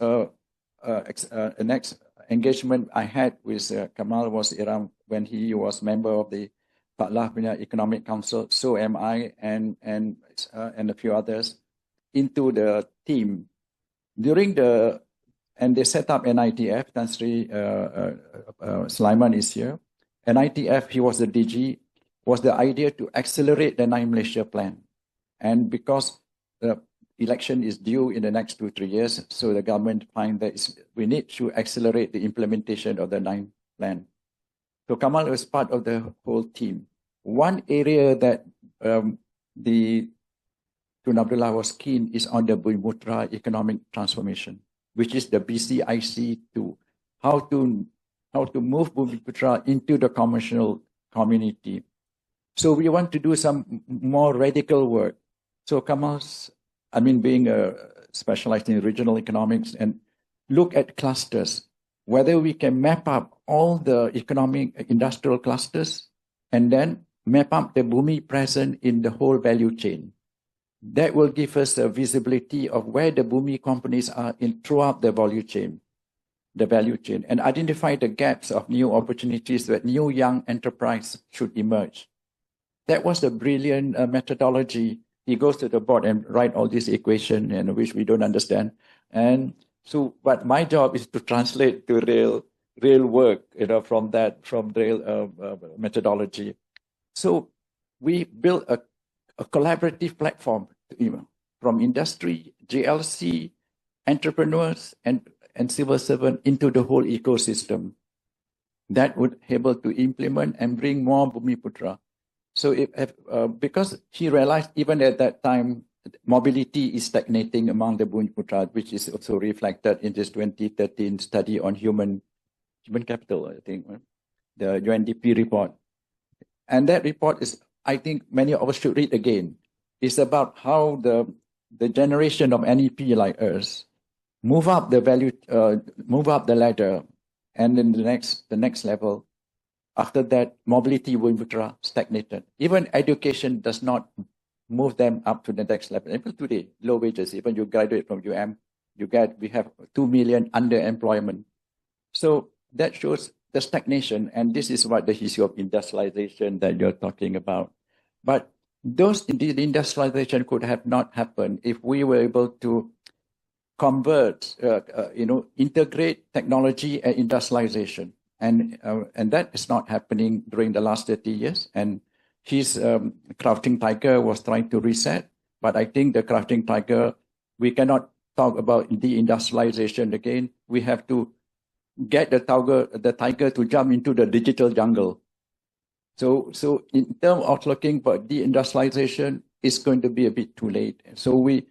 engagement I had with Kamal was around when he was member of the Patlah Economic Council. So am I, and a few others into the team and they set up NITF. Tan Sri Sulaiman is here. NITF, he was the DG, was the idea to accelerate the 9 Malaysia plan. And because the election is due in the next 2-3 years, so the government find that we need to accelerate the implementation of the 9 plan. So Kamal was part of the whole team. One area that the Tun Abdullah was keen is on the Bumiputera economic transformation, which is the BCIC2, how to move Bumiputera into the commercial community. So we want to do some more radical work. So Kamal's, being specialized in regional economics, and look at clusters, whether we can map up all the economic industrial clusters and then map up the Bumi present in the whole value chain. That will give us a visibility of where the Bumi companies are throughout the value chain, and identify the gaps of new opportunities that new young enterprise should emerge. That was a brilliant methodology. He goes to the board and write all these equations, and which we don't understand. And so, but my job is to translate to real work, from real methodology. So we built a collaborative platform, from industry, GLC, entrepreneurs, and civil servant into the whole ecosystem that would be able to implement and bring more Bumiputra. So because he realized even at that time, mobility is stagnating among the Bumiputra, which is also reflected in this 2013 study on human capital, I think, the UNDP report. And that report is, I think many of us should read again. It's about how the generation of NEP like us move up the ladder, and then the next level. After that, mobility Bumiputra stagnated. Even education does not move them up to the next level. Even today, low wages. Even you graduate from we have 2 million underemployment. So that shows the stagnation, and this is what the history of industrialization that you're talking about. But the industrialization could have not happened if we were able to convert, integrate technology and industrialization. And that is not happening during the last 30 years. And his Crouching Tiger was trying to reset. But I think the Crouching Tiger, we cannot talk about deindustrialization again. We have to get the tiger to jump into the digital jungle. So in terms of looking for deindustrialization, it's going to be a bit too late. So we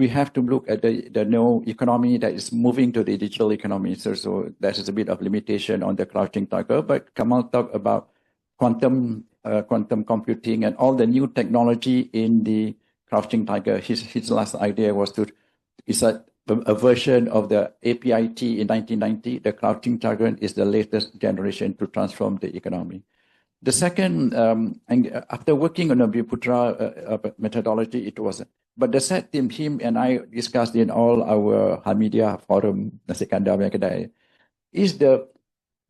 have to look at the new economy that is moving to the digital economy. So that is a bit of limitation on the Crouching Tiger. But Kamal talked about quantum computing and all the new technology in the Crouching Tiger. His last idea was a version of the APIT in 1990. The Crouching Tiger is the latest generation to transform the economy. The second, after working on a Bumiputra methodology, but the sad thing him and I discussed in all our Hamidia forum, Nasi Kandar Kedai, is the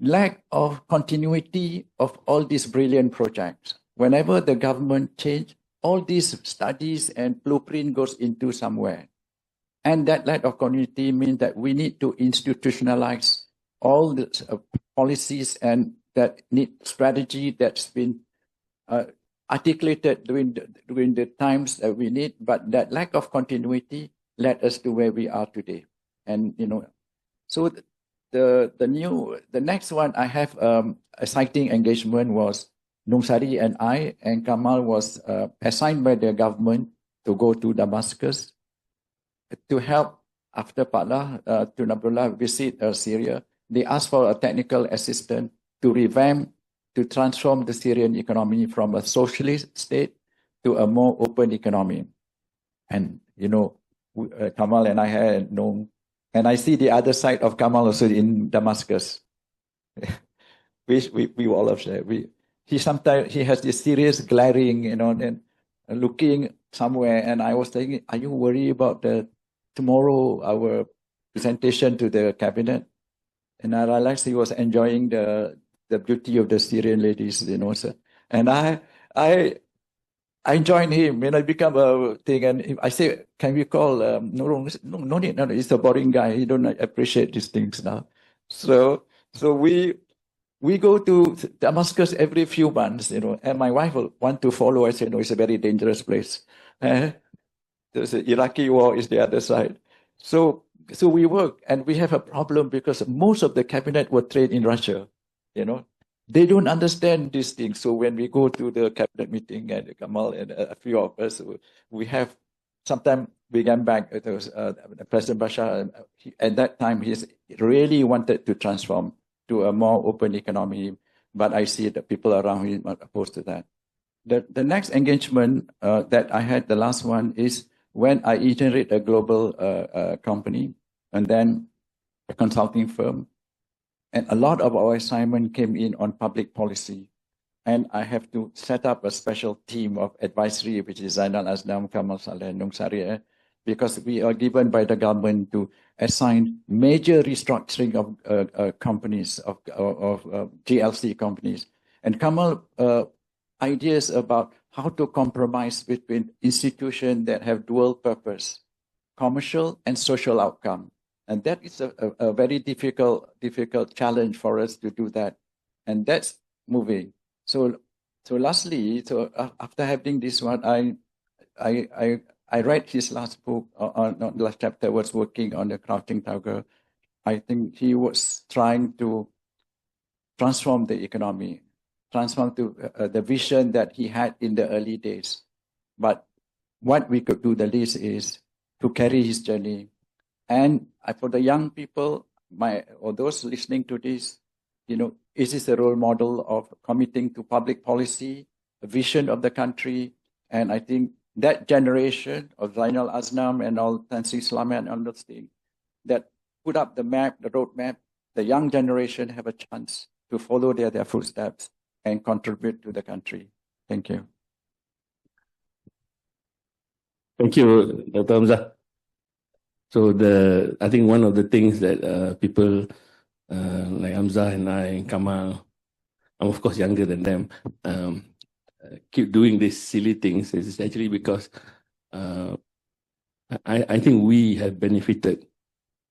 lack of continuity of all these brilliant projects. Whenever the government change, all these studies and blueprint goes into somewhere. And that lack of continuity means that we need to institutionalize all the policies and that need strategy that's been articulated during the times that we need, but that lack of continuity led us to where we are today. And so the next one I have a citing engagement was Nungsari and I, and Kamal was assigned by the government to go to Damascus to help after Patlah to Abdullah visit Syria. They asked for a technical assistant to revamp, to transform the Syrian economy from a socialist state to a more open economy. And, Kamal and I had known, and I see the other side of Kamal also in Damascus. we all of that. He has this serious glaring, and looking somewhere. And I was thinking, are you worried about tomorrow, our presentation to the cabinet? And I realized he was enjoying the beauty of the Syrian ladies, So. And I joined him, and I become a thing. And I say, can we call no need, no, he's a boring guy. He don't appreciate these things now. So we go to Damascus every few months, and my wife will want to follow. I say, no, it's a very dangerous place. There's the Iraqi war is the other side. So we work, and we have a problem because most of the cabinet were trained in Russia. They don't understand these things. So when we go to the cabinet meeting, and Kamal and a few of us, we have, sometimes we came back, it was President Bashar, at that time, he really wanted to transform to a more open economy, but I see that people around him are opposed to that. The next engagement that I had, the last one, is when I inherited a global company, and then a consulting firm. And a lot of our assignment came in on public policy. And I have to set up a special team of advisory, which is Zainal Aznam, Kamal Salih, Nung Saria, because we are given by the government to assign major restructuring of companies, of GLC companies. And Kamal ideas about how to compromise between institutions that have dual purpose, commercial and social outcome. And that is a very difficult challenge for us to do that. And that's moving. So lastly, after having this one, I read his last book, not last chapter, was working on the Crouching Tiger. I think he was trying to transform the economy, transform to the vision that he had in the early days. But what we could do the least is to carry his journey. And for the young people, or those listening to this, is this a role model of committing to public policy, a vision of the country? And I think that generation of Zainal Aznam and all Tan Sri Slamet and all those things that put up the map, the roadmap, the young generation have a chance to follow their footsteps and contribute to the country. Thank you. Thank you, Dr. Hamzah. So I think one of the things that people like Hamzah and I and Kamal, I'm of course younger than them, keep doing these silly things is actually because I think we have benefited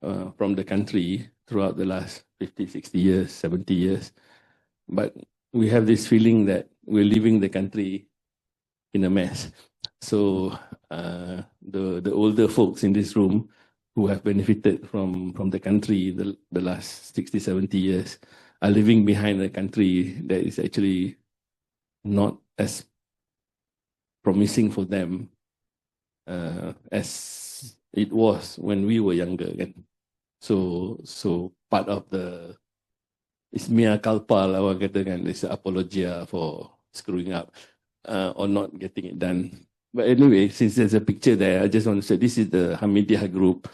from the country throughout the last 50, 60 years, 70 years. But we have this feeling that we're leaving the country in a mess. So the older folks in this room who have benefited from the country the last 60, 70 years are living behind a country that is actually not as promising for them as it was when we were younger. Again. So part of the it's mea culpa lah orang kata kan, it's an apologia for screwing up or not getting it done. But anyway, since there's a picture there, I just want to say this is the Hamidiah group.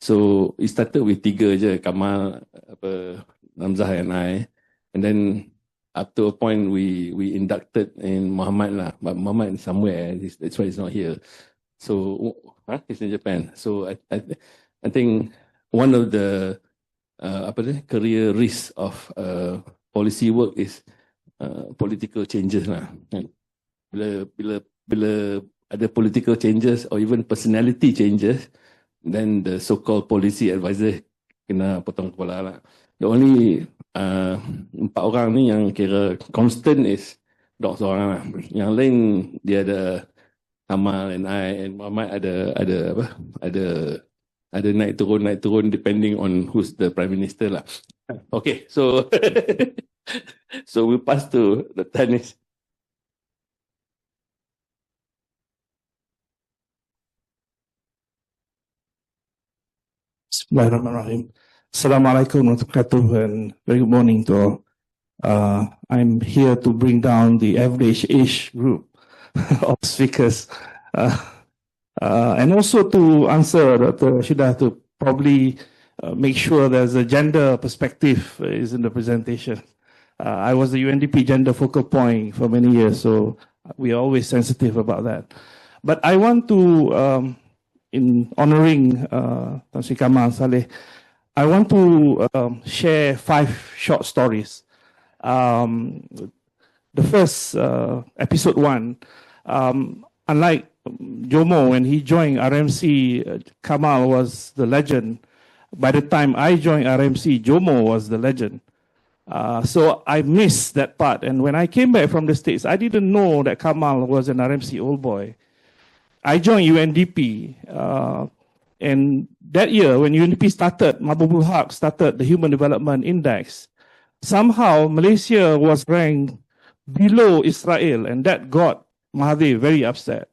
So it started with 3 je, Kamal, Hamzah and I. And then up to a point we inducted in Muhammad lah. But Muhammad is somewhere, that's why he's not here. So he's in Japan. So I think one of the career risks of policy work is political changes lah. Bila ada political changes or even personality changes, then the so-called policy advisor kena potong kepala lah. The only 4 orang ni yang kira constant is Dok seorang lah. Yang lain dia ada Kamal and I and Muhammad ada naik turun depending on who's the Prime Minister lah. Okay, so so we pass to the tennis. Bismillahirrahmanirrahim. Assalamualaikum warahmatullahi wabarakatuh and very good morning to all. I'm here to bring down the average age group of speakers and also to answer Dr. Shidah to probably make sure there's a gender perspective is in the presentation. I was the UNDP gender focal point for many years, so we are always sensitive about that. But I want to in honoring Tan Sri Kamal Salih, I want to share 5 short stories. The first, episode 1, unlike Jomo, when he joined RMC, Kamal was the legend. By the time I joined RMC, Jomo was the legend. So I missed that part. And when I came back from the States, I didn't know that Kamal was an RMC old boy. I joined UNDP, and that year when UNDP started, Mahbubul Haq started the Human Development Index. Somehow Malaysia was ranked below Israel, and that got Mahathir very upset.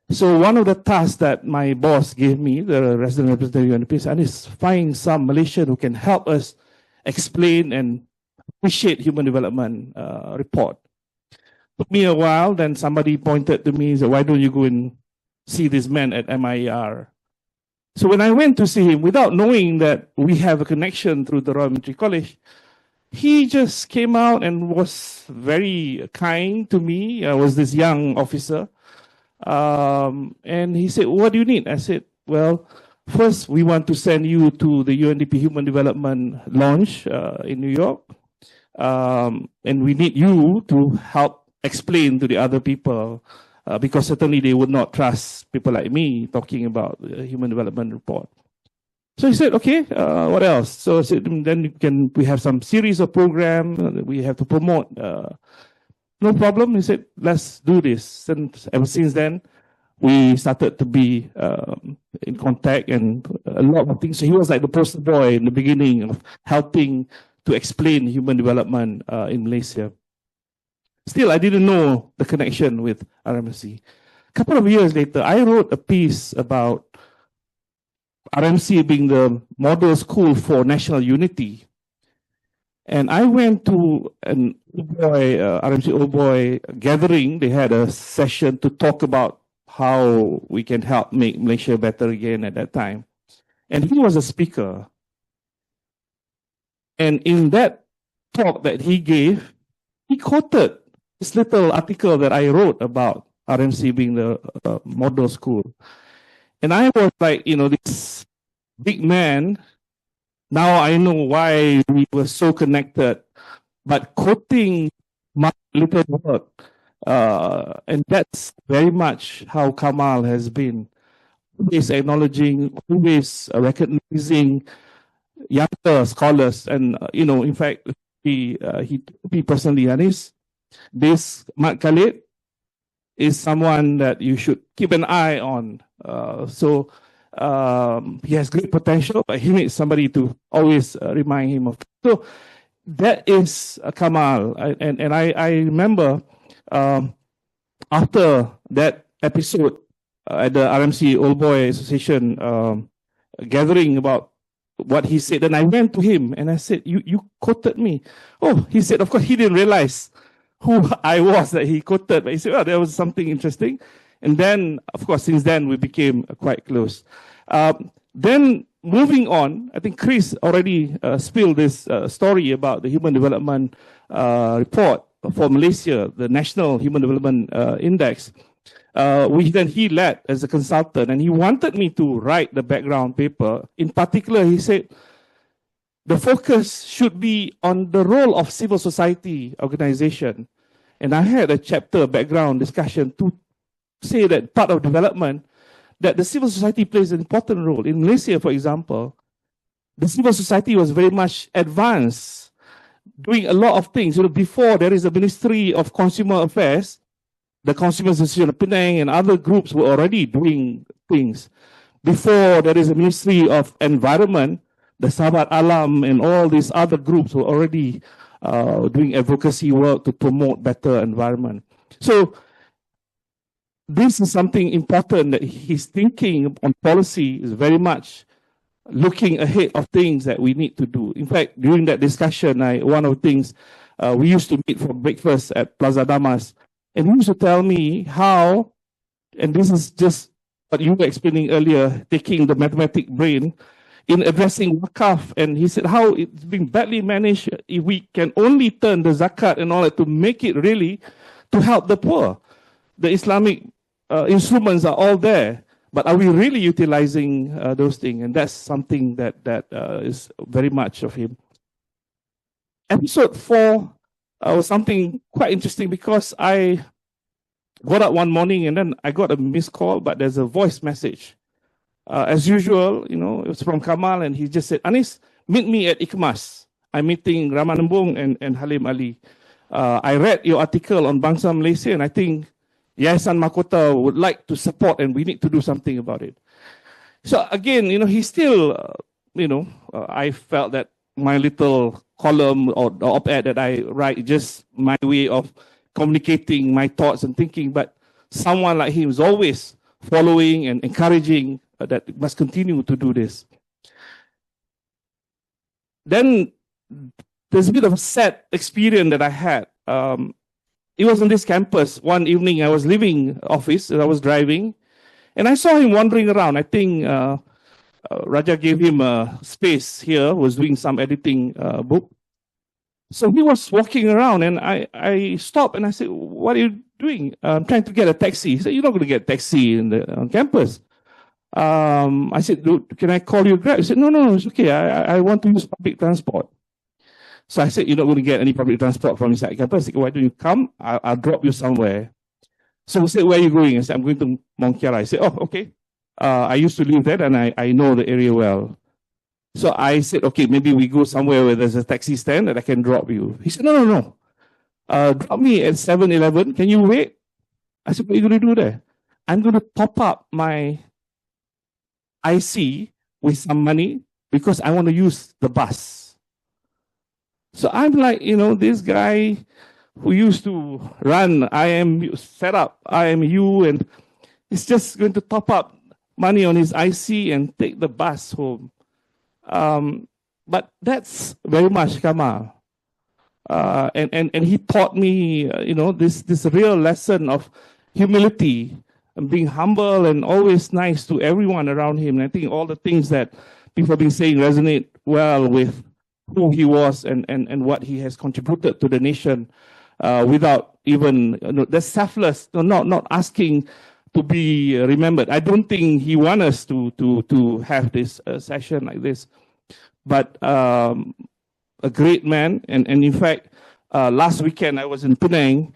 So one of the tasks that my boss gave me, the resident representative of UNDP, is find some Malaysian who can help us explain and appreciate human development report. Took me a while, then somebody pointed to me and said, why don't you go and see this man at MIER? So when I went to see him, without knowing that we have a connection through the Royal Military College, he just came out and was very kind to me. I was this young officer. And he said, what do you need? I said, well, first, we want to send you to the UNDP Human Development launch in New York. And we need you to help explain to the other people, because certainly they would not trust people like me talking about the Human Development Report. So he said, okay, what else? So I said, then we have some series of programs we have to promote. No problem. He said, let's do this. And ever since then, we started to be in contact and a lot of things. So he was like the poster boy in the beginning of helping to explain human development in Malaysia. Still, I didn't know the connection with RMC. A couple of years later, I wrote a piece about RMC being the model school for national unity. And I went to an RMC Old Boy gathering. They had a session to talk about how we can help make Malaysia better again at that time. And he was a speaker. And in that talk that he gave, he quoted this little article that I wrote about RMC being the model school. And I was like, this big man, now I know why we were so connected, but quoting my little work, and that's very much how Kamal has been, always acknowledging, always recognizing younger scholars. And, in fact, he personally, Anis, this Mat Khalid is someone that you should keep an eye on. So he has great potential, but he needs somebody to always remind him of. So that is Kamal. And I remember after that episode at the RMC Old Boy Association gathering about what he said, and I went to him and I said, you quoted me. Oh, he said, of course, he didn't realize who I was that he quoted, but he said, well, there was something interesting. And then, of course, since then, we became quite close. Then moving on, I think Chris already spilled this story about the Human Development Report for Malaysia, the National Human Development Index, which then he led as a consultant. And he wanted me to write the background paper. In particular, he said, the focus should be on the role of civil society organization. And I had a chapter background discussion to say that part of development, that the civil society plays an important role. In Malaysia, for example, the civil society was very much advanced, doing a lot of things. Before there is a Ministry of Consumer Affairs, the Consumer Association of Penang and other groups were already doing things. Before there is a Ministry of Environment, the Sahabat Alam and all these other groups were already doing advocacy work to promote better environment. So this is something important that his thinking on policy is very much looking ahead of things that we need to do. In fact, during that discussion, one of the things, we used to meet for breakfast at Plaza Damas, and he used to tell me how, and this is just what you were explaining earlier, taking the mathematic brain, in addressing wakaf, and he said how it's being badly managed if we can only turn the zakat and all that to make it really to help the poor. The Islamic instruments are all there, but are we really utilizing those things? And that's something that is very much of him. Episode 4 was something quite interesting because I got up one morning and then I got a missed call, but there's a voice message. As usual, it was from Kamal, and he just said, Anis, meet me at ICMAS. I'm meeting Ramanambong and Halim Ali. I read your article on Bangsa Malaysia, and I think Yayasan Mahkota would like to support, and we need to do something about it. So again, he still, I felt that my little column or op-ed that I write, just my way of communicating my thoughts and thinking, but someone like him is always following and encouraging that must continue to do this. Then there's a bit of a sad experience that I had. It was on this campus. One evening I was leaving office and I was driving, and I saw him wandering around. I think Raja gave him a space here, was doing some editing book. So he was walking around and I stopped and I said, what are you doing? I'm trying to get a taxi. He said, you're not going to get a taxi on campus. I said, can I call you a Grab? He said, no, it's okay. I want to use public transport. So I said, you're not going to get any public transport from inside campus. I said, why don't you come? I'll drop you somewhere. So he said, where are you going? I said, I'm going to Mount Kiara. I said, oh, okay. I used to live there and I know the area well. So I said, okay, maybe we go somewhere where there's a taxi stand that I can drop you. He said, no. Drop me at 7-Eleven. Can you wait? I said, what are you going to do there? I'm going to top up my IC with some money because I want to use the bus. So I'm like, this guy who used to run set up IMU, and he's just going to top up money on his IC and take the bus home. But that's very much Kamal. And he taught me, this real lesson of humility and being humble and always nice to everyone around him. And I think all the things that people have been saying resonate well with who he was and what he has contributed to the nation without even, the selfless, not asking to be remembered. I don't think he wants us to have this session like this. But a great man, and in fact, last weekend I was in Penang,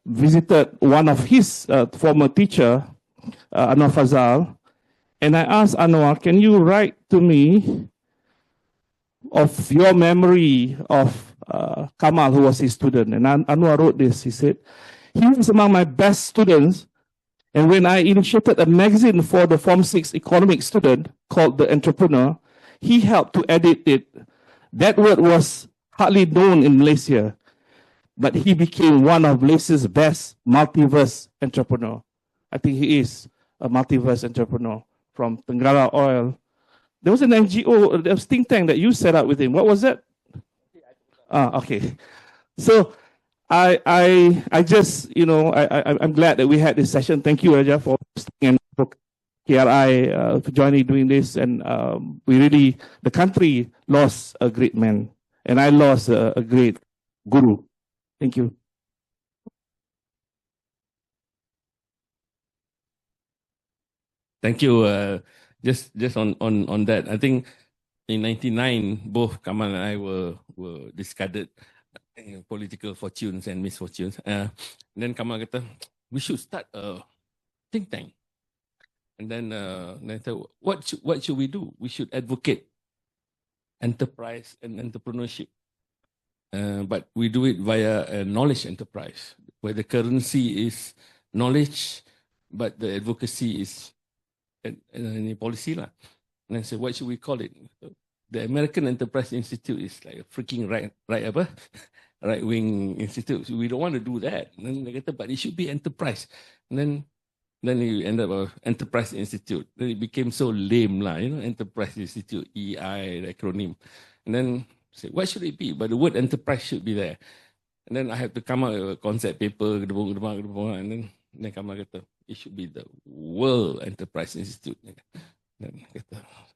visited one of his former teacher, Anwar Fazal, and I asked Anwar, can you write to me of your memory of Kamal, who was his student? And Anwar wrote this. He said, he was among my best students, and when I initiated a magazine for the Form 6 economics student called The Entrepreneur, he helped to edit it. That word was hardly known in Malaysia, but he became one of Malaysia's best multiverse entrepreneur. I think he is a multiverse entrepreneur from Tenggara Oil. There was an NGO, there was think tank that you set up with him. What was that? Okay. So I just, I'm glad that we had this session. Thank you, Raja, for hosting and for KRI for joining doing this. And the country lost a great man. And I lost a great guru. Thank you. Thank you. Just on that, I think in '99, both Kamal and I were discarded in political fortunes and misfortunes. Then Kamal kata, we should start a think tank. And then I said, what should we do? We should advocate enterprise and entrepreneurship. But we do it via a knowledge enterprise, where the currency is knowledge, but the advocacy is any policy lah. And I said, what should we call it? The American Enterprise Institute is like a freaking right-wing institute. So we don't want to do that. And then they kata, but it should be enterprise. And then you end up an Enterprise Institute. Then it became so lame lah, Enterprise Institute, EI, the acronym. And then say, what should it be? But the word enterprise should be there. And then I have to come up with a concept paper, and then Kamal kata, it should be the World Enterprise Institute. Then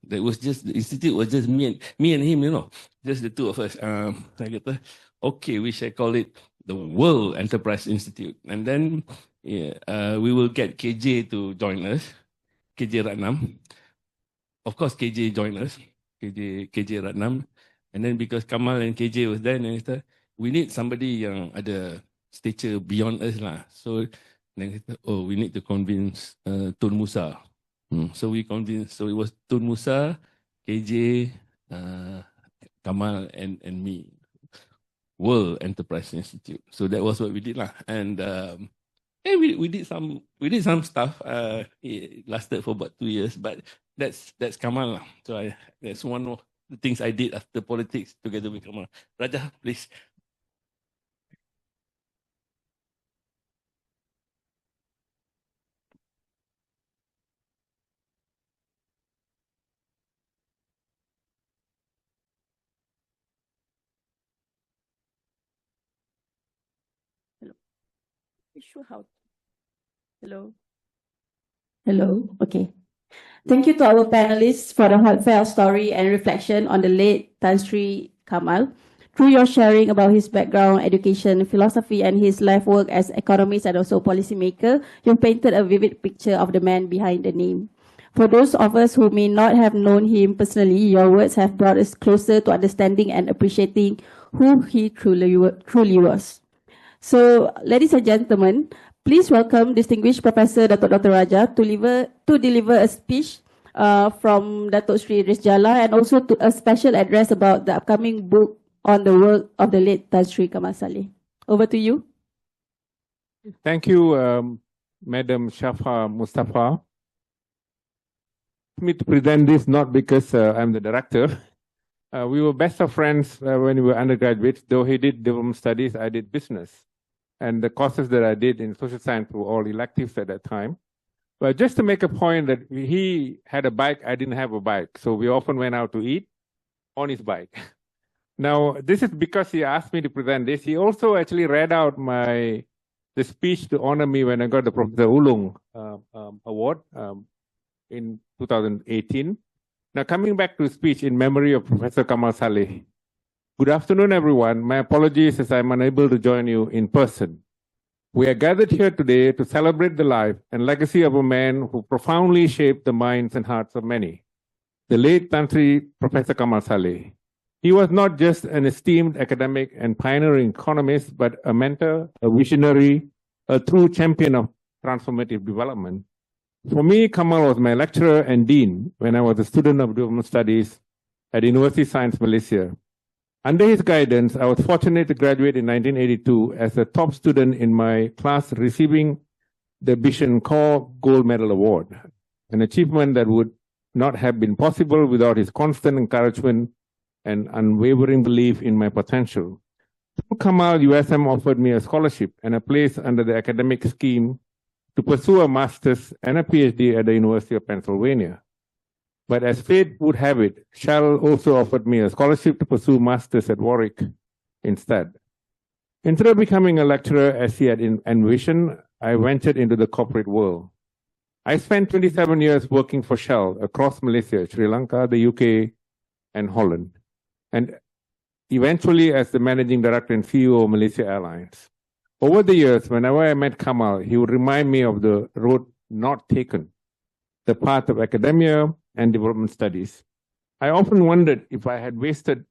that was just, the institute was just me and him, just the two of us. I kata, okay, we shall call it the World Enterprise Institute. And then we will get KJ to join us, KJ Ratnam. Of course, KJ joined us, KJ Ratnam. And then because Kamal and KJ was there, and we need somebody yang ada stature beyond us lah. So then we need to convince Tun Musa. So we convinced. So it was Tun Musa, KJ, Kamal, and me. World Enterprise Institute. So that was what we did lah. And we did some stuff. It lasted for about 2 years, but that's Kamal lah. So that's one of the things I did after politics together with Kamal. Raja, please. Sure how. Hello. Okay. Thank you to our panelists for the heartfelt story and reflection on the late Tan Sri Kamal. Through your sharing about his background, education, philosophy, and his life work as economist and also policymaker, you've painted a vivid picture of the man behind the name. For those of us who may not have known him personally, your words have brought us closer to understanding and appreciating who he truly was. So, ladies and gentlemen, please welcome distinguished Professor Datuk Dr. Raja to deliver a speech from Datuk Sri Idris Jala and also a special address about the upcoming book on the work of the late Tan Sri Kamal Salih. Over to you. Thank you, Madam Shafa Mustafa. Me to present this not because I'm the director. We were best of friends when we were undergraduates. Though he did development studies, I did business. And the courses that I did in social science were all electives at that time. But just to make a point that he had a bike, I didn't have a bike. So we often went out to eat on his bike. Now, this is because he asked me to present this. He also actually read out the speech to honor me when I got the Professor Ulung Award in 2018. Now, coming back to speech in memory of Professor Kamal Salih. Good afternoon, everyone. My apologies as I'm unable to join you in person. We are gathered here today to celebrate the life and legacy of a man who profoundly shaped the minds and hearts of many, the late Tan Sri Professor Kamal Salih. He was not just an esteemed academic and pioneering economist, but a mentor, a visionary, a true champion of transformative development. For me, Kamal was my lecturer and dean when I was a student of development studies at Universiti Sains Malaysia. Under his guidance, I was fortunate to graduate in 1982 as a top student in my class, receiving the Bishan Core Gold Medal Award, an achievement that would not have been possible without his constant encouragement and unwavering belief in my potential. Through Kamal, USM offered me a scholarship and a place under the academic scheme to pursue a master's and a PhD at the University of Pennsylvania. But as fate would have it, Shell also offered me a scholarship to pursue master's at Warwick instead. Instead of becoming a lecturer as he had envisioned, I ventured into the corporate world. I spent 27 years working for Shell across Malaysia, Sri Lanka, the UK, and Holland, and eventually as the managing director and CEO of Malaysia Airlines. Over the years, whenever I met Kamal, he would remind me of the road not taken, the path of academia and development studies. I often wondered if I had wasted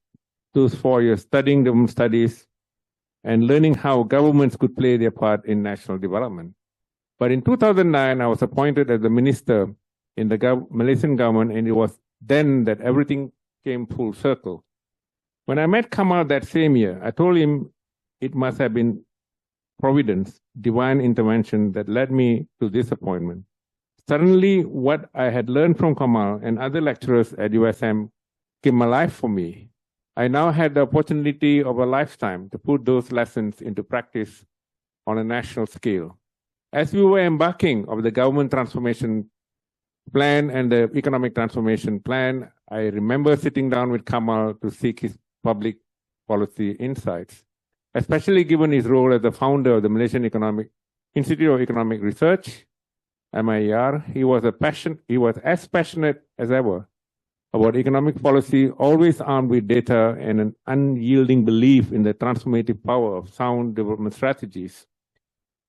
those 4 years studying development studies and learning how governments could play their part in national development. But in 2009, I was appointed as the minister in the Malaysian government, and it was then that everything came full circle. When I met Kamal that same year, I told him it must have been providence, divine intervention that led me to this appointment. Suddenly, what I had learned from Kamal and other lecturers at USM came alive for me. I now had the opportunity of a lifetime to put those lessons into practice on a national scale. As we were embarking on the government transformation plan and the economic transformation plan, I remember sitting down with Kamal to seek his public policy insights, especially given his role as the founder of the Malaysian Institute of Economic Research, MIER. He was as passionate as ever about economic policy, always armed with data and an unyielding belief in the transformative power of sound development strategies.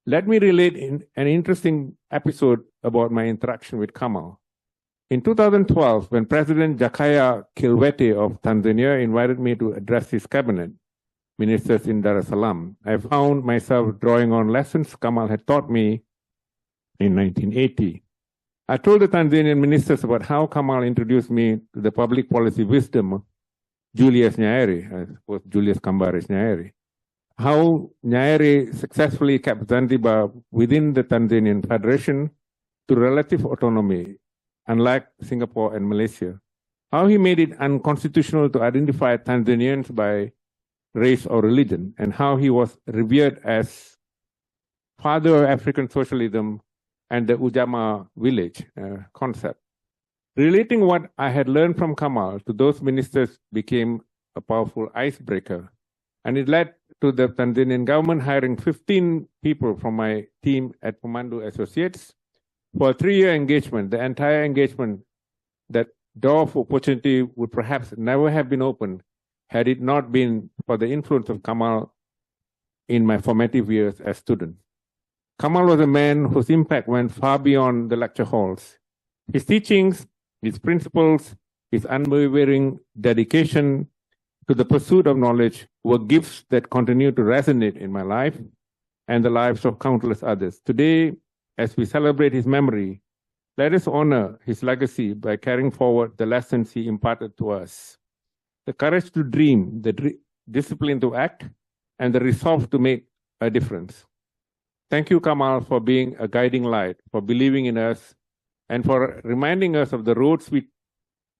Let me relate an interesting episode about my interaction with Kamal. In 2012, when President Jakaya Kikwete of Tanzania invited me to address his cabinet ministers in Dar es Salaam, I found myself drawing on lessons Kamal had taught me in 1980. I told the Tanzanian ministers about how Kamal introduced me to the public policy wisdom of Julius Nyerere, I suppose Julius Kambaris Nyerere, how Nyerere successfully kept Zanzibar within the Tanzanian Federation to relative autonomy, unlike Singapore and Malaysia, how he made it unconstitutional to identify Tanzanians by race or religion, and how he was revered as father of African socialism and the Ujamaa village concept. Relating what I had learned from Kamal to those ministers became a powerful icebreaker, and it led to the Tanzanian government hiring 15 people from my team at Komando Associates for a 3-year engagement. The entire engagement that door of opportunity would perhaps never have been opened had it not been for the influence of Kamal in my formative years as student. Kamal was a man whose impact went far beyond the lecture halls. His teachings, his principles, his unwavering dedication to the pursuit of knowledge were gifts that continue to resonate in my life and the lives of countless others. Today, as we celebrate his memory, let us honor his legacy by carrying forward the lessons he imparted to us. The courage to dream, the discipline to act, and the resolve to make a difference. Thank you, Kamal, for being a guiding light, for believing in us, and for reminding us of the roads we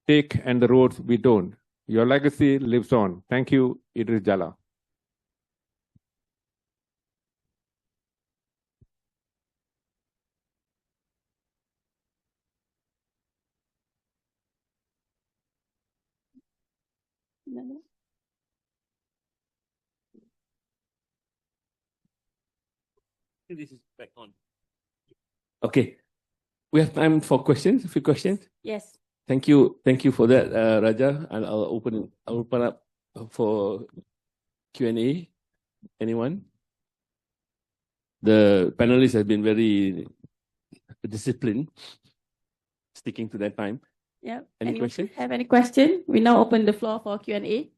take and the roads we don't. Your legacy lives on. Thank you, Idris Jala. This is back on. Okay. We have time for questions, a few questions. Yes. Thank you for that, Raja. And I'll open up for Q&A. Anyone? The panelists have been very disciplined, sticking to their time. Yeah. Any questions? Have any question? We now open the floor for Q&A.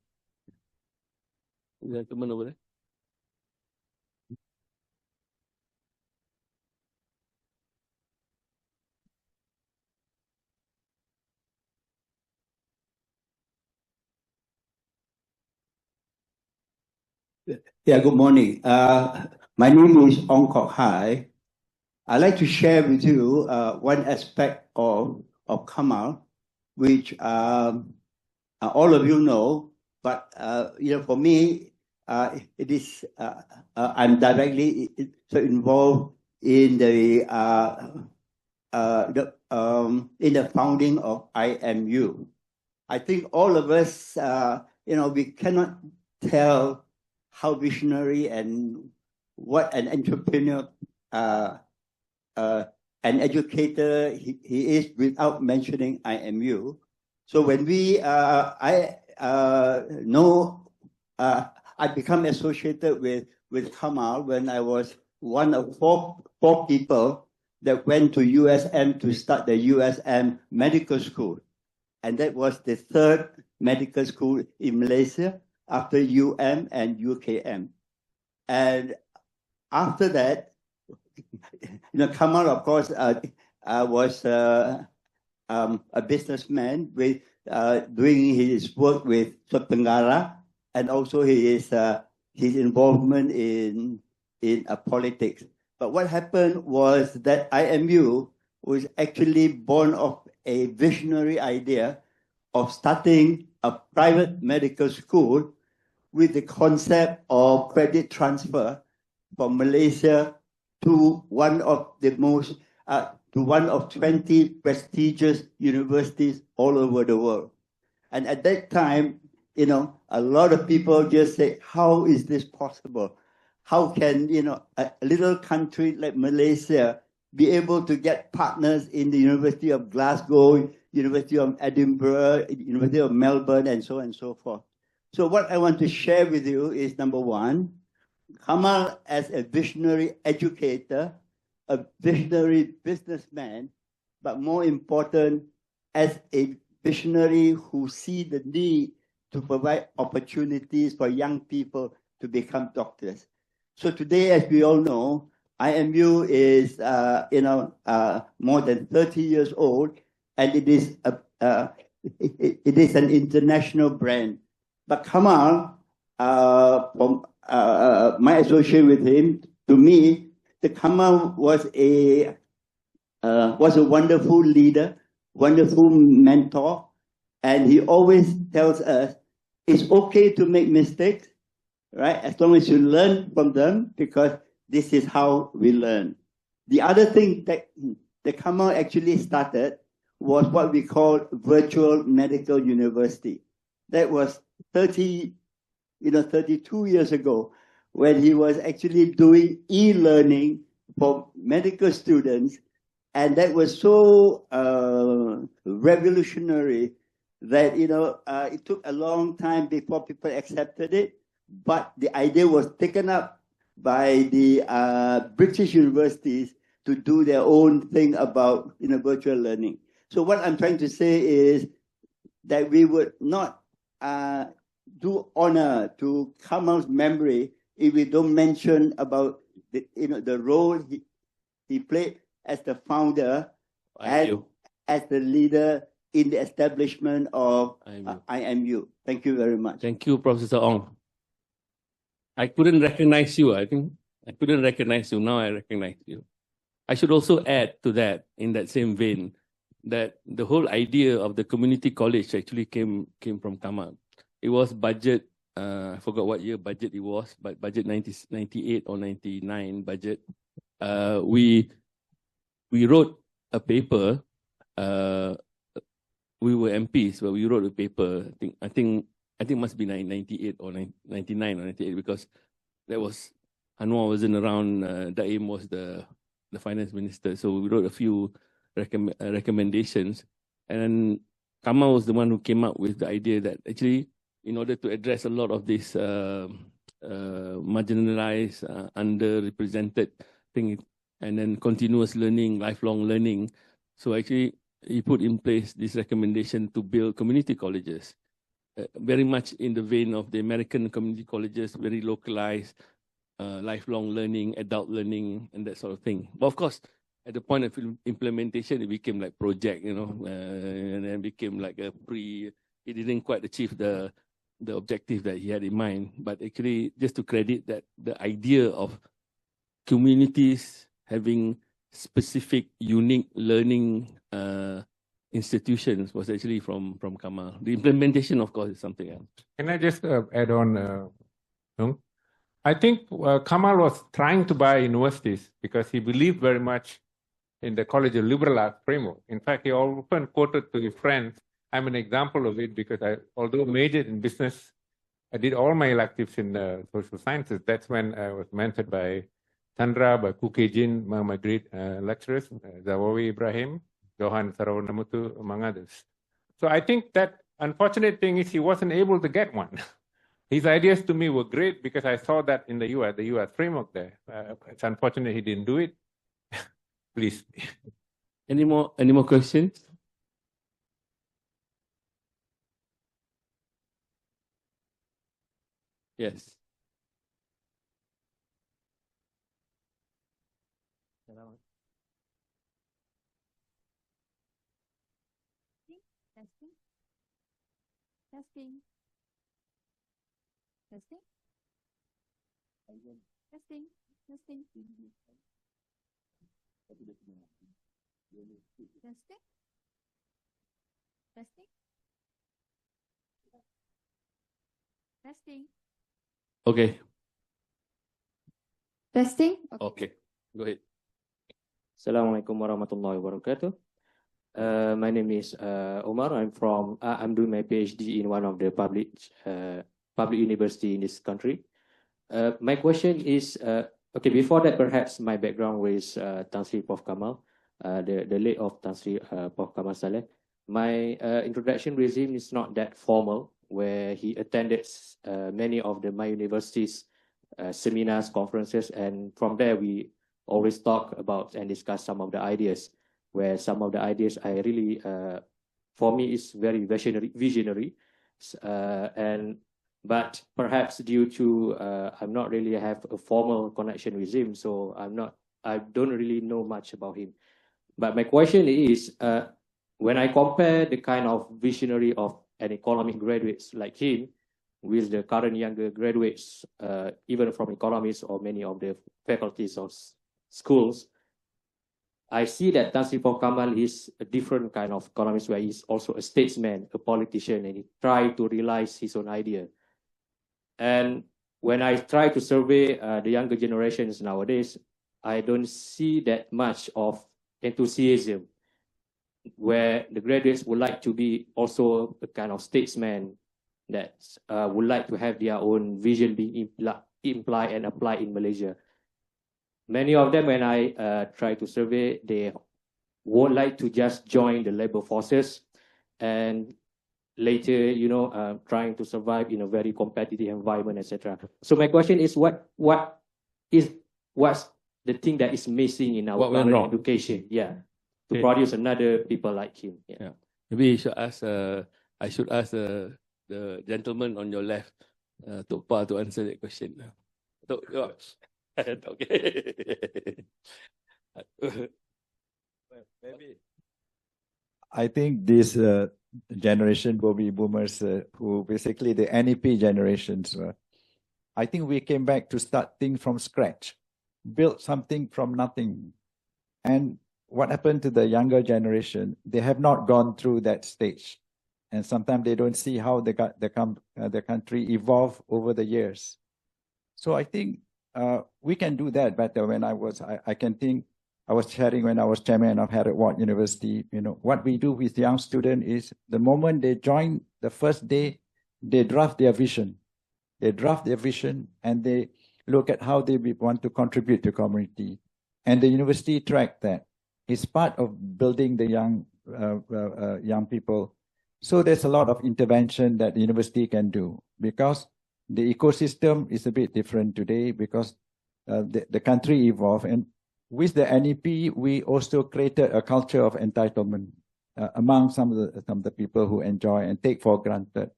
Gentleman over there. Yeah, good morning. My name is Ong Kok Hai. I'd like to share with you one aspect of Kamal, which all of you know, but for me, it is I'm directly involved in the founding of IMU. I think all of us, we cannot tell how visionary and what an entrepreneur, an educator he is without mentioning IMU. So when I become associated with Kamal when I was one of four people that went to USM to start the USM medical school. And that was the third medical school in Malaysia, after UM and UKM. And after that, Kamal, of course, was a businessman with doing his work with Tenggara, and also his involvement in politics. But what happened was that IMU was actually born of a visionary idea of starting a private medical school with the concept of credit transfer from Malaysia to one of 20 prestigious universities all over the world. And at that time, a lot of people just say, how is this possible? How can, a little country like Malaysia be able to get partners in the University of Glasgow, University of Edinburgh, University of Melbourne, and so on and so forth. So what I want to share with you is, number one, Kamal as a visionary educator, a visionary businessman, but more important, as a visionary who sees the need to provide opportunities for young people to become doctors. So today, as we all know, IMU is more than 30 years old, and it is an international brand. But Kamal, from my association with him, to me, the Kamal was a wonderful leader, wonderful mentor, and he always tells us it's okay to make mistakes, right? As long as you learn from them, because this is how we learn. The other thing that the Kamal actually started was what we call virtual medical university. That was 32 years ago, when he was actually doing e-learning for medical students. And that was so revolutionary that, it took a long time before people accepted it, but the idea was taken up by the British universities to do their own thing about virtual learning. So what I'm trying to say is that we would not do honor to Kamal's memory if we don't mention about the role he played as the founder, as the leader in the establishment of IMU. Thank you very much. Thank you, Professor Ong. I couldn't recognize you. I think I couldn't recognize you. Now I recognize you. I should also add to that, in that same vein, that the whole idea of the community college actually came from Kamal. It was budget, I forgot what year budget it was, but budget 98 or 99 budget. We wrote a paper. We were MPs, but we wrote a paper. I think it must be 98 or 99 or 98, because that was Anwar wasn't around. Daim was the finance minister, so we wrote a few recommendations, and then Kamal was the one who came up with the idea that actually, in order to address a lot of this marginalized, underrepresented thing, and then continuous learning, lifelong learning, so actually he put in place this recommendation to build community colleges, very much in the vein of the American community colleges, very localized, lifelong learning, adult learning, and that sort of thing. But of course, at the point of implementation, it became like project, and then became like a it didn't quite achieve the objective that he had in mind. But actually, just to credit that the idea of communities having specific, unique learning institutions was actually from Kamal. The implementation, of course, is something else. Can I just add on, Nung? I think Kamal was trying to buy universities because he believed very much in the College of Liberal Arts framework. In fact, he often quoted to his friends. I'm an example of it because although majored in business, I did all my electives in social sciences. That's when I was mentored by Chandra, by Kukejin, my great lecturers, Zawawi Ibrahim, Johan Sarawanamutu, among others. So I think that unfortunate thing is he wasn't able to get one. His ideas to me were great because I saw that in the US framework there. It's unfortunate he didn't do it. Please. Any more questions? Yes. Testing. Testing. Testing. Testing. Testing. Testing. Testing. Okay. Testing. Okay. Go ahead. Assalamualaikum warahmatullahi wabarakatuh. My name is Omar. I'm doing my PhD in one of the public university in this country. My question is, okay, before that, perhaps my background was Tan Sri Prof. Kamal, the late of Tan Sri Prof. Kamal Salih. My introduction with him is not that formal, where he attended many of the MIER universities seminars, conferences, and from there we always talk about and discuss some of the ideas, where some of the ideas I really, for me, is very visionary. But perhaps due to I'm not really have a formal connection with him, so I don't really know much about him. But my question is, when I compare the kind of visionary of an economic graduates like him with the current younger graduates, even from economists or many of the faculties of schools, I see that Tan Sri Prof. Kamal is a different kind of economist, where he's also a statesman, a politician, and he tried to realize his own idea. And when I try to survey the younger generations nowadays, I don't see that much of enthusiasm, where the graduates would like to be also a kind of statesman that would like to have their own vision being implied and applied in Malaysia. Many of them, when I try to survey, they would like to just join the labor forces and later, trying to survive in a very competitive environment, etc. So my question is, what's the thing that is missing in our current education? Yeah, to produce another people like him. Yeah. Maybe you should ask. I should ask the gentleman on your left, Tok Pa, to answer that question. Okay. Maybe I think this generation baby boomers, who basically the NEP generations, I think we came back to start things from scratch, build something from nothing. And what happened to the younger generation? They have not gone through that stage, and sometimes they don't see how the country evolved over the years. So I think we can do that better. I can think. I was sharing when I was chairman of Heralded University, what we do with young students is the moment they join the first day, they draft their vision. They draft their vision and they look at how they want to contribute to community. And the university track that. It's part of building the young people. So there's a lot of intervention that the university can do, because the ecosystem is a bit different today, because the country evolved. And with the NEP, we also created a culture of entitlement among some of the people who enjoy and take for granted.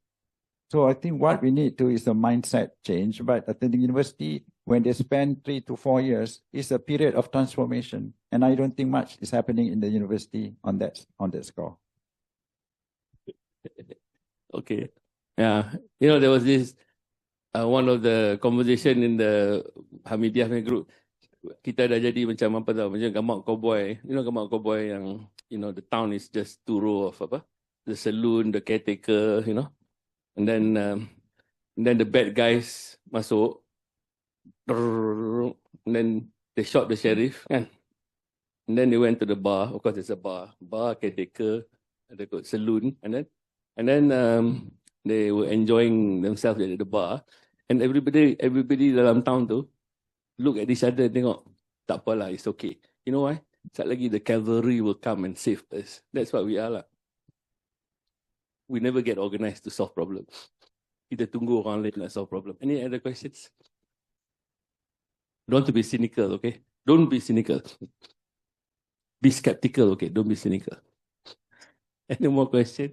So I think what we need to is a mindset change. But at the university, when they spend 3 to 4 years, it's a period of transformation. And I don't think much is happening in the university on that score. Okay. Yeah. There was this, one of the conversation in the Hamidiyah group. Kita dah jadi macam apa tau, macam gambar cowboy. Gambar cowboy yang, the town is just 2 row of the saloon, the caretaker, And then the bad guys masuk. And then they shot the sheriff, kan? And then they went to the bar. Of course, there's a bar, caretaker, ada kot saloon, and then they were enjoying themselves at the bar, and everybody dalam town tu look at each other, tengok, tak apalah, it's okay. You know why? Sekejap lagi the cavalry will come and save us. That's what we are lah. We never get organized to solve problems. Kita tunggu orang lain nak solve problem. Any other questions? Don't want to be cynical, okay? Don't be cynical. Be skeptical, okay? Don't be cynical. Any more questions?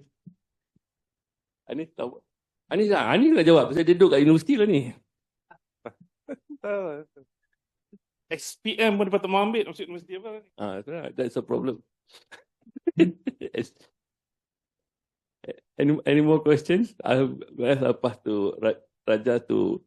Ani tahu. Ani nak jawab pasal dia duduk kat universiti lah ni. SPM pun dapat mengambil masuk universiti apa? That's a problem. Any more questions? I'll pass to Raja to.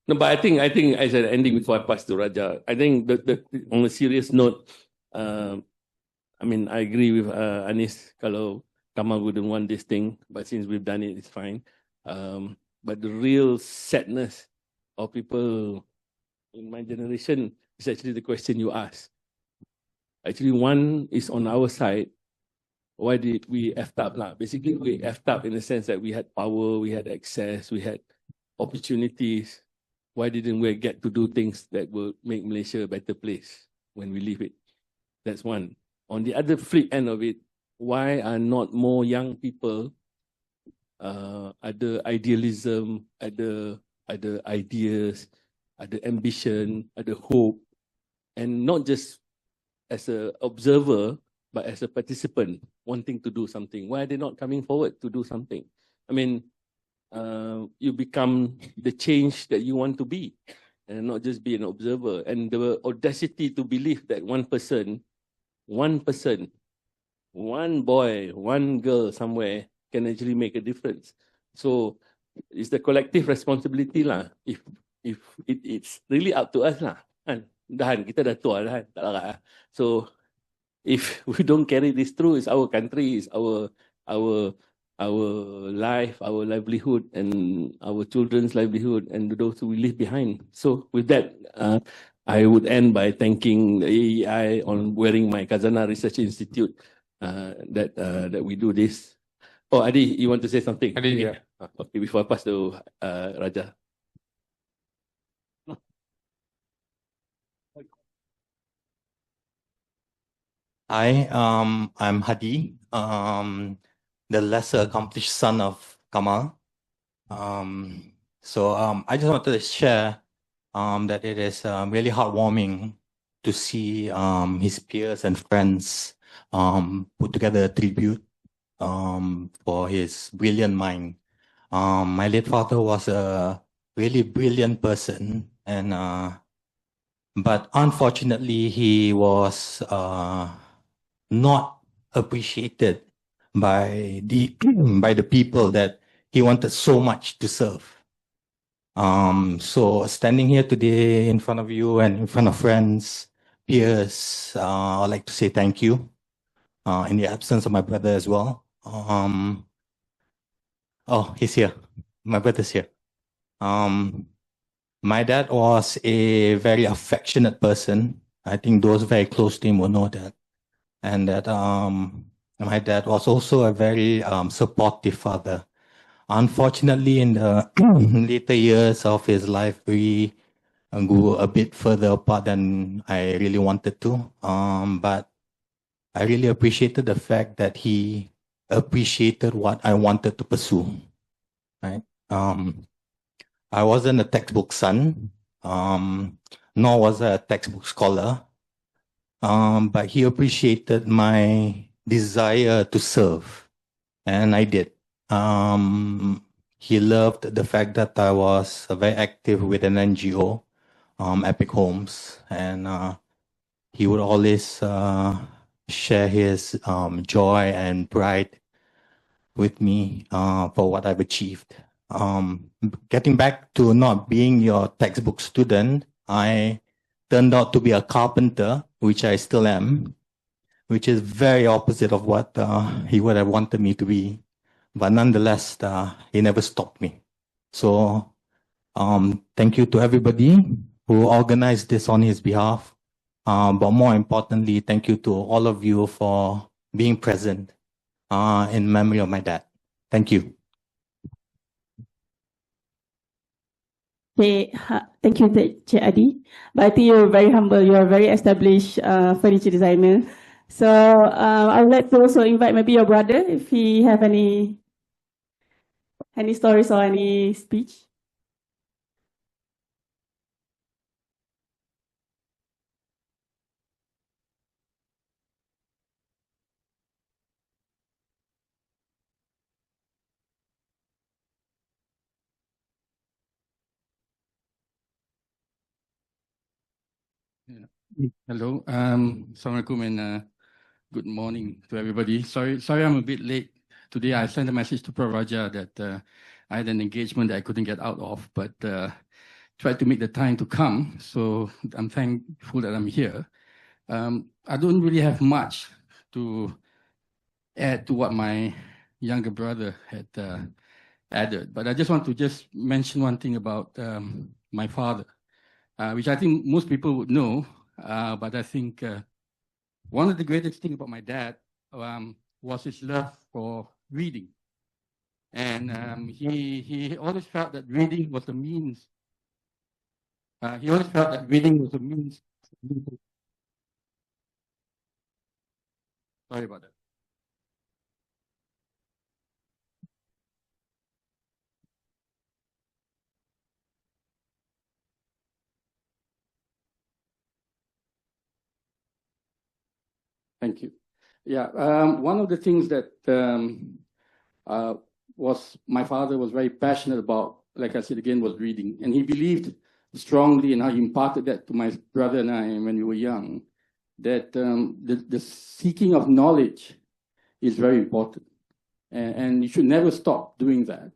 No, but I think as an ending before I pass to Raja, I think the on a serious note, I agree with Anis. Kalau Kamal wouldn't want this thing, but since we've done it, it's fine. But the real sadness of people in my generation is actually the question you asked. Actually, one is on our side. Why did we effed up? Basically, we effed up in the sense that we had power, we had access, we had opportunities. Why didn't we get to do things that will make Malaysia a better place when we leave it? That's one. On the other flip end of it, why are not more young people ada idealism, ada ideas, ada ambition, ada hope, and not just as an observer, but as a participant wanting to do something? Why are they not coming forward to do something? You become the change that you want to be, and not just be an observer. And the audacity to believe that one person, one boy, one girl somewhere can actually make a difference. So it's the collective responsibility lah. If it's really up to us lah. Dah kita dah tua dah, tak larat lah. So if we don't carry this through, it's our country, it's our life, our livelihood, and our children's livelihood, and those who we leave behind. So with that, I would end by thanking the AEI on wearing my Khazanah Research Institute that we do this. Oh, Adi, you want to say something? Adi, yeah. Okay, before I pass to Raja. Hi, I'm Hadi. the lesser accomplished son of Kamal. So I just wanted to share that it is really heartwarming to see his peers and friends put together a tribute for his brilliant mind. My late father was a really brilliant person, and but unfortunately he was not appreciated by the by the people that he wanted so much to serve. So standing here today in front of you and in front of friends, peers, I'd like to say thank you in the absence of my brother as well. Oh, he's here. My brother's here. My dad was a very affectionate person. I think those very close to him will know that. And that my dad was also a very supportive father. Unfortunately, in the later years of his life, we grew a bit further apart than I really wanted to. But I really appreciated the fact that he appreciated what I wanted to pursue. Right? I wasn't a textbook son, nor was I a textbook scholar. But he appreciated my desire to serve, and I did. He loved the fact that I was very active with an NGO, Epic Homes, and he would always share his joy and pride with me for what I've achieved. Getting back to not being your textbook student, I turned out to be a carpenter, which I still am, which is very opposite of what he would have wanted me to be. But nonetheless, he never stopped me. So thank you to everybody who organized this on his behalf. But more importantly, thank you to all of you for being present in memory of my dad. Thank you. Okay, thank you, Cik Adi. But I think you're very humble. You're a very established furniture designer. So I would like to also invite maybe your brother if he have any stories or any speech. Hello, Assalamualaikum and good morning to everybody. Sorry I'm a bit late today. I sent a message to Prof. Raja that I had an engagement that I couldn't get out of, but tried to make the time to come. So I'm thankful that I'm here. I don't really have much to add to what my younger brother had added, but I just want to mention one thing about my father, which I think most people would know. But I think one of the greatest things about my dad was his love for reading. And he always felt that reading was a means. He always felt that reading was a means. Sorry about that. Thank you. Yeah, one of the things that my father was very passionate about, like I said again, was reading. And he believed strongly, and he imparted that to my brother and I when we were young, that the seeking of knowledge is very important. And you should never stop doing that.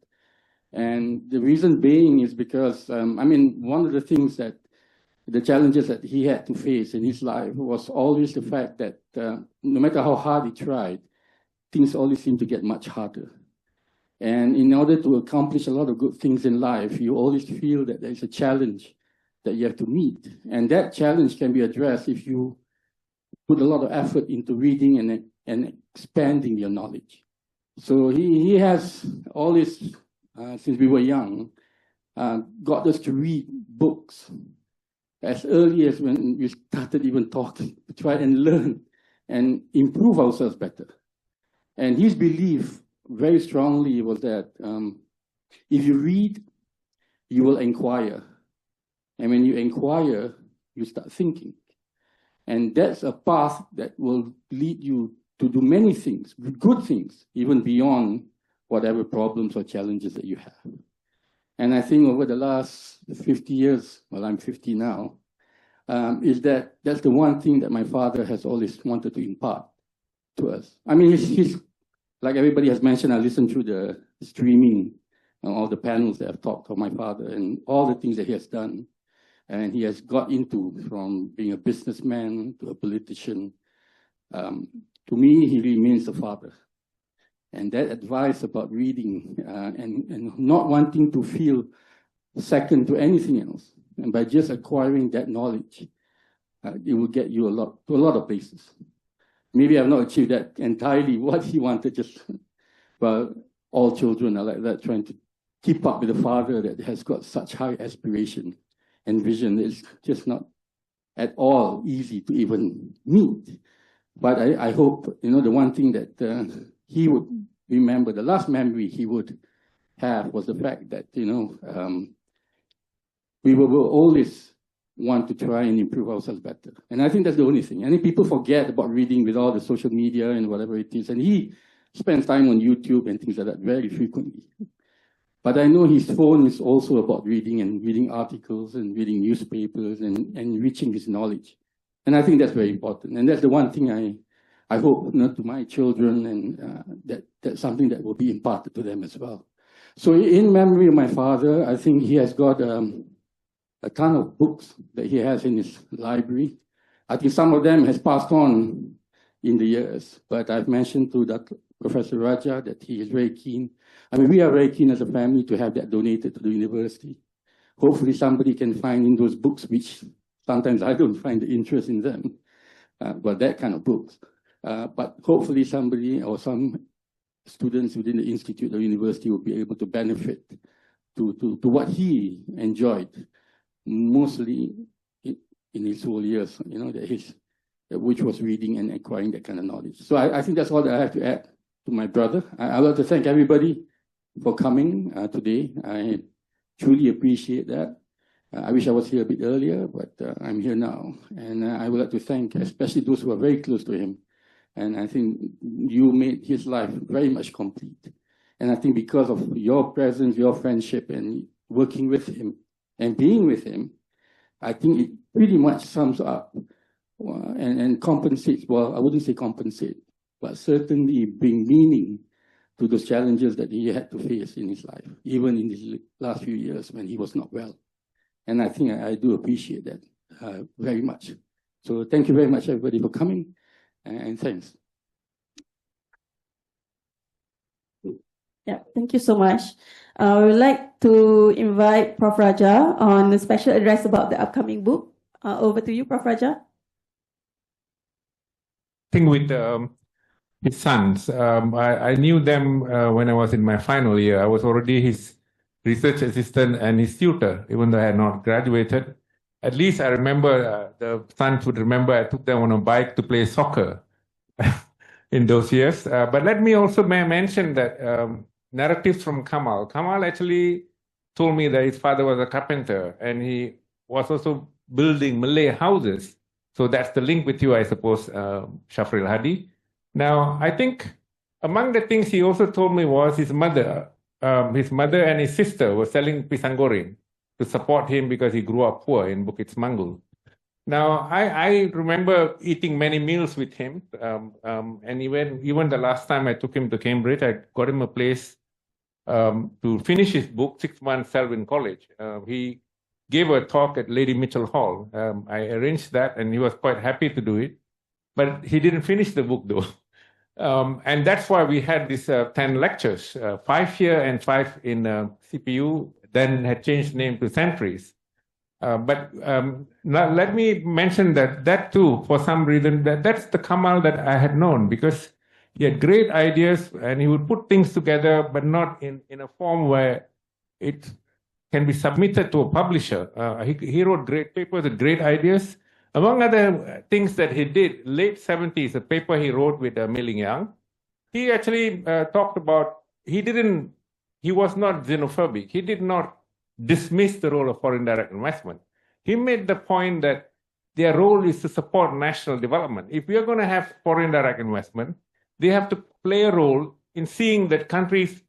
And the reason being is because, one of the things that the challenges that he had to face in his life was always the fact that no matter how hard he tried, things always seem to get much harder. And in order to accomplish a lot of good things in life, you always feel that there's a challenge that you have to meet. And that challenge can be addressed if you put a lot of effort into reading and expanding your knowledge. So he has always, since we were young, got us to read books as early as when we started even talking, to try and learn and improve ourselves better. And his belief very strongly was that if you read, you will inquire. And when you inquire, you start thinking. And that's a path that will lead you to do many things, good things, even beyond whatever problems or challenges that you have. And I think over the last 50 years, well, I'm 50 now, is that's the one thing that my father has always wanted to impart to us. I mean, he's like everybody has mentioned, I listened through the streaming, all the panels that have talked of my father and all the things that he has done. And he has got into from being a businessman to a politician. To me, he remains a father. And that advice about reading and not wanting to feel second to anything else, and by just acquiring that knowledge, it will get you to a lot of places. Maybe I've not achieved that entirely what he wanted, but all children are like that, trying to keep up with the father that has got such high aspiration and vision. It's just not at all easy to even meet. But I hope, the one thing that he would remember, the last memory he would have was the fact that, we will always want to try and improve ourselves better. And I think that's the only thing. I think people forget about reading with all the social media and whatever it is. And he spends time on YouTube and things like that very frequently. But I know his phone is also about reading and reading articles and reading newspapers and enriching his knowledge. And I think that's very important. And that's the one thing I hope to my children, and that's something that will be imparted to them as well. So in memory of my father, I think he has got a ton of books that he has in his library. I think some of them has passed on in the years, but I've mentioned to Professor Raja that he is very keen. I mean, we are very keen as a family to have that donated to the university. Hopefully somebody can find in those books, which sometimes I don't find the interest in them, but that kind of books. But hopefully somebody or some students within the institute or university will be able to benefit to what he enjoyed, mostly in his whole years, which was reading and acquiring that kind of knowledge. So I think that's all that I have to add to my brother. I would like to thank everybody for coming today. I truly appreciate that. I wish I was here a bit earlier, but I'm here now. And I would like to thank especially those who are very close to him. And I think you made his life very much complete. And I think because of your presence, your friendship, and working with him and being with him, I think it pretty much sums up and compensates. Well, I wouldn't say compensate, but certainly bring meaning to those challenges that he had to face in his life, even in these last few years when he was not well. And I think I do appreciate that very much. So thank you very much, everybody, for coming, and thanks. Yeah, thank you so much. I would like to invite Prof. Raja on a special address about the upcoming book. Over to you, Prof. Raja. I think with his sons, I knew them when I was in my final year. I was already his research assistant and his tutor, even though I had not graduated. At least I remember, the sons would remember I took them on a bike to play soccer in those years. But let me also mention that narratives from Kamal. Kamal actually told me that his father was a carpenter and he was also building Malay houses. So that's the link with you, I suppose, Shafril Hadi. Now, I think among the things he also told me was his mother and his sister were selling pisang goreng to support him because he grew up poor in Bukit Semanggul. Now, I remember eating many meals with him, and even the last time I took him to Cambridge, I got him a place to finish his book, 6 months Selwyn College. He gave a talk at Lady Mitchell Hall. I arranged that, and he was quite happy to do it. But he didn't finish the book, though. And that's why we had these 10 lectures, 5 here and 5 in CPU, then had changed name to Centuries. But now let me mention that too, for some reason, that's the Kamal that I had known, because he had great ideas and he would put things together, but not in a form where it can be submitted to a publisher. He wrote great papers with great ideas. Among other things that he did, late 70s, a paper he wrote with Mei Ling Yang, he actually talked about he was not xenophobic. He did not dismiss the role of foreign direct investment. He made the point that their role is to support national development. If we are going to have foreign direct investment, they have to play a role in seeing that countries'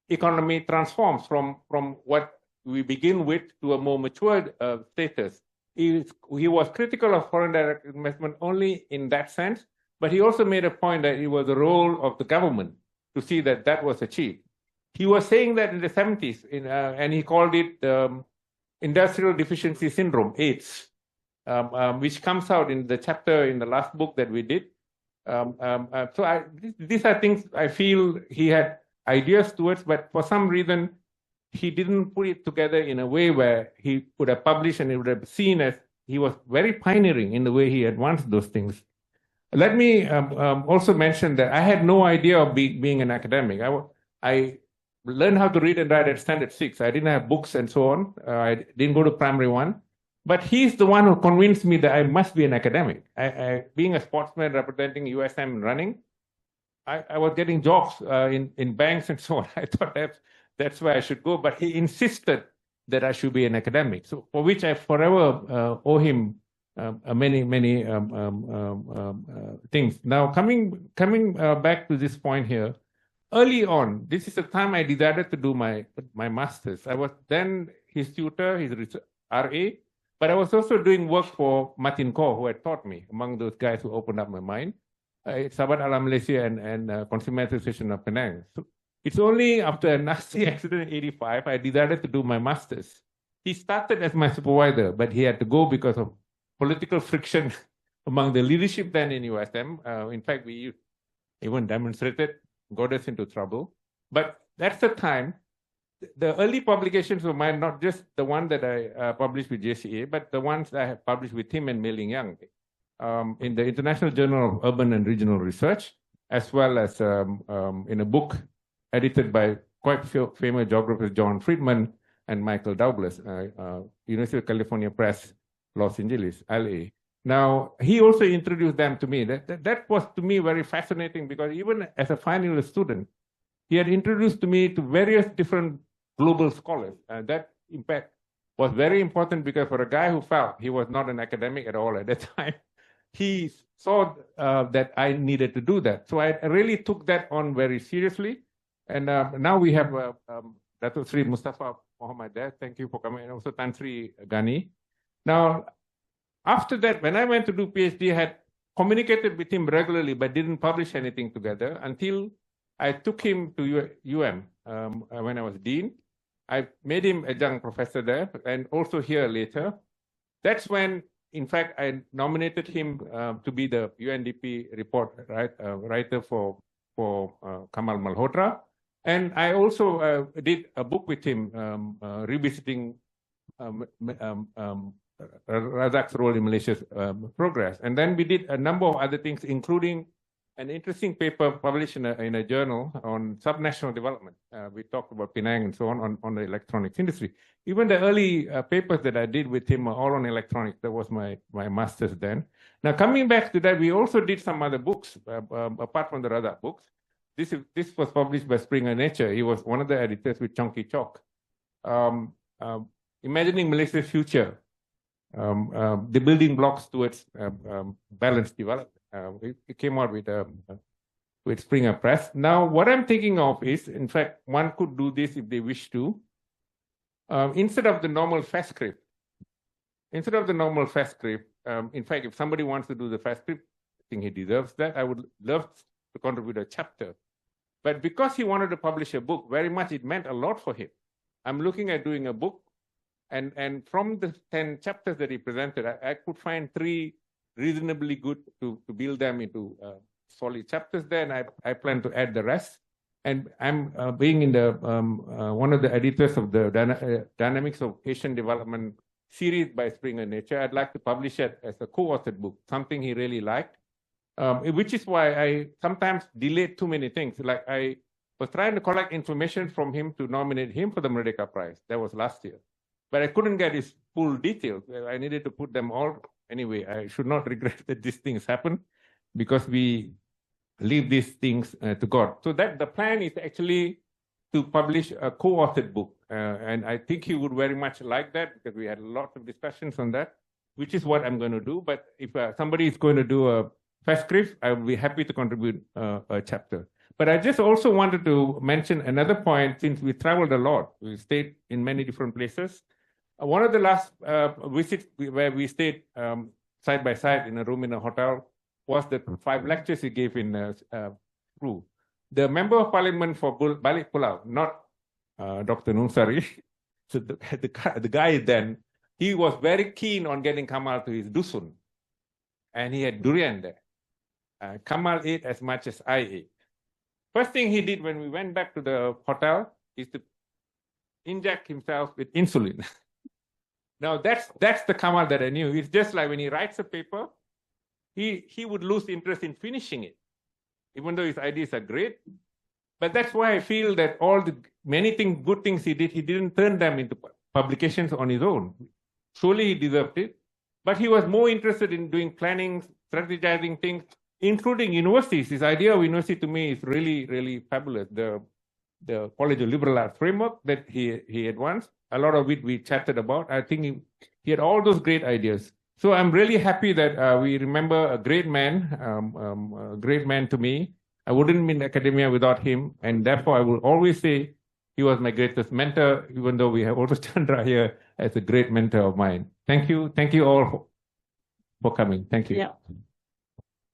economy transforms from what we begin with to a more mature status. He was critical of foreign direct investment only in that sense, but he also made a point that it was the role of the government to see that that was achieved. He was saying that in the 70s, and he called it industrial deficiency syndrome, AIDS, which comes out in the chapter in the last book that we did. These are things I feel he had ideas towards, but for some reason, he didn't put it together in a way where he would have published and it would have seen as he was very pioneering in the way he advanced those things. Let me also mention that I had no idea of being an academic. I learned how to read and write at Standard 6. I didn't have books and so on. I didn't go to primary 1. But he's the one who convinced me that I must be an academic. Being a sportsman representing USM and running, I was getting jobs in banks and so on. I thought that's where I should go. But he insisted that I should be an academic. So for which I forever owe him many things. Now coming back to this point here, early on, this is the time I decided to do my master's. I was then his tutor, his RA, but I was also doing work for Martin Kor, who had taught me, among those guys who opened up my mind. Sahabat Alam Malaysia and Consumer Association of Penang. So it's only after a nasty accident in 85, I decided to do my master's. He started as my supervisor, but he had to go because of political friction among the leadership then in USM. In fact, we even demonstrated, got us into trouble. But that's the time. The early publications of mine, not just the one that I published with JCA, but the ones I have published with him and Mei Ling Yang in the International Journal of Urban and Regional Research, as well as in a book edited by quite famous geographers John Friedman and Michael Douglas, University of California Press, Los Angeles, LA. Now, he also introduced them to me. That was to me very fascinating because even as a final year student, he had introduced to me to various different global scholars. That impact was very important because for a guy who felt he was not an academic at all at that time, he saw that I needed to do that. So I really took that on very seriously. And now we have Datuk Sri Mustafa Muhammad there. Thank you for coming. And also Tan Sri Ghani. Now, after that, when I went to do PhD, I had communicated with him regularly, but didn't publish anything together until I took him to UM when I was dean. I made him adjunct professor there and also here later. That's when, in fact, I nominated him to be the UNDP writer for Kamal Malhotra. And I also did a book with him revisiting Razak's role in Malaysia's progress. And then we did a number of other things, including an interesting paper published in a journal on subnational development. We talked about Penang and so on the electronics industry. Even the early papers that I did with him are all on electronics. That was my master's then. Now, coming back to that, we also did some other books, apart from the Razak books. This was published by Springer Nature. He was one of the editors with Chonky Chok. Imagining Malaysia's future, the building blocks towards balanced development. It came out with Springer Press. Now, what I'm thinking of is, in fact, one could do this if they wish to. Instead of the normal fast script, in fact, if somebody wants to do the fast script, I think he deserves that. I would love to contribute a chapter. But because he wanted to publish a book, very much it meant a lot for him. I'm looking at doing a book, and from the 10 chapters that he presented, I could find 3 reasonably good to build them into solid chapters there, and I plan to add the rest. And I'm being in the one of the editors of the Dynamics of Asian Development series by Springer Nature. I'd like to publish it as a co-authored book, something he really liked, which is why I sometimes delayed too many things. Like I was trying to collect information from him to nominate him for the Merdeka Prize. That was last year. But I couldn't get his full details. I needed to put them all. Anyway, I should not regret that these things happened because leave these things to God. So that the plan is actually to publish a co-authored book. And I think he would very much like that because we had lots of discussions on that, which is what I'm going to do. But if somebody is going to do a first script, I will be happy to contribute a chapter. But I just also wanted to mention another point, since we traveled a lot, we stayed in many different places. One of the last visits where we stayed side by side in a room in a hotel was the 5 lectures he gave in Peru. The Member of Parliament for Balik Pulau, not Dr. Nusari, so the guy then, he was very keen on getting Kamal to his dusun. And he had durian there. Kamal ate as much as I ate. First thing he did when we went back to the hotel is to inject himself with insulin. Now that's the Kamal that I knew. It's just like when he writes a paper, he would lose interest in finishing it, even though his ideas are great. But that's why I feel that all the many good things he did, he didn't turn them into publications on his own. Surely he deserved it, but he was more interested in doing planning, strategizing things, including universities. His idea of university to me is really, really fabulous. The College of Liberal Arts framework that he had once, a lot of it we chatted about. I think he had all those great ideas. So I'm really happy that we remember a great man to me. I wouldn't be in academia without him, and therefore I will always say he was my greatest mentor, even though we have also Chandra here as a great mentor of mine. Thank you all for coming. Thank you. Yeah.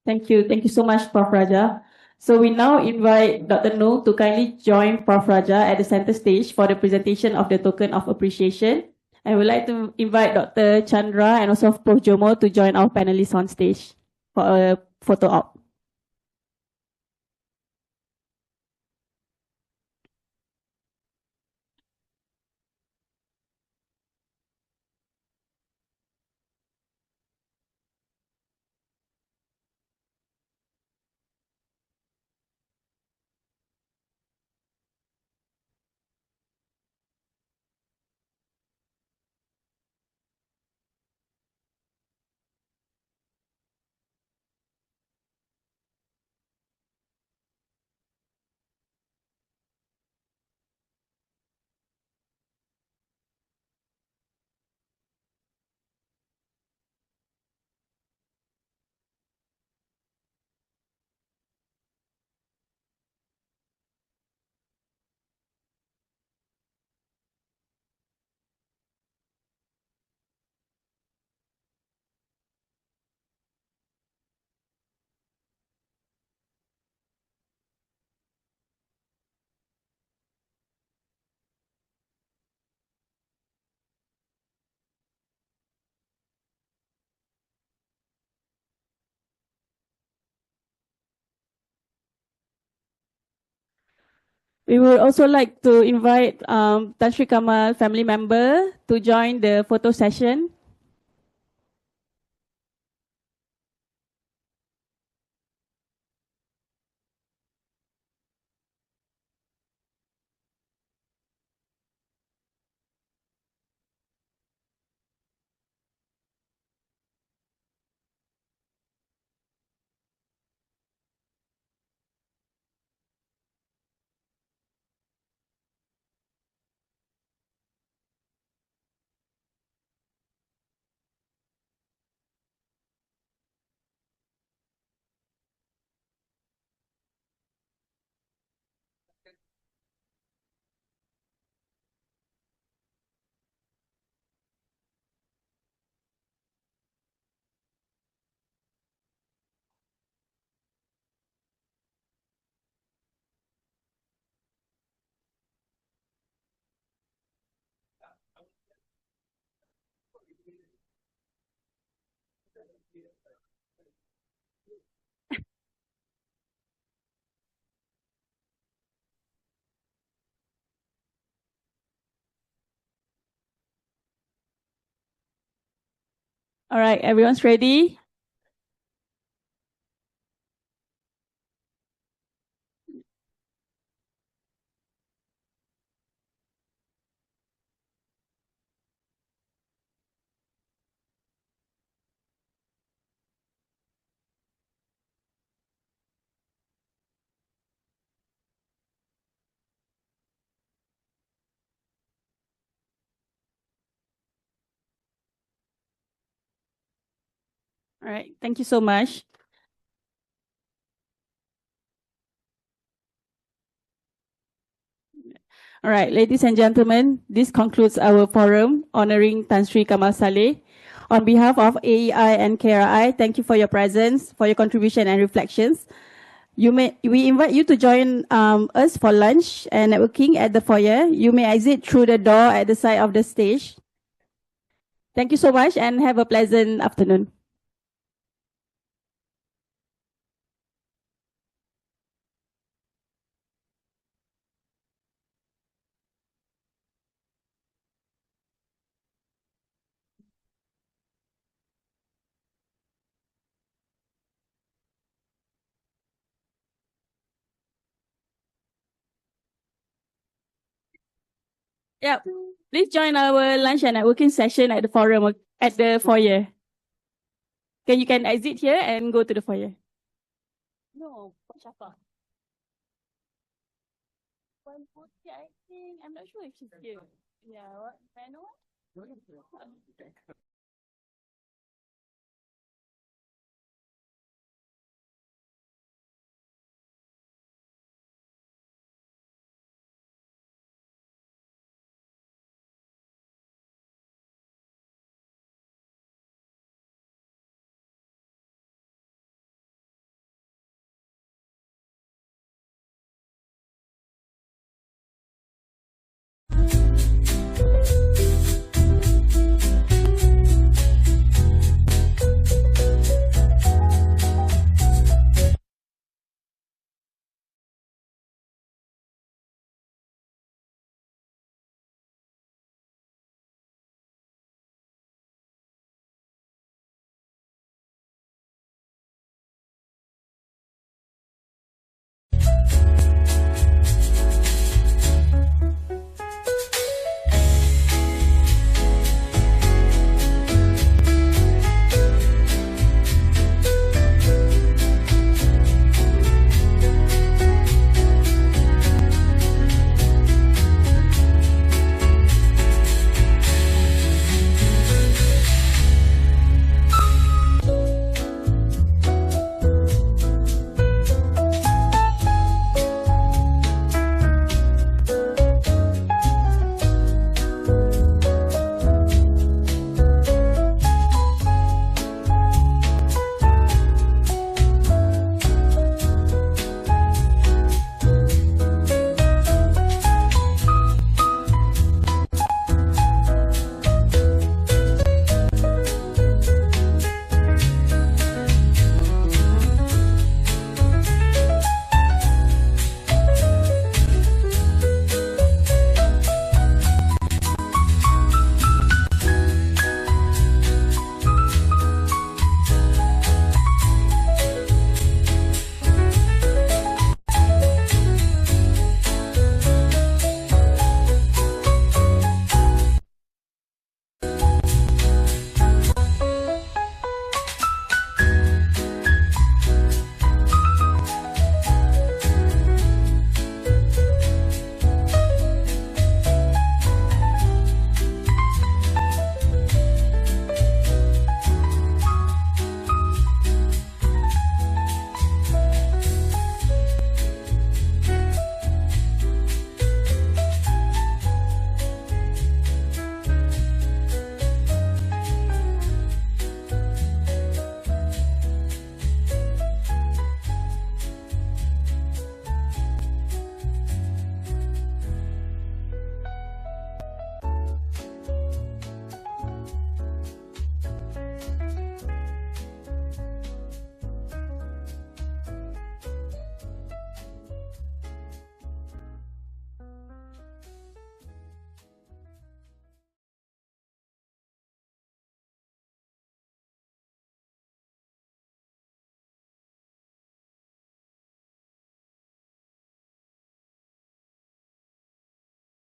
Thank you so much, Prof. Raja. So we now invite Dr. Noor to kindly join Prof. Raja at the center stage for the presentation of the token of appreciation. I would like to invite Dr. Chandra and also Prof. Jomo to join our panelists on stage for a photo op. We would also like to invite Tan Sri Kamal family member to join the photo session. All right, everyone's ready? All right, thank you so much. All right, ladies and gentlemen, this concludes our forum honoring Tan Sri Kamal Salih. On behalf of AEI and KRI, thank you for your presence, for your contribution and reflections. We invite you to join us for lunch and networking at the foyer. You may exit through the door at the side of the stage. Thank you so much and have a pleasant afternoon. Yeah, please join our lunch and networking session at the forum at the foyer. You can exit here and go to the foyer. No, Shafa. I think I'm not sure if she's here. Yeah, what? I know what?